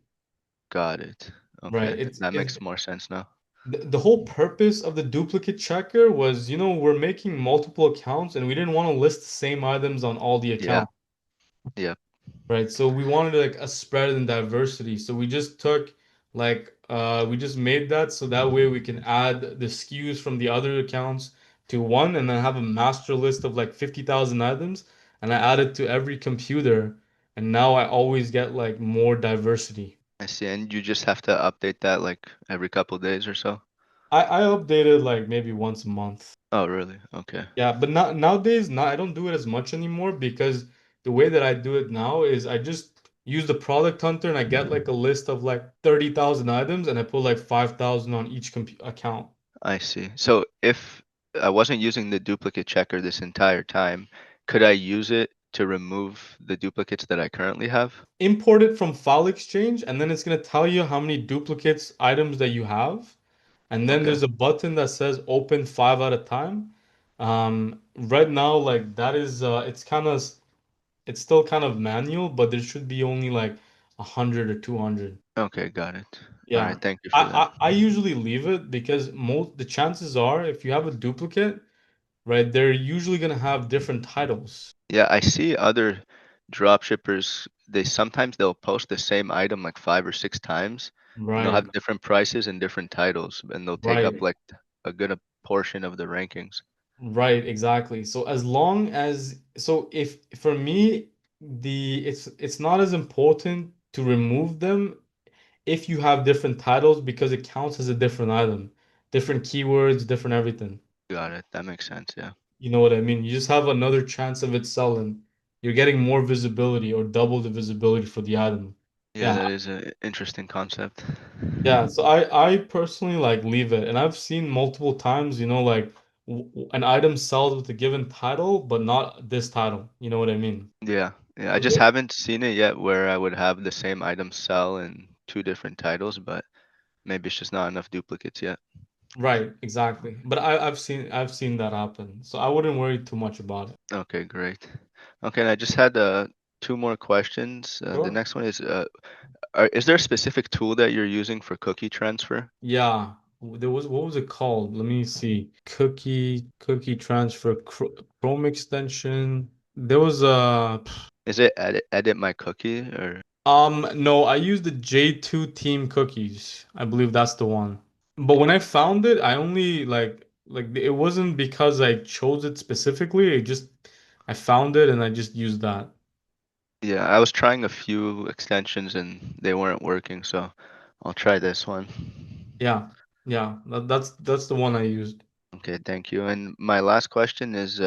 Speaker 10: Got it.
Speaker 1: Right.
Speaker 10: Okay, that makes more sense now.
Speaker 1: The whole purpose of the duplicate checker was, we're making multiple accounts and we didn't want to list the same items on all the
Speaker 10: Yeah,
Speaker 1: accounts.
Speaker 10: yeah,
Speaker 1: Right. So we wanted like a spread in diversity. So we just took we just made that so that way we can add the SKUs from the other accounts to one and then have a master list of like 50,000 items, and I add it to every computer, and now I always get like more diversity.
Speaker 10: I see. And you just have to update that like every couple days or so?
Speaker 1: I updated like maybe once a month.
Speaker 10: Oh, really? Okay.
Speaker 1: Yeah, but not nowadays, not I don't do it as much anymore because the way that I do it now is I just use the product hunter and I get like a list of like 30,000 items and I put like 5,000 on each account.
Speaker 10: I see. So if I wasn't using the duplicate checker this entire time, could I use it to remove the duplicates that I currently have?
Speaker 1: Import it from File Exchange and then it's going to tell you how many duplicates items that you have. And then
Speaker 10: Okay.
Speaker 1: there's a button that says open 5 at a time. Right now, like that is it's still kind of manual, but there should be only like 100 or 200.
Speaker 10: Okay, got it. All
Speaker 1: Yeah.
Speaker 10: right, thank you
Speaker 1: I,
Speaker 10: for that.
Speaker 1: I usually leave it because most the chances are if you have a duplicate, right, they're usually gonna have different titles.
Speaker 10: Yeah, I see other drop shippers, they'll post the same item like 5 or 6 times, and they'll
Speaker 1: Right,
Speaker 10: have different prices and different titles, and they'll take up
Speaker 1: right,
Speaker 10: like a good portion of the rankings.
Speaker 1: right, exactly. So as long as so if for me it's not as important to remove them if you have different titles because it counts as a different item, different keywords, different everything.
Speaker 10: Got it. That makes sense. Yeah.
Speaker 1: You know what I mean? You just have another chance of it selling. You're getting more visibility or double the visibility for the item.
Speaker 10: Yeah,
Speaker 1: Yeah,
Speaker 10: that is an interesting concept.
Speaker 1: yeah. So I personally like leave it, and I've seen multiple times, like an item sells with a given title, but not this title. You know what I mean?
Speaker 10: Yeah, yeah. I
Speaker 1: So
Speaker 10: just haven't seen it yet where I would have the same item sell in two different titles, but maybe it's just not enough duplicates yet.
Speaker 1: right, exactly. But I've seen that happen. So I wouldn't worry too much about it.
Speaker 10: Okay, great. Okay, and I just had two more questions. The
Speaker 1: Sure.
Speaker 10: next one is, is there a specific tool that you're using for cookie transfer?
Speaker 1: Yeah. There was what was it called? Let me see. Cookie transfer Chrome extension. There was a
Speaker 10: Is it edit my cookie or?
Speaker 1: no, I used the J2 team cookies. I believe that's the one. But when I found it, I only like it wasn't because I chose it specifically. I found it and I just used that.
Speaker 10: Yeah, I was trying a few extensions and they weren't working, so I'll try this one.
Speaker 1: Yeah. Yeah. That's the one I used.
Speaker 10: Okay, thank you. And my last question is,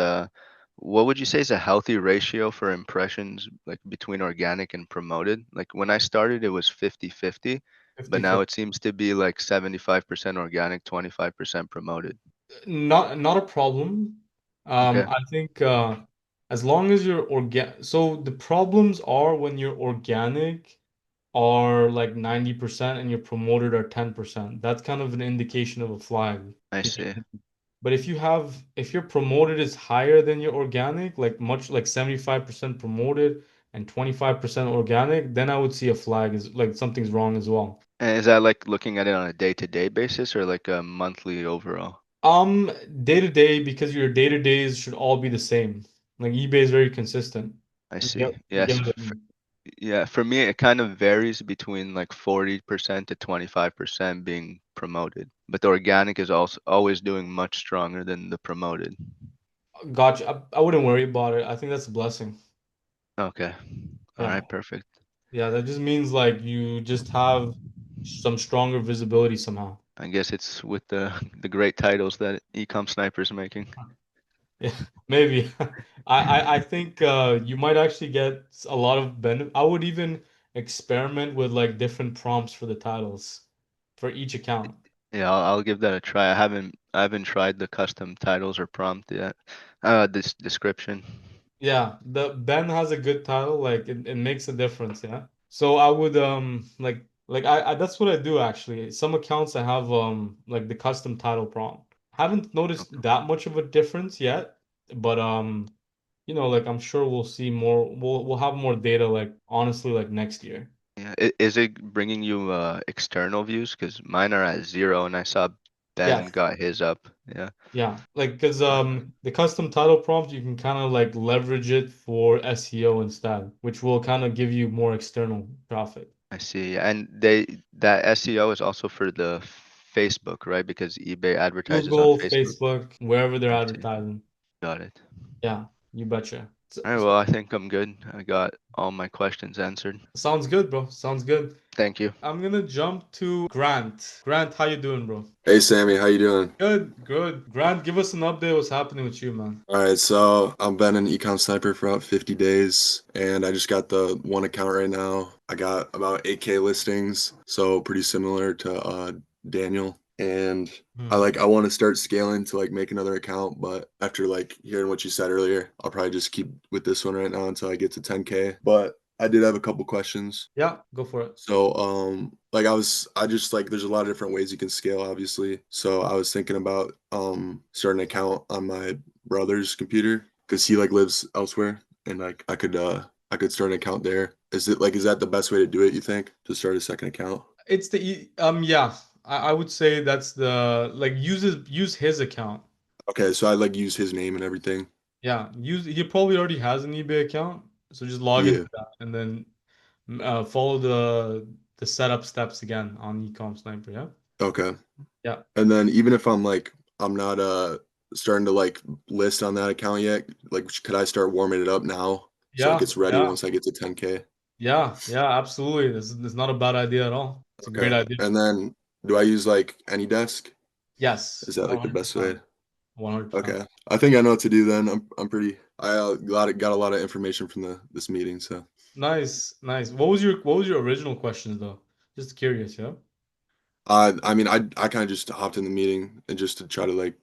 Speaker 10: What would you say is a healthy ratio for impressions like between organic and promoted? Like when I started, it was 50-50, but now
Speaker 1: 50/50.
Speaker 10: it seems to be like 75% organic, 25% promoted.
Speaker 1: Not a problem.
Speaker 10: Okay,
Speaker 1: I think as long as you're so the problems are when you're organic are like 90% and your promoted are 10%. That's kind of an indication of a flag.
Speaker 10: I
Speaker 1: Keep
Speaker 10: see.
Speaker 1: it- But if your promoted is higher than your organic, like much like 75% promoted and 25% organic, then I would see a flag is like something's wrong as well.
Speaker 10: And is that like looking at it on a day-to-day basis or like a monthly overall?
Speaker 1: Day to day, because your day to days should all be the same. Like eBay is very consistent.
Speaker 10: I
Speaker 1: You
Speaker 10: see.
Speaker 1: get, you
Speaker 10: Yes.
Speaker 1: get what I mean?
Speaker 10: Yeah, for me, it kind of varies between like 40% to 25% being promoted, but the organic is also always doing much stronger than the promoted.
Speaker 1: Gotcha. I wouldn't worry about it. I think that's a blessing.
Speaker 10: Okay. All
Speaker 1: Yeah.
Speaker 10: right, perfect.
Speaker 1: Yeah, that just means like you just have some stronger visibility somehow.
Speaker 10: I guess it's with the the great titles that EcomSniper's making.
Speaker 1: Yeah, maybe. I think you might actually get a lot of benefit. I would even experiment with like different prompts for the titles for each account.
Speaker 10: Yeah, I'll give that a try. I haven't tried the custom titles or prompt yet. This description.
Speaker 1: Yeah, the Ben has a good title, like it makes a difference, yeah. So I would like I that's what I do actually. Some accounts I have like the custom title prompt. Haven't noticed that much of a difference yet, but you know, like I'm sure we'll see more we'll have more data like honestly like next year.
Speaker 10: Yeah, is it bringing you external views? Because mine are at 0, and I saw Ben
Speaker 1: Yeah.
Speaker 10: got his up. Yeah,
Speaker 1: Yeah, like because the custom title prompt you can kind of like leverage it for SEO instead, which will kind of give you more external traffic.
Speaker 10: I see. And that SEO is also for the Facebook, right? Because eBay advertises on
Speaker 1: Google,
Speaker 10: Facebook.
Speaker 1: Facebook, wherever they're
Speaker 10: I see.
Speaker 1: advertising.
Speaker 10: Got it.
Speaker 1: Yeah, you betcha.
Speaker 10: All right, well, I think I'm good. I got all my questions answered.
Speaker 1: Sounds good, bro. Sounds good.
Speaker 10: Thank you.
Speaker 1: I'm gonna jump to Grant. Grant, how you doing, bro?
Speaker 11: Hey Sammy, how you doing?
Speaker 1: Good, good. Grant, give us an update. What's happening with you, man?
Speaker 11: All right, so I've been an EcomSniper for about 50 days, and I just got the one account right now. I got about 8K listings, so pretty similar to Daniel. And
Speaker 1: Hmm.
Speaker 11: I want to start scaling to like make another account, but after like hearing what you said earlier, I'll probably just keep with this one right now until I get to 10K. But I did have a couple questions.
Speaker 1: Yeah, go for it.
Speaker 11: So, like I just like there's a lot of different ways you can scale, obviously. So I was thinking about starting an account on my brother's computer because he like lives elsewhere, and like I could start an account there. Is that the best way to do it, you think? To start a second account?
Speaker 1: It's yeah. I would say that's the like use his account.
Speaker 11: Okay, so I like use his name and everything.
Speaker 1: Yeah, he probably already has an eBay account, so just log into
Speaker 11: Yeah.
Speaker 1: that and then follow the setup steps again on EcomSniper. Yeah,
Speaker 11: Okay.
Speaker 1: yeah,
Speaker 11: And then even if I'm not starting to like list on that account yet, like could I start warming it up now so like
Speaker 1: yeah,
Speaker 11: it's ready
Speaker 1: yeah,
Speaker 11: once I get to 10K?
Speaker 1: yeah. Absolutely, this is not a bad idea at all. It's a great
Speaker 11: Okay.
Speaker 1: idea.
Speaker 11: And then do I use like AnyDesk?
Speaker 1: Yes,
Speaker 11: Is that like the best way?
Speaker 1: 100%, 100%.
Speaker 11: Okay. I think I know what to do then. I got a lot of information from this meeting, so
Speaker 1: Nice, nice. What was your original questions though? Just curious, yeah.
Speaker 11: I mean I kind of just hopped in the meeting and just to try to like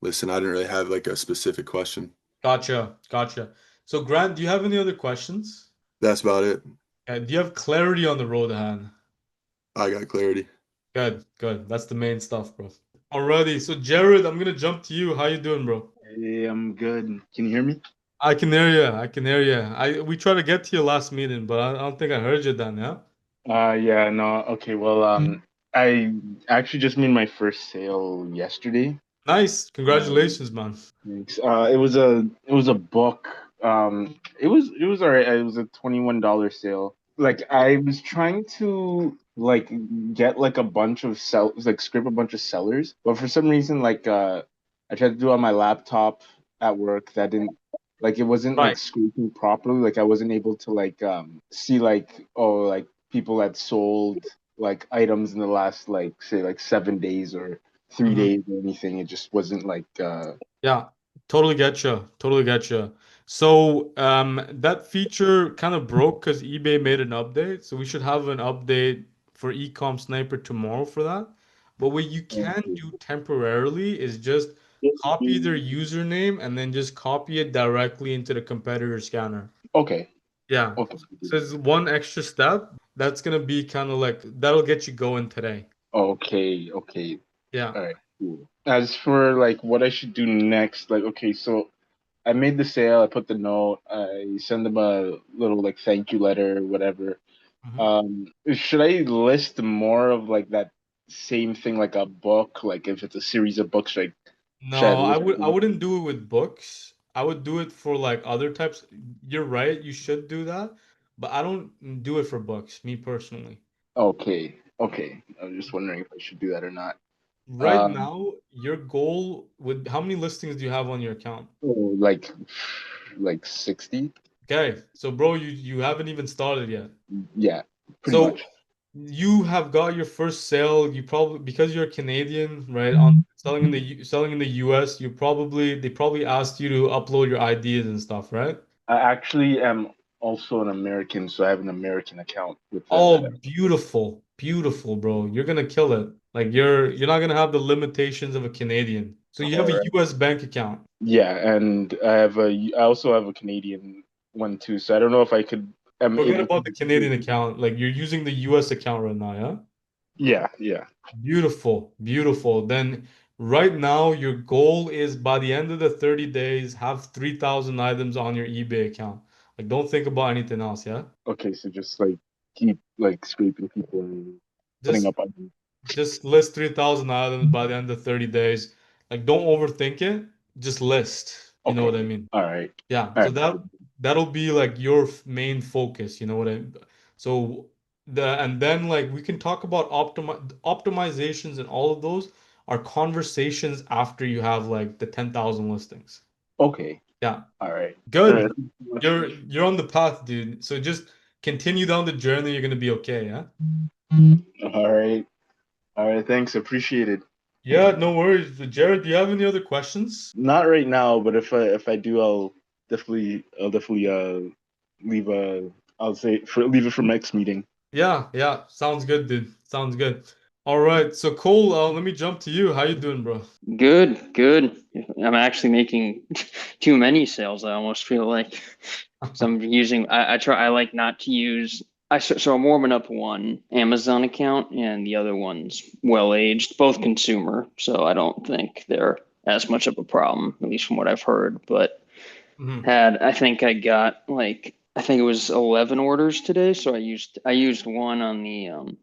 Speaker 11: listen. I didn't really have like a specific question.
Speaker 1: Gotcha, gotcha. So Grant, do you have any other questions?
Speaker 11: That's about it.
Speaker 1: Do you have clarity on the road ahead?
Speaker 11: I got clarity.
Speaker 1: Good, good. That's the main stuff, bro. Alrighty, so Jared, I'm gonna jump to you. How you doing, bro?
Speaker 12: Hey, I'm good. Can you hear me?
Speaker 1: I can hear you. I can hear you. We tried to get to your last meeting, but I don't think I heard you then, yeah?
Speaker 12: Yeah, no. Okay, well, I actually just made my first sale yesterday.
Speaker 1: Nice.
Speaker 12: Um,
Speaker 1: Congratulations, man.
Speaker 12: Thanks. It was a book. It was all right. It was a $21 sale. Like I was trying to like get like a bunch of script a bunch of sellers, but for some reason I tried to do it on my laptop at work. That didn't like it wasn't like
Speaker 1: Right.
Speaker 12: scraping properly. Like I wasn't able to see like oh like people that sold like items in the last like say like 7 days or 3 days
Speaker 1: Hmm.
Speaker 12: or anything. It just wasn't
Speaker 1: Yeah. Totally get you. Totally get you. So that feature kind of broke because eBay made an update. So we should have an update for EcomSniper tomorrow for that. But what you can do temporarily is just copy their username and then just copy it directly into the competitor scanner.
Speaker 12: Okay.
Speaker 1: Yeah.
Speaker 12: Okay.
Speaker 1: So it's one extra step. That's gonna be kind of like that'll get you going today.
Speaker 12: Okay. Okay.
Speaker 1: Yeah.
Speaker 12: All right. Cool. As for like what I should do next, like okay, so I made the sale, I put the note, I send them a little like thank you letter, whatever. Should I list more of like that same thing like a book? Like if it's a series of books, like should I
Speaker 1: No,
Speaker 12: list
Speaker 1: I
Speaker 12: more?
Speaker 1: wouldn't do it with books. I would do it for like other types. You're right, you should do that, but I don't do it for books, me personally.
Speaker 12: Okay. Okay. I was just wondering if I should do that or not.
Speaker 1: Right
Speaker 12: Um,
Speaker 1: now, your goal would how many listings do you have on your account?
Speaker 12: oh, like 60?
Speaker 1: Okay, so bro, you haven't even started yet.
Speaker 12: Yeah, pretty
Speaker 1: So
Speaker 12: much.
Speaker 1: you have got your first sale. You probably because you're Canadian, right? On selling in the US, they probably asked you to upload your IDs and stuff, right?
Speaker 12: I actually am also an American, so I have an American account with them.
Speaker 1: Oh, beautiful, beautiful, bro. You're gonna kill it. Like you're not gonna have the limitations of a Canadian. So you have
Speaker 12: All
Speaker 1: a
Speaker 12: right.
Speaker 1: US bank account.
Speaker 12: Yeah, and I also have a Canadian one too, so I don't know if I'm
Speaker 1: Forget
Speaker 12: able
Speaker 1: about the
Speaker 12: to.
Speaker 1: Canadian account. Like you're using the US account right now, yeah?
Speaker 12: Yeah, yeah.
Speaker 1: Beautiful, beautiful. Then right now your goal is by the end of the 30 days, have 3,000 items on your eBay account. Like don't think about anything else, yeah?
Speaker 12: Okay, so just like keep like scraping people and putting
Speaker 1: Just
Speaker 12: up on.
Speaker 1: Just list 3,000 items by the end of 30 days. Like, don't overthink it. Just list. You know what
Speaker 12: Okay.
Speaker 1: I mean?
Speaker 12: All right.
Speaker 1: Yeah.
Speaker 12: All
Speaker 1: So
Speaker 12: right.
Speaker 1: that'll be like your main focus. You know what I mean? So and then like we can talk about optimizations and all of those are conversations after you have like the 10,000 listings.
Speaker 12: Okay.
Speaker 1: Yeah.
Speaker 12: All right. All right.
Speaker 1: Good. You're on the path, dude. So just continue down the journey. You're gonna be okay. Yeah.
Speaker 12: All right. All right. Thanks. Appreciate it.
Speaker 1: Yeah. No worries. Jared, do you have any other questions?
Speaker 12: Not right now, but if I do, I'll definitely leave a I'll say for leave it for next meeting.
Speaker 1: Yeah, yeah, sounds good, dude. Sounds good. All right, so Cole, let me jump to you. How you doing, bro?
Speaker 13: Good, good. I'm actually making too many sales. I almost feel like so I'm using. I try. I like not to use. So I'm warming up one Amazon account, and the other one's well aged, both consumer. So I don't think they're as much of a problem, at least from what I've heard. But I think I think it was 11 orders today. So I used one on the I'm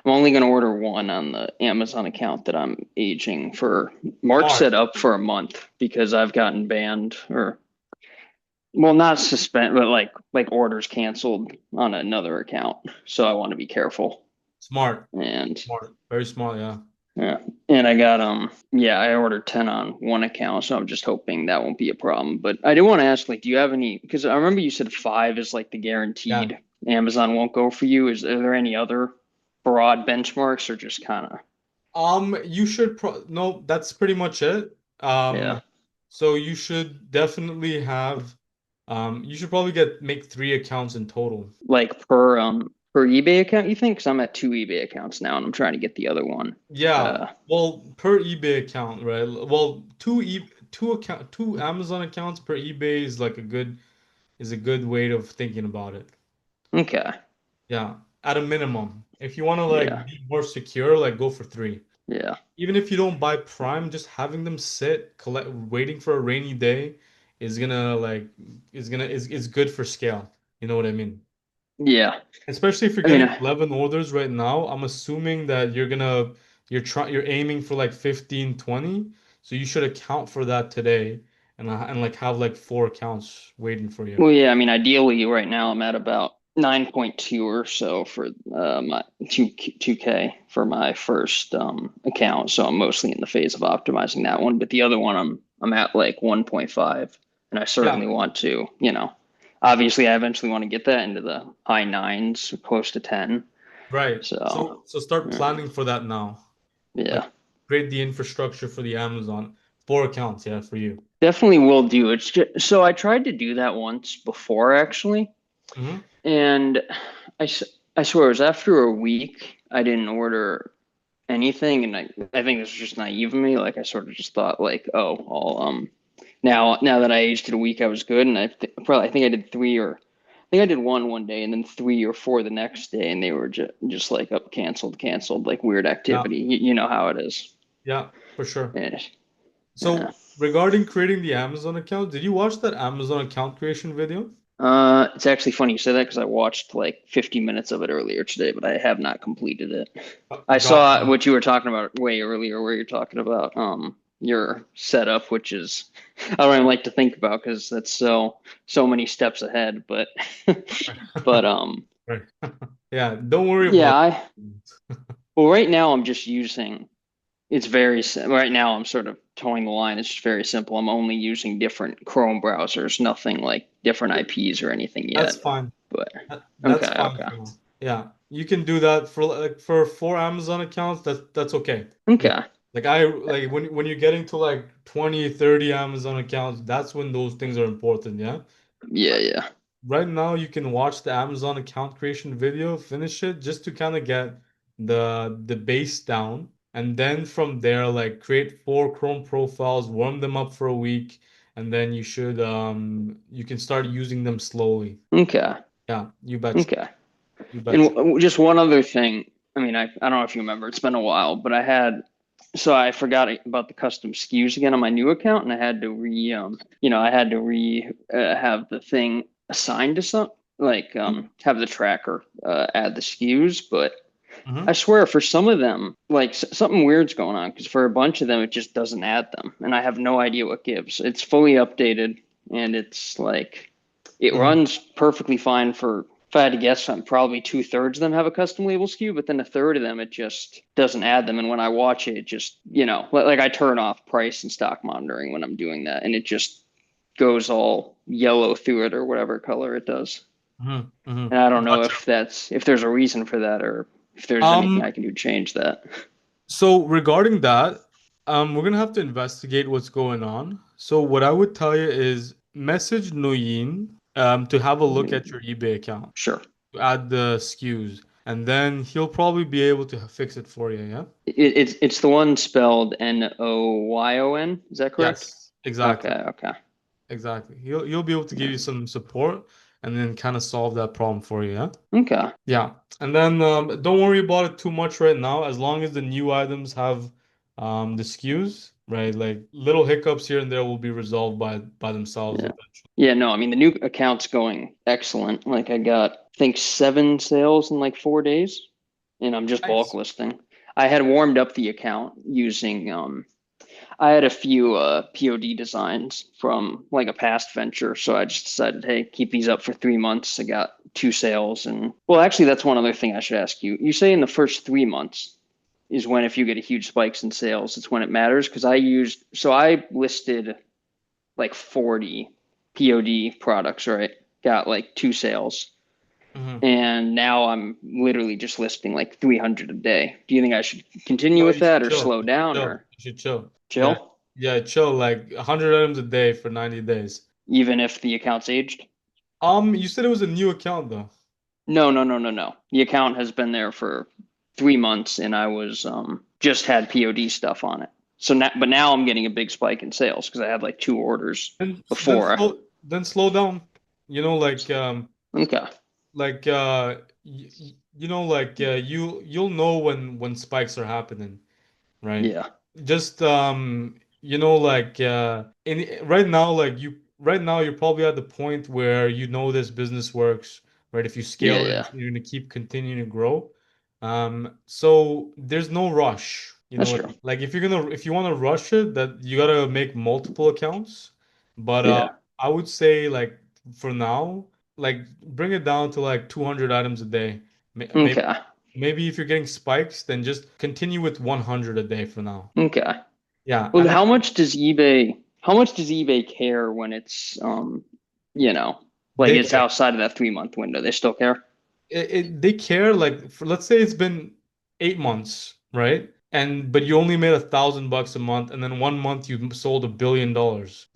Speaker 13: only going to order one on the Amazon account that I'm aging for. Mark
Speaker 1: Smart.
Speaker 13: set up for a month because I've gotten banned or well, not suspend, but like orders canceled on another account. So I want to be careful.
Speaker 1: Smart.
Speaker 13: And
Speaker 1: Smart. Very smart, yeah.
Speaker 13: yeah, and I got I ordered 10 on one account, so I'm just hoping that won't be a problem. But I do want to ask, like, do you have any? Because I remember you said 5 is like the guaranteed Amazon won't go for you. Are there any other broad benchmarks or just kind of?
Speaker 1: You should pro no, that's pretty much it.
Speaker 13: Yeah.
Speaker 1: So you should definitely have you should probably make 3 accounts in total.
Speaker 13: Like per eBay account, you think? Because I'm at 2 eBay accounts now, and I'm trying to get the other one.
Speaker 1: Yeah, well, per eBay account, right? Well, two Amazon accounts per eBay is like a good way of thinking about it.
Speaker 13: Okay.
Speaker 1: Yeah, at a minimum. If you want to
Speaker 13: Yeah.
Speaker 1: like be more secure, like go for 3.
Speaker 13: Yeah.
Speaker 1: Even if you don't buy Prime, just having them waiting for a rainy day is gonna like is good for scale. You know what I mean?
Speaker 13: Yeah.
Speaker 1: Especially if you're
Speaker 13: I mean,
Speaker 1: getting 11 orders right now, I'm assuming that you're aiming for like 15, 20. So you should account for that today and like have like 4 accounts waiting for you.
Speaker 13: well, yeah. I mean, ideally, right now I'm at about 9.2 or so for my 2K for my first account. So I'm mostly in the phase of optimizing that one. But the other one, I'm at like 1.5, and I certainly want to, obviously, I eventually want to get that into the high 9s, close to 10.
Speaker 1: Right.
Speaker 13: So
Speaker 1: So start planning for that now.
Speaker 13: yeah.
Speaker 1: Like create the infrastructure for the Amazon. 4 accounts, yeah, for you.
Speaker 13: Definitely will do. It's just, so I tried to do that once before actually,
Speaker 1: Mm-hmm.
Speaker 13: and I swear it was after a week I didn't order anything, and I think this was just naive of me. Like I sort of just thought like, oh, I'll now that I aged it a week, I was good, and I think I did three, or I think I did one day, and then 3 or 4 the next day, and they were just like up, canceled, like weird
Speaker 1: Yeah,
Speaker 13: activity. You know how it is.
Speaker 1: yeah, for sure.
Speaker 13: Yeah.
Speaker 1: So regarding creating the Amazon account, did you watch that Amazon account creation video?
Speaker 13: It's actually funny you say that because I watched like 50 minutes of it earlier today, but I have not completed it. I saw
Speaker 1: Gotcha.
Speaker 13: what you were talking about way earlier, where you're talking about your setup, which is I don't even like to think about because that's so many steps ahead. But but
Speaker 1: Right. Yeah, don't worry
Speaker 13: yeah,
Speaker 1: about
Speaker 13: well right now I'm just using. It's right now I'm sort of towing the line. It's just very simple. I'm only using different Chrome browsers, nothing like different IPs or anything
Speaker 1: That's
Speaker 13: yet.
Speaker 1: fine.
Speaker 13: But
Speaker 1: That's
Speaker 13: okay,
Speaker 1: fine for now. Yeah, you can do that for like for 4 Amazon accounts. That's okay.
Speaker 13: okay.
Speaker 1: Like when you're getting to like 20, 30 Amazon accounts, that's when those things are important, yeah?
Speaker 13: Yeah.
Speaker 1: Right now you can watch the Amazon account creation video, finish it just to kind of get the base down. And then from there, like create 4 Chrome profiles, warm them up for a week, and then you can start using them slowly.
Speaker 13: Okay.
Speaker 1: Yeah, you betcha.
Speaker 13: Okay.
Speaker 1: You
Speaker 13: And
Speaker 1: betcha.
Speaker 13: just one other thing. I mean, I don't know if you remember. It's been a while, but I forgot about the custom SKUs again on my new account, and I had to have the thing assigned to some, like have the tracker add the SKUs, but I swear for some of them, like something weird's going on because for a bunch of them it just doesn't add them, and I have no idea what gives. It's fully updated, and it's like it runs perfectly fine for. If I had to guess, probably 2/3 of them have a custom label SKU, but then a third of them it just doesn't add them. And when I watch it, it just like I turn off price and stock monitoring when I'm doing that, and it just goes all yellow through it or whatever color it does. And I don't know if there's a reason for that or if there's anything I can do to change that.
Speaker 1: So regarding that, we're gonna have to investigate what's going on. So what I would tell you is message Noyin to have a look at your eBay account.
Speaker 13: Sure.
Speaker 1: Add the SKUs, and then he'll probably be able to fix it for you, yeah?
Speaker 13: It's the one spelled Noyon, is that correct?
Speaker 1: Yes, exactly.
Speaker 13: Okay.
Speaker 1: Exactly. He'll be able to give you some support and then kind of solve that problem for you, yeah?
Speaker 13: Okay.
Speaker 1: Yeah. And then don't worry about it too much right now, as long as the new items have the SKUs, right? Like little hiccups here and there will be resolved by themselves
Speaker 13: Yeah.
Speaker 1: eventually.
Speaker 13: Yeah, no, I mean the new account's going excellent. Like I got, I think 7 sales in like 4 days, and I'm just bulk
Speaker 1: Nice.
Speaker 13: listing. I had warmed up the account using I had a few POD designs from like a past venture, so I just decided, hey, keep these up for 3 months. I got 2 sales, and well, actually, that's one other thing I should ask you. You say in the first 3 months is when if you get a huge spikes in sales, it's when it matters because I listed like 40 POD products, right? Got like 2 sales. And now I'm literally just listing like 300 a day. Do you think I should continue
Speaker 1: No,
Speaker 13: with
Speaker 1: you
Speaker 13: that
Speaker 1: should
Speaker 13: or
Speaker 1: chill.
Speaker 13: slow
Speaker 1: You should
Speaker 13: down
Speaker 1: chill.
Speaker 13: or
Speaker 1: You should chill. Yeah.
Speaker 13: chill?
Speaker 1: Yeah, chill like 100 items a day for 90 days.
Speaker 13: Even if the account's aged?
Speaker 1: You said it was a new account though.
Speaker 13: No. The account has been there for 3 months and I was just had POD stuff on it. But now I'm getting a big spike in sales because I had like 2 orders
Speaker 1: Then
Speaker 13: before.
Speaker 1: slow down. You know,
Speaker 13: Okay.
Speaker 1: like you'll know when spikes are happening, right?
Speaker 13: Yeah.
Speaker 1: Just in right now, right now you're probably at the point where you know this business works, right? If you scale it,
Speaker 13: Yeah.
Speaker 1: you're gonna keep continuing to grow. So there's no rush. You know
Speaker 13: That's
Speaker 1: what?
Speaker 13: true.
Speaker 1: Like if you want to rush it, that you gotta make multiple accounts. But
Speaker 13: Yeah.
Speaker 1: I would say like for now, like bring it down to like 200 items a day. Maybe
Speaker 13: Okay.
Speaker 1: maybe if you're getting spikes, then just continue with 100 a day for now.
Speaker 13: Okay.
Speaker 1: Yeah,
Speaker 13: Well,
Speaker 1: and then
Speaker 13: how much does eBay care when it's like
Speaker 1: they
Speaker 13: it's
Speaker 1: care.
Speaker 13: outside of that 3 month window? They still care?
Speaker 1: They care like let's say it's been 8 months, right? but you only made $1,000 a month, and then 1 month you sold $1 billion.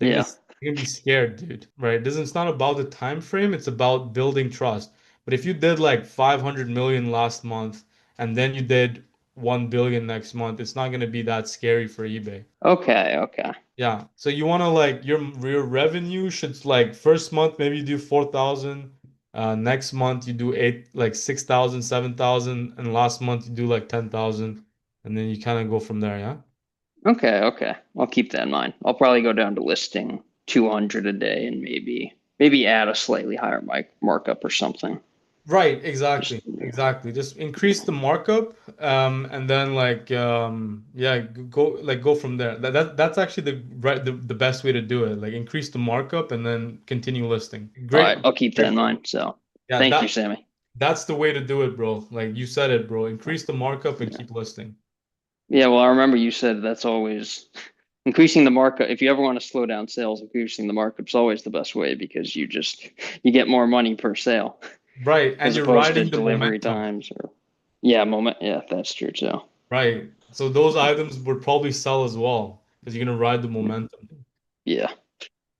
Speaker 13: Yeah.
Speaker 1: They're gonna be scared, dude. Right? It's not about the time frame, it's about building trust. But if you did like 500 million last month and then you did 1 billion next month, it's not gonna be that scary for eBay.
Speaker 13: Okay. Okay.
Speaker 1: Yeah. So you wanna like your revenue should like first month maybe you do 4,000. Next month you do 6,000, 7,000, and last month you do like 10,000, and then you kind of go from there, yeah?
Speaker 13: Okay. Okay. I'll keep that in mind. I'll probably go down to listing 200 a day and maybe add a slightly higher markup or something.
Speaker 1: Right,
Speaker 13: Just
Speaker 1: exactly. Just increase the markup, and then yeah, go from there. That's actually the best way to do it. Like increase the markup and then continue listing.
Speaker 13: all right.
Speaker 1: Great,
Speaker 13: I'll keep that
Speaker 1: great.
Speaker 13: in mind. So
Speaker 1: Yeah,
Speaker 13: thank you, Sammy.
Speaker 1: that's the way to do it, bro. Like you said it, bro. Increase the markup and
Speaker 13: Yeah.
Speaker 1: keep listing.
Speaker 13: Yeah. Well, I remember you said that's always increasing the markup. If you ever want to slow down sales, increasing the markup's always the best way because you get more money per sale
Speaker 1: Right, and
Speaker 13: as
Speaker 1: you're
Speaker 13: opposed to
Speaker 1: riding the
Speaker 13: delivery
Speaker 1: momentum.
Speaker 13: times or yeah, moment. Yeah, that's true too.
Speaker 1: Right. So those items would probably sell as well because you're gonna ride the momentum.
Speaker 13: Yeah.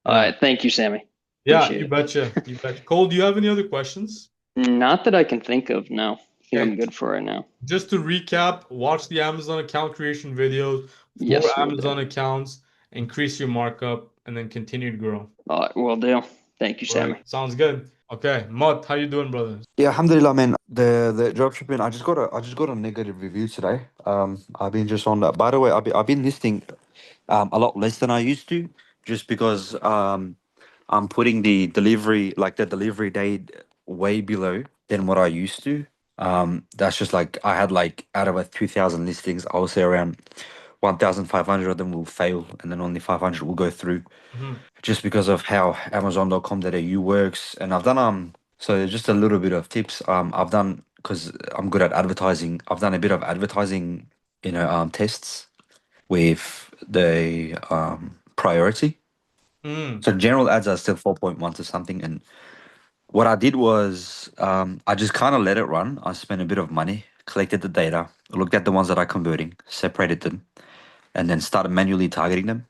Speaker 13: All
Speaker 1: Yeah.
Speaker 13: right. Thank you, Sammy.
Speaker 1: Yeah,
Speaker 13: Appreciate
Speaker 1: you
Speaker 13: it.
Speaker 1: betcha. You betcha. Cole, do you have any other questions?
Speaker 13: Not that I can think of. No, I think I'm
Speaker 1: Okay.
Speaker 13: good for right now.
Speaker 1: Just to recap, watch the Amazon account creation videos,
Speaker 13: Yes,
Speaker 1: 4 Amazon accounts, increase your markup, and then continue to grow.
Speaker 13: all right, will do. Thank you,
Speaker 1: All right.
Speaker 13: Sammy.
Speaker 1: Sounds good. Okay. Mott, how you doing, brother?
Speaker 14: Yeah, alhamdulillah, man. The dropshipping, I just got a negative review today. I've been just on that. By the way, I've been listing a lot less than I used to, just because I'm putting the delivery date way below than what I used to. That's just like I had like out of a 2,000 listings, I would say around 1,500 of them will fail, and then only 500 will go through,
Speaker 1: Hmm.
Speaker 14: just because of how Amazon.com.au works. And I've done so just a little bit of tips. I've done, because I'm good at advertising. I've done a bit of advertising, tests with the priority.
Speaker 1: Mm.
Speaker 14: So general ads are still 4.1 to something. And what I did was I just kind of let it run. I spent a bit of money, collected the data, looked at the ones that are converting, separated them, and then started manually targeting them.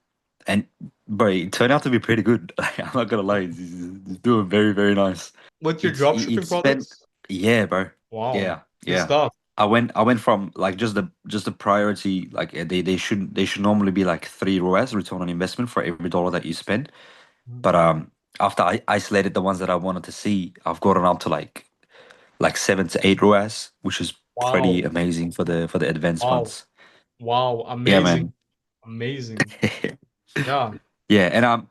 Speaker 14: And bro, it turned out to be pretty good. I'm not gonna lie, it's doing very, very nice.
Speaker 1: With your
Speaker 14: It
Speaker 1: dropshipping
Speaker 14: spent,
Speaker 1: products?
Speaker 14: yeah, bro.
Speaker 1: Wow.
Speaker 14: Yeah,
Speaker 1: Good
Speaker 14: yeah.
Speaker 1: stuff.
Speaker 14: I went from like just the priority, like they should normally be like 3 ROAS, return on investment, for every dollar that you spend.
Speaker 1: Mhm.
Speaker 14: But after I isolated the ones that I wanted to see, I've gotten up to like 7 to 8 ROAS, which is pretty
Speaker 1: Wow.
Speaker 14: amazing for the advanced
Speaker 1: Wow.
Speaker 14: ones.
Speaker 1: Wow.
Speaker 14: Yeah,
Speaker 1: Amazing.
Speaker 14: man.
Speaker 1: Amazing. Yeah.
Speaker 14: Yeah, and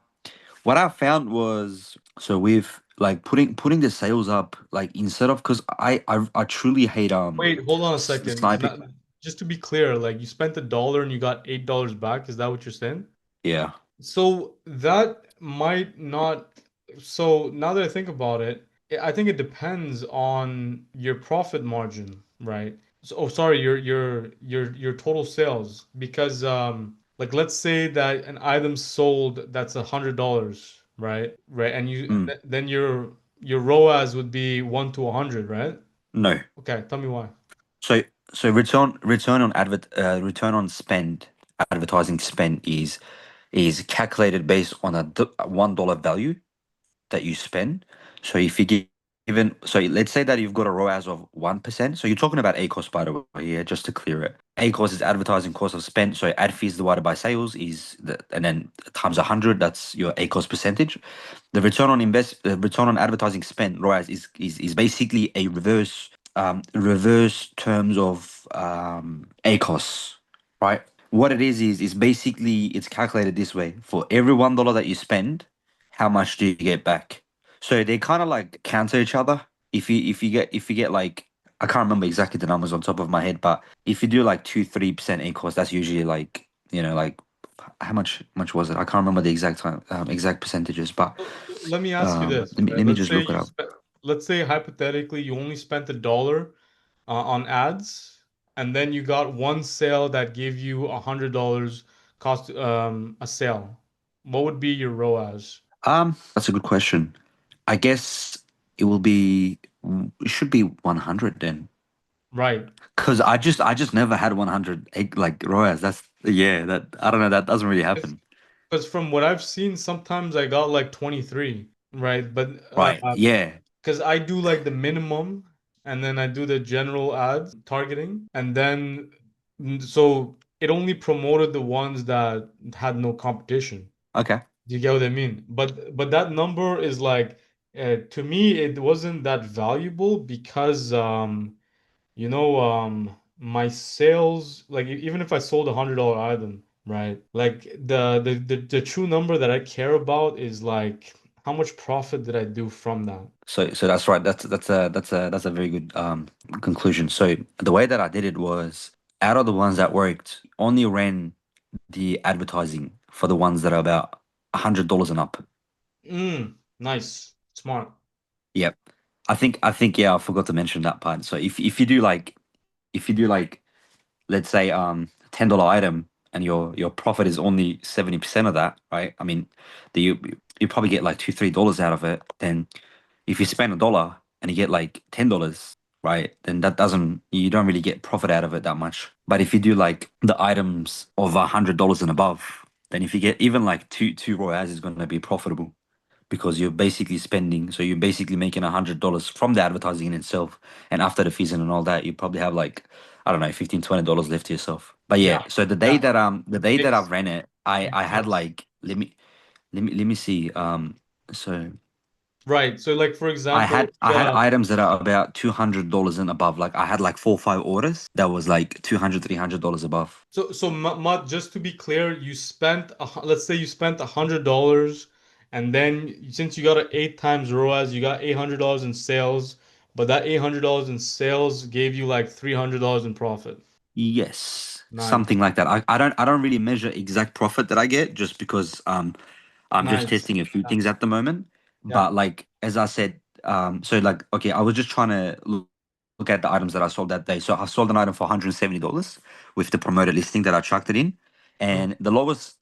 Speaker 14: what I found was, so with like putting the sales up, like instead of, because I truly hate
Speaker 1: Wait, hold on a second.
Speaker 14: sniping.
Speaker 1: Just to be clear, like you spent $1 and you got $8 back. Is that what you're saying?
Speaker 14: Yeah.
Speaker 1: So that might not. So now that I think about it, I think it depends on your profit margin, right? So, oh, sorry, your total sales. Because like let's say that an item sold that's $100, right? Right, and
Speaker 14: Mm.
Speaker 1: then your ROAS would be 1 to 100, right?
Speaker 14: No.
Speaker 1: Okay, tell me why.
Speaker 14: So return on advertising spend is calculated based on a $1 value that you spend. So if you given, so let's say that you've got a ROAS of 1%. So you're talking about ACOS, by the way, yeah, just to clear it. ACOS is advertising cost of spend. So ad fees divided by sales and then times 100. That's your ACOS percentage. The return on advertising spend, ROAS, is basically a reverse terms of ACOS, right? What it is basically, it's calculated this way: for every $1 that you spend, how much do you get back? So they kind of like counter each other. If you get like, I can't remember exactly the numbers on top of my head, but if you do like 2-3% ACOS, that's usually like, like, how much was it? I can't remember the exact time, exact percentages, but
Speaker 1: So let me ask you this,
Speaker 14: let me
Speaker 1: right?
Speaker 14: let me just look it up.
Speaker 1: Let's say hypothetically you only spent $1 on ads, and then you got one sale that gave you $100 cost a sale. What would be your ROAS?
Speaker 14: That's a good question. I guess it should be 100 then.
Speaker 1: Right.
Speaker 14: Because I just never had 100 like ROAS. That's yeah. That I don't know. That doesn't really happen.
Speaker 1: Because from what I've seen, sometimes I got like 23, right? But
Speaker 14: Right. Yeah.
Speaker 1: because I do like the minimum and then I do the general ads targeting, and then so it only promoted the ones that had no competition.
Speaker 14: Okay.
Speaker 1: Do you get what I mean? But that number is like to me it wasn't that valuable because my sales, like even if I sold $100 item, right? Like the true number that I care about is like how much profit did I do from that?
Speaker 14: So that's right. That's a very good conclusion. So the way that I did it was out of the ones that worked, only ran the advertising for the ones that are about $100 and up.
Speaker 1: Nice. Smart.
Speaker 14: Yep. I think yeah, I forgot to mention that part. So if you do like let's say $10 item and your profit is only 70% of that, right? I mean, you probably get like $2-3 out of it. Then if you spend $1 and you get like $10, right? Then you don't really get profit out of it that much. But if you do like the items of $100 and above, then if you get even like two raw ads is going to be profitable because you're basically spending, so you're basically making $100 from the advertising in itself, and after the fees and all that, you probably have like I don't know, $15-$20 left to yourself. But yeah,
Speaker 1: Yeah.
Speaker 14: so
Speaker 1: Yeah.
Speaker 14: the day that
Speaker 1: Makes
Speaker 14: I've ran it, I
Speaker 1: makes
Speaker 14: had
Speaker 1: sense.
Speaker 14: like let me see so
Speaker 1: Right. So like for
Speaker 14: I
Speaker 1: example,
Speaker 14: had I had items that are about $200 and above. Like I had like 4 or 5 orders that was like $200-$300 above.
Speaker 1: so just to be clear, you spent let's say you spent $100, and then since you got an 8 times ROAS, you got $800 in sales, but that $800 in sales gave you like $300 in profit.
Speaker 14: Yes,
Speaker 1: Nice,
Speaker 14: something like that. I don't really measure exact profit that I get just because I'm just
Speaker 1: nice.
Speaker 14: testing a few things at the moment.
Speaker 1: Yeah.
Speaker 14: But like as I said, so like okay, I was just trying to look at the items that I sold that day. So I sold an item for $170 with the promoted listing that I chucked it in.
Speaker 1: Mhm.
Speaker 14: And the lowest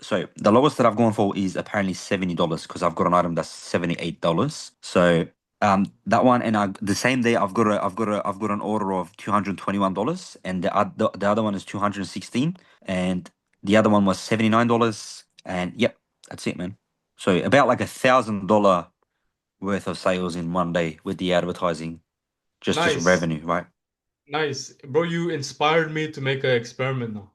Speaker 14: that I've gone for is apparently $70 because I've got an item that's $78. So that one and the same day I've got an order of $221 and the other one is 216 and the other one was $79 and yep, that's it, man. So about like $1,000 worth of sales in one day with the advertising, just
Speaker 1: Nice,
Speaker 14: revenue, right?
Speaker 1: nice, bro. You inspired me to make an experiment now,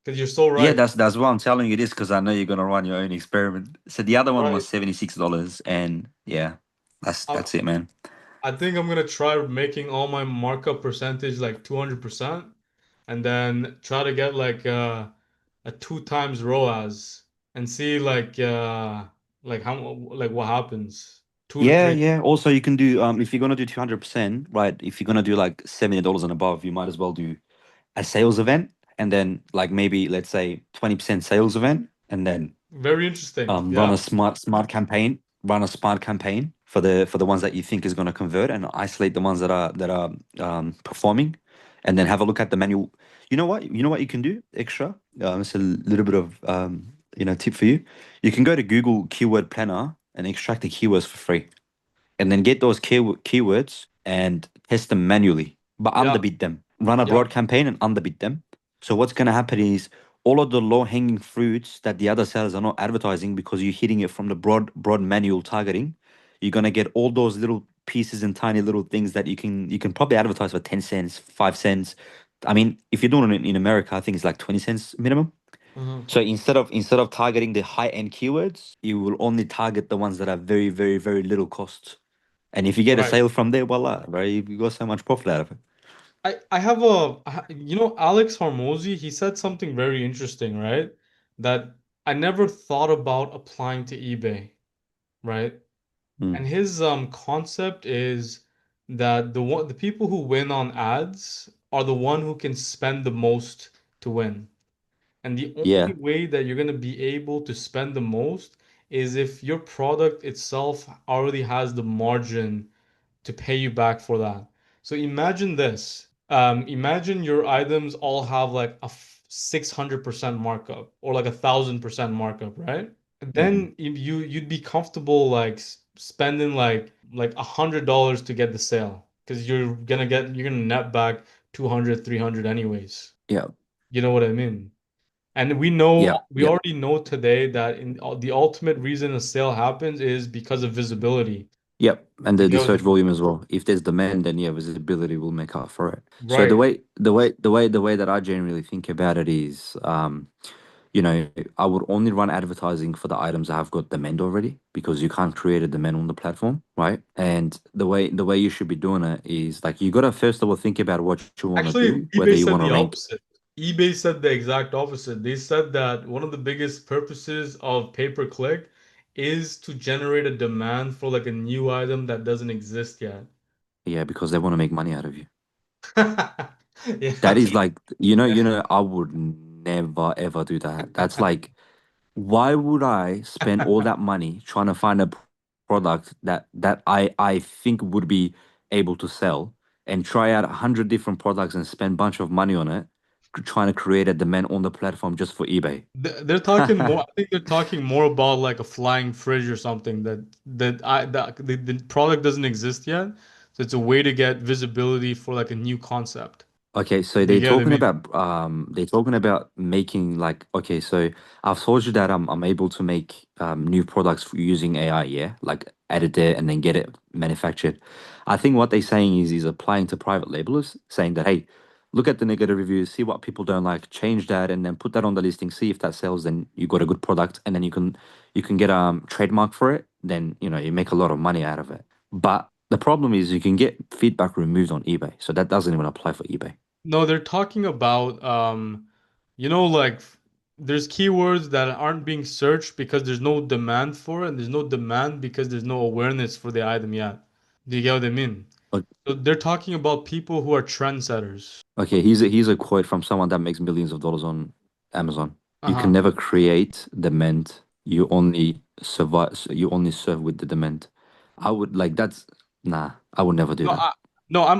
Speaker 1: because you're so
Speaker 14: Yeah,
Speaker 1: right.
Speaker 14: that's why I'm telling you this because I know you're gonna run your own experiment. So the other one
Speaker 1: Right.
Speaker 14: was $76, and yeah, that's
Speaker 1: I,
Speaker 14: that's it, man.
Speaker 1: I think I'm gonna try making all my markup percentage like 200%, and then try to get like a 2 times ROAS and see like how like what happens. Two to
Speaker 14: Yeah,
Speaker 1: three.
Speaker 14: yeah. Also, you can do if you're gonna do 200%, right? If you're gonna do like $70 and above, you might as well do a sales event, and then like maybe let's say 20% sales event, and then
Speaker 1: Very interesting.
Speaker 14: run a
Speaker 1: Yeah.
Speaker 14: smart campaign for the ones that you think is going to convert and isolate the ones that are performing, and then have a look at the manual. You know what you can do extra. It's a little bit of tip for you. You can go to Google Keyword Planner and extract the keywords for free, and then get those keywords and test them manually, but
Speaker 1: Yeah.
Speaker 14: underbid them. Run a
Speaker 1: Yeah.
Speaker 14: broad campaign and underbid them. So what's going to happen is all of the low-hanging fruits that the other sellers are not advertising because you're hitting it from the broad manual targeting, you're going to get all those little pieces and tiny little things that you can probably advertise for 10 cents, 5 cents. I mean, if you're doing it in America, I think it's like 20 cents minimum.
Speaker 1: Mhm.
Speaker 14: So instead of targeting the high-end keywords, you will only target the ones that are very, very, very little cost. And if you get a
Speaker 1: Right.
Speaker 14: sale from there, voila, right? You got so much profit out of it.
Speaker 1: I have Alex Hormozy, he said something very interesting, right? That I never thought about applying to eBay, right? And
Speaker 14: Mm.
Speaker 1: his concept is that the people who win on ads are the one who can spend the most to win. And the only
Speaker 14: Yeah.
Speaker 1: way that you're going to be able to spend the most is if your product itself already has the margin to pay you back for that. So imagine this. Imagine your items all have like a 600% markup or like 1,000% markup, right?
Speaker 14: Mhm.
Speaker 1: Then if you'd be comfortable like spending like $100 to get the sale because you're gonna net back 200, 300 anyways.
Speaker 14: Yeah.
Speaker 1: You know what I mean? And we
Speaker 14: Yeah.
Speaker 1: already know today that the ultimate reason a sale happens is because of visibility.
Speaker 14: Yep, and
Speaker 1: You
Speaker 14: the
Speaker 1: get what I
Speaker 14: search
Speaker 1: mean?
Speaker 14: volume as well. If there's demand, then yeah, visibility will make up for it. So
Speaker 1: Right.
Speaker 14: the way that I generally think about it is, you know, I would only run advertising for the items that have got demand already because you can't create a demand on the platform, right? And the way you should be doing it is like you gotta first of all think about what you want to
Speaker 1: Actually,
Speaker 14: do, whether
Speaker 1: eBay
Speaker 14: you
Speaker 1: said
Speaker 14: want to
Speaker 1: the
Speaker 14: rank.
Speaker 1: opposite. eBay said the exact opposite. They said that one of the biggest purposes of pay-per-click is to generate a demand for like a new item that doesn't exist yet.
Speaker 14: Yeah, because they want to make money out of you. That
Speaker 1: Yeah.
Speaker 14: is like, I would never ever do that. That's like, why would I spend all that money trying to find a product that I think would be able to sell and try out 100 different products and spend a bunch of money on it, trying to create a demand on the platform just for eBay?
Speaker 1: They're talking more. I think they're talking more about like a flying fridge or something that the product doesn't exist yet. So it's a way to get visibility for like a new concept.
Speaker 14: Okay, so
Speaker 1: You get what I mean?
Speaker 14: they're talking about making like, okay, so I've told you that I'm able to make new products using AI, yeah, like edit it and then get it manufactured. I think what they're saying is applying to private labelers, saying that, hey, look at the negative reviews, see what people don't like, change that, and then put that on the listing, see if that sells, then you got a good product, and then you can get trademark for it, then you make a lot of money out of it. But the problem is you can get feedback removed on eBay, so that doesn't even apply for eBay.
Speaker 1: No, they're talking about like there's keywords that aren't being searched because there's no demand for it, and there's no demand because there's no awareness for the item yet. Do you get what I mean? So they're talking about people who are trendsetters.
Speaker 14: Okay, here's a quote from someone that makes millions of dollars on Amazon. You can
Speaker 1: Uh-huh.
Speaker 14: never create demand. You only survive. You only serve with the demand. I would like that's nah. I would never do
Speaker 1: No,
Speaker 14: that.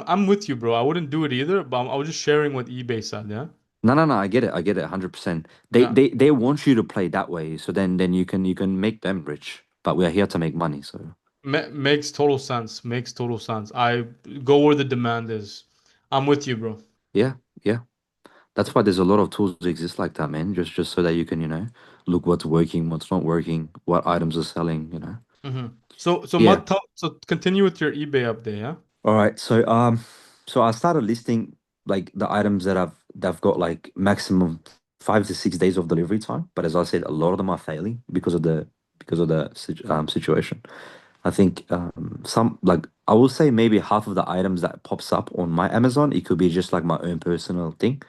Speaker 1: I'm with you, bro. I wouldn't do it either, but I was just sharing what eBay said, yeah?
Speaker 14: No, no, no. I get it. I get it. 100%. They
Speaker 1: Yeah.
Speaker 14: they they want you to play that way. So then you can make them rich. But we are here to make money. So
Speaker 1: Makes total sense. Makes total sense. I go where the demand is. I'm with you, bro.
Speaker 14: yeah, yeah. That's why there's a lot of tools that exist like that, man. Just so that you can look what's working, what's not working, what items are selling.
Speaker 1: Hmm. So
Speaker 14: Yeah.
Speaker 1: so continue with your eBay update, yeah?
Speaker 14: All right. So I started listing like the items that have got like maximum 5 to 6 days of delivery time. But as I said, a lot of them are failing because of the situation. I think some like I will say maybe half of the items that pops up on my Amazon, it could be just like my own personal thing,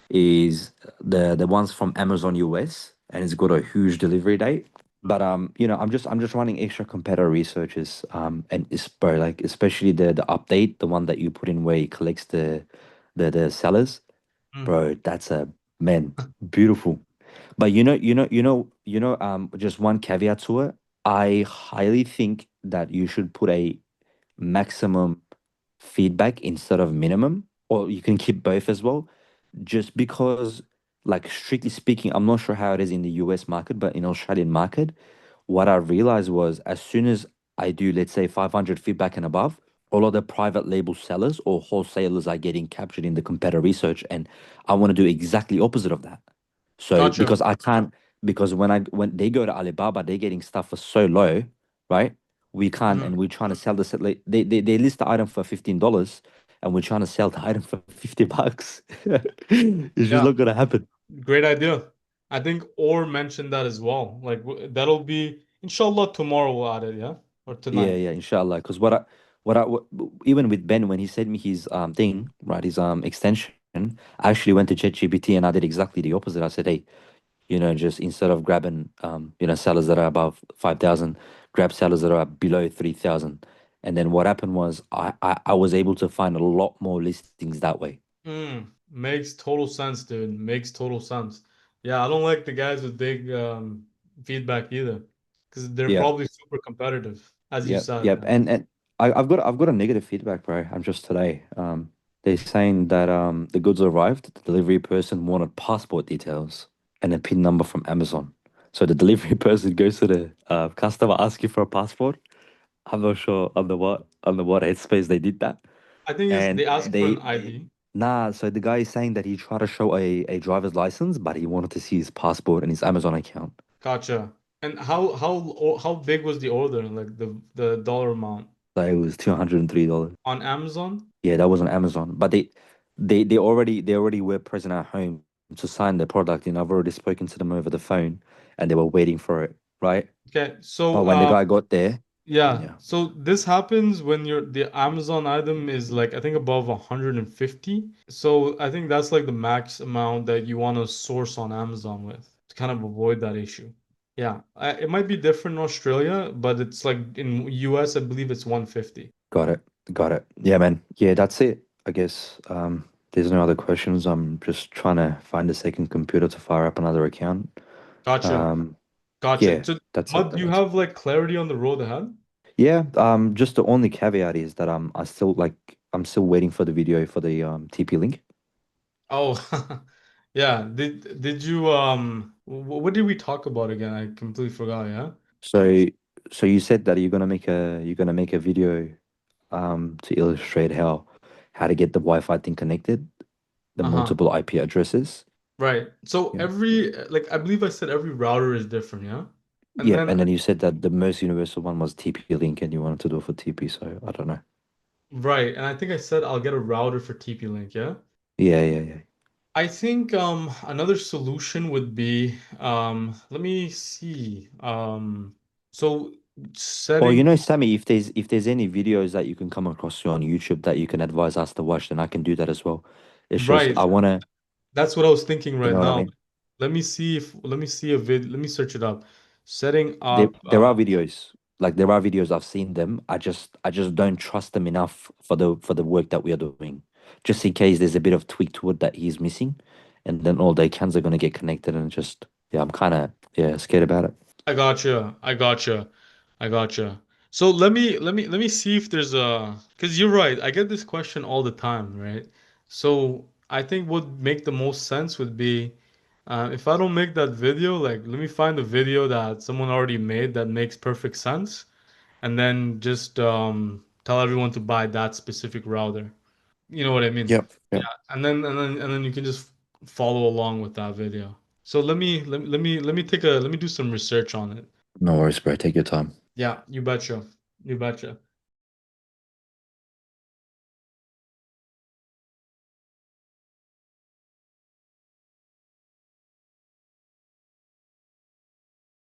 Speaker 14: is the ones from Amazon US, and it's got a huge delivery date. But I'm just running extra competitor researches, and it's bro, like especially the update, the one that you put in where it collects the sellers,
Speaker 1: Mm.
Speaker 14: bro. That's a man, beautiful. But just one caveat to it. I highly think that you should put a maximum feedback instead of minimum, or you can keep both as well, just because, like, strictly speaking, I'm not sure how it is in the US market, but in Australian market, what I realized was as soon as I do, let's say, 500 feedback and above, all of the private label sellers or wholesalers are getting captured in the competitor research, and I want to do exactly opposite of that. So
Speaker 1: Gotcha.
Speaker 14: because I can't, because when they go to Alibaba, they're getting stuff for so low, right? We can't,
Speaker 1: Mhm.
Speaker 14: and we're trying to sell this at like they list the item for $15, and we're trying to sell the item for $50. It's just
Speaker 1: Yeah,
Speaker 14: not gonna happen.
Speaker 1: great idea. I think Or mentioned that as well. Like that'll be inshallah tomorrow we'll add it, yeah? Or
Speaker 14: Yeah,
Speaker 1: tonight.
Speaker 14: yeah, inshallah. Because even with Ben when he sent me his thing, right, his extension, I actually went to ChatGPT and I did exactly the opposite. I said, hey, just instead of grabbing sellers that are above 5,000, grab sellers that are below 3,000. And then what happened was I was able to find a lot more listings that way.
Speaker 1: Makes total sense, dude. Makes total sense. Yeah, I don't like the guys with big feedback either. Because they're
Speaker 14: Yeah,
Speaker 1: probably super competitive, as you
Speaker 14: yep,
Speaker 1: said.
Speaker 14: yep.
Speaker 1: Yeah.
Speaker 14: And I've got a negative feedback, bro. I'm just today. They're saying that the goods arrived. The delivery person wanted passport details and a PIN number from Amazon. So the delivery person goes to the customer asking for a passport. I'm not sure on the what headspace they did that.
Speaker 1: I think it's
Speaker 14: And
Speaker 1: they ask for an ID.
Speaker 14: Nah, so the guy is saying that he tried to show a driver's license, but he wanted to see his passport and his Amazon account.
Speaker 1: Gotcha. And how big was the order? Like the dollar amount
Speaker 14: So it was $203.
Speaker 1: on Amazon?
Speaker 14: Yeah, that was on Amazon. But they already were present at home to sign the product, and I've already spoken to them over the phone, and they were waiting for it, right?
Speaker 1: Okay,
Speaker 14: But
Speaker 1: so
Speaker 14: when the guy got there,
Speaker 1: yeah,
Speaker 14: yeah,
Speaker 1: so this happens when the Amazon item is like I think above 150. So I think that's like the max amount that you want to source on Amazon with to kind of avoid that issue. Yeah, it might be different in Australia, but it's like in US, I believe it's 150.
Speaker 14: got it, got it. Yeah, man. Yeah, that's it. I guess there's no other questions. I'm just trying to find a second computer to fire up another account.
Speaker 1: Gotcha.
Speaker 14: Um,
Speaker 1: Gotcha.
Speaker 14: yeah,
Speaker 1: So,
Speaker 14: that's it,
Speaker 1: Mud,
Speaker 14: I
Speaker 1: do you
Speaker 14: guess.
Speaker 1: have like clarity on the road ahead?
Speaker 14: Yeah, just the only caveat is that I'm still waiting for the video for the TP link.
Speaker 1: Oh, yeah. Did you what did we talk about again? I completely forgot, yeah?
Speaker 14: So so you said that you're gonna make a video to illustrate how to get the Wi-Fi thing connected, the
Speaker 1: Uh-huh.
Speaker 14: multiple IP addresses.
Speaker 1: Right. So
Speaker 14: Yeah.
Speaker 1: every like I believe I said every router is different, yeah? And
Speaker 14: Yep,
Speaker 1: then
Speaker 14: and then you said that the most universal one was TP link and you wanted to do it for TP, so I don't know.
Speaker 1: right, and I think I said I'll get a router for TP-Link, yeah?
Speaker 14: Yeah, yeah, yeah.
Speaker 1: I think another solution would be let me see. So
Speaker 14: Or
Speaker 1: setting
Speaker 14: Sammy, if there's any videos that you can come across on YouTube that you can advise us to watch, then I can do that as well. It's just
Speaker 1: right.
Speaker 14: I wanna,
Speaker 1: That's what I was thinking
Speaker 14: you
Speaker 1: right
Speaker 14: know what I
Speaker 1: now.
Speaker 14: mean?
Speaker 1: Let me see a let me search it up. Setting
Speaker 14: There
Speaker 1: up
Speaker 14: there are videos. Like there are videos I've seen them. I just don't trust them enough for the work that we are doing. Just in case there's a bit of tweak to it that he's missing, and then all the accounts are gonna get connected and just yeah, I'm kinda scared about it.
Speaker 1: I gotcha. I gotcha. I gotcha. So let me see if there's a because you're right. I get this question all the time, right? So I think what would make the most sense would be if I don't make that video, like let me find a video that someone already made that makes perfect sense, and then just tell everyone to buy that specific router. You know what I mean?
Speaker 14: Yep.
Speaker 1: Yeah,
Speaker 14: Yep.
Speaker 1: and then you can just follow along with that video. So let me do some research on it.
Speaker 14: No worries, bro. Take your time.
Speaker 1: Yeah, you betcha. You betcha.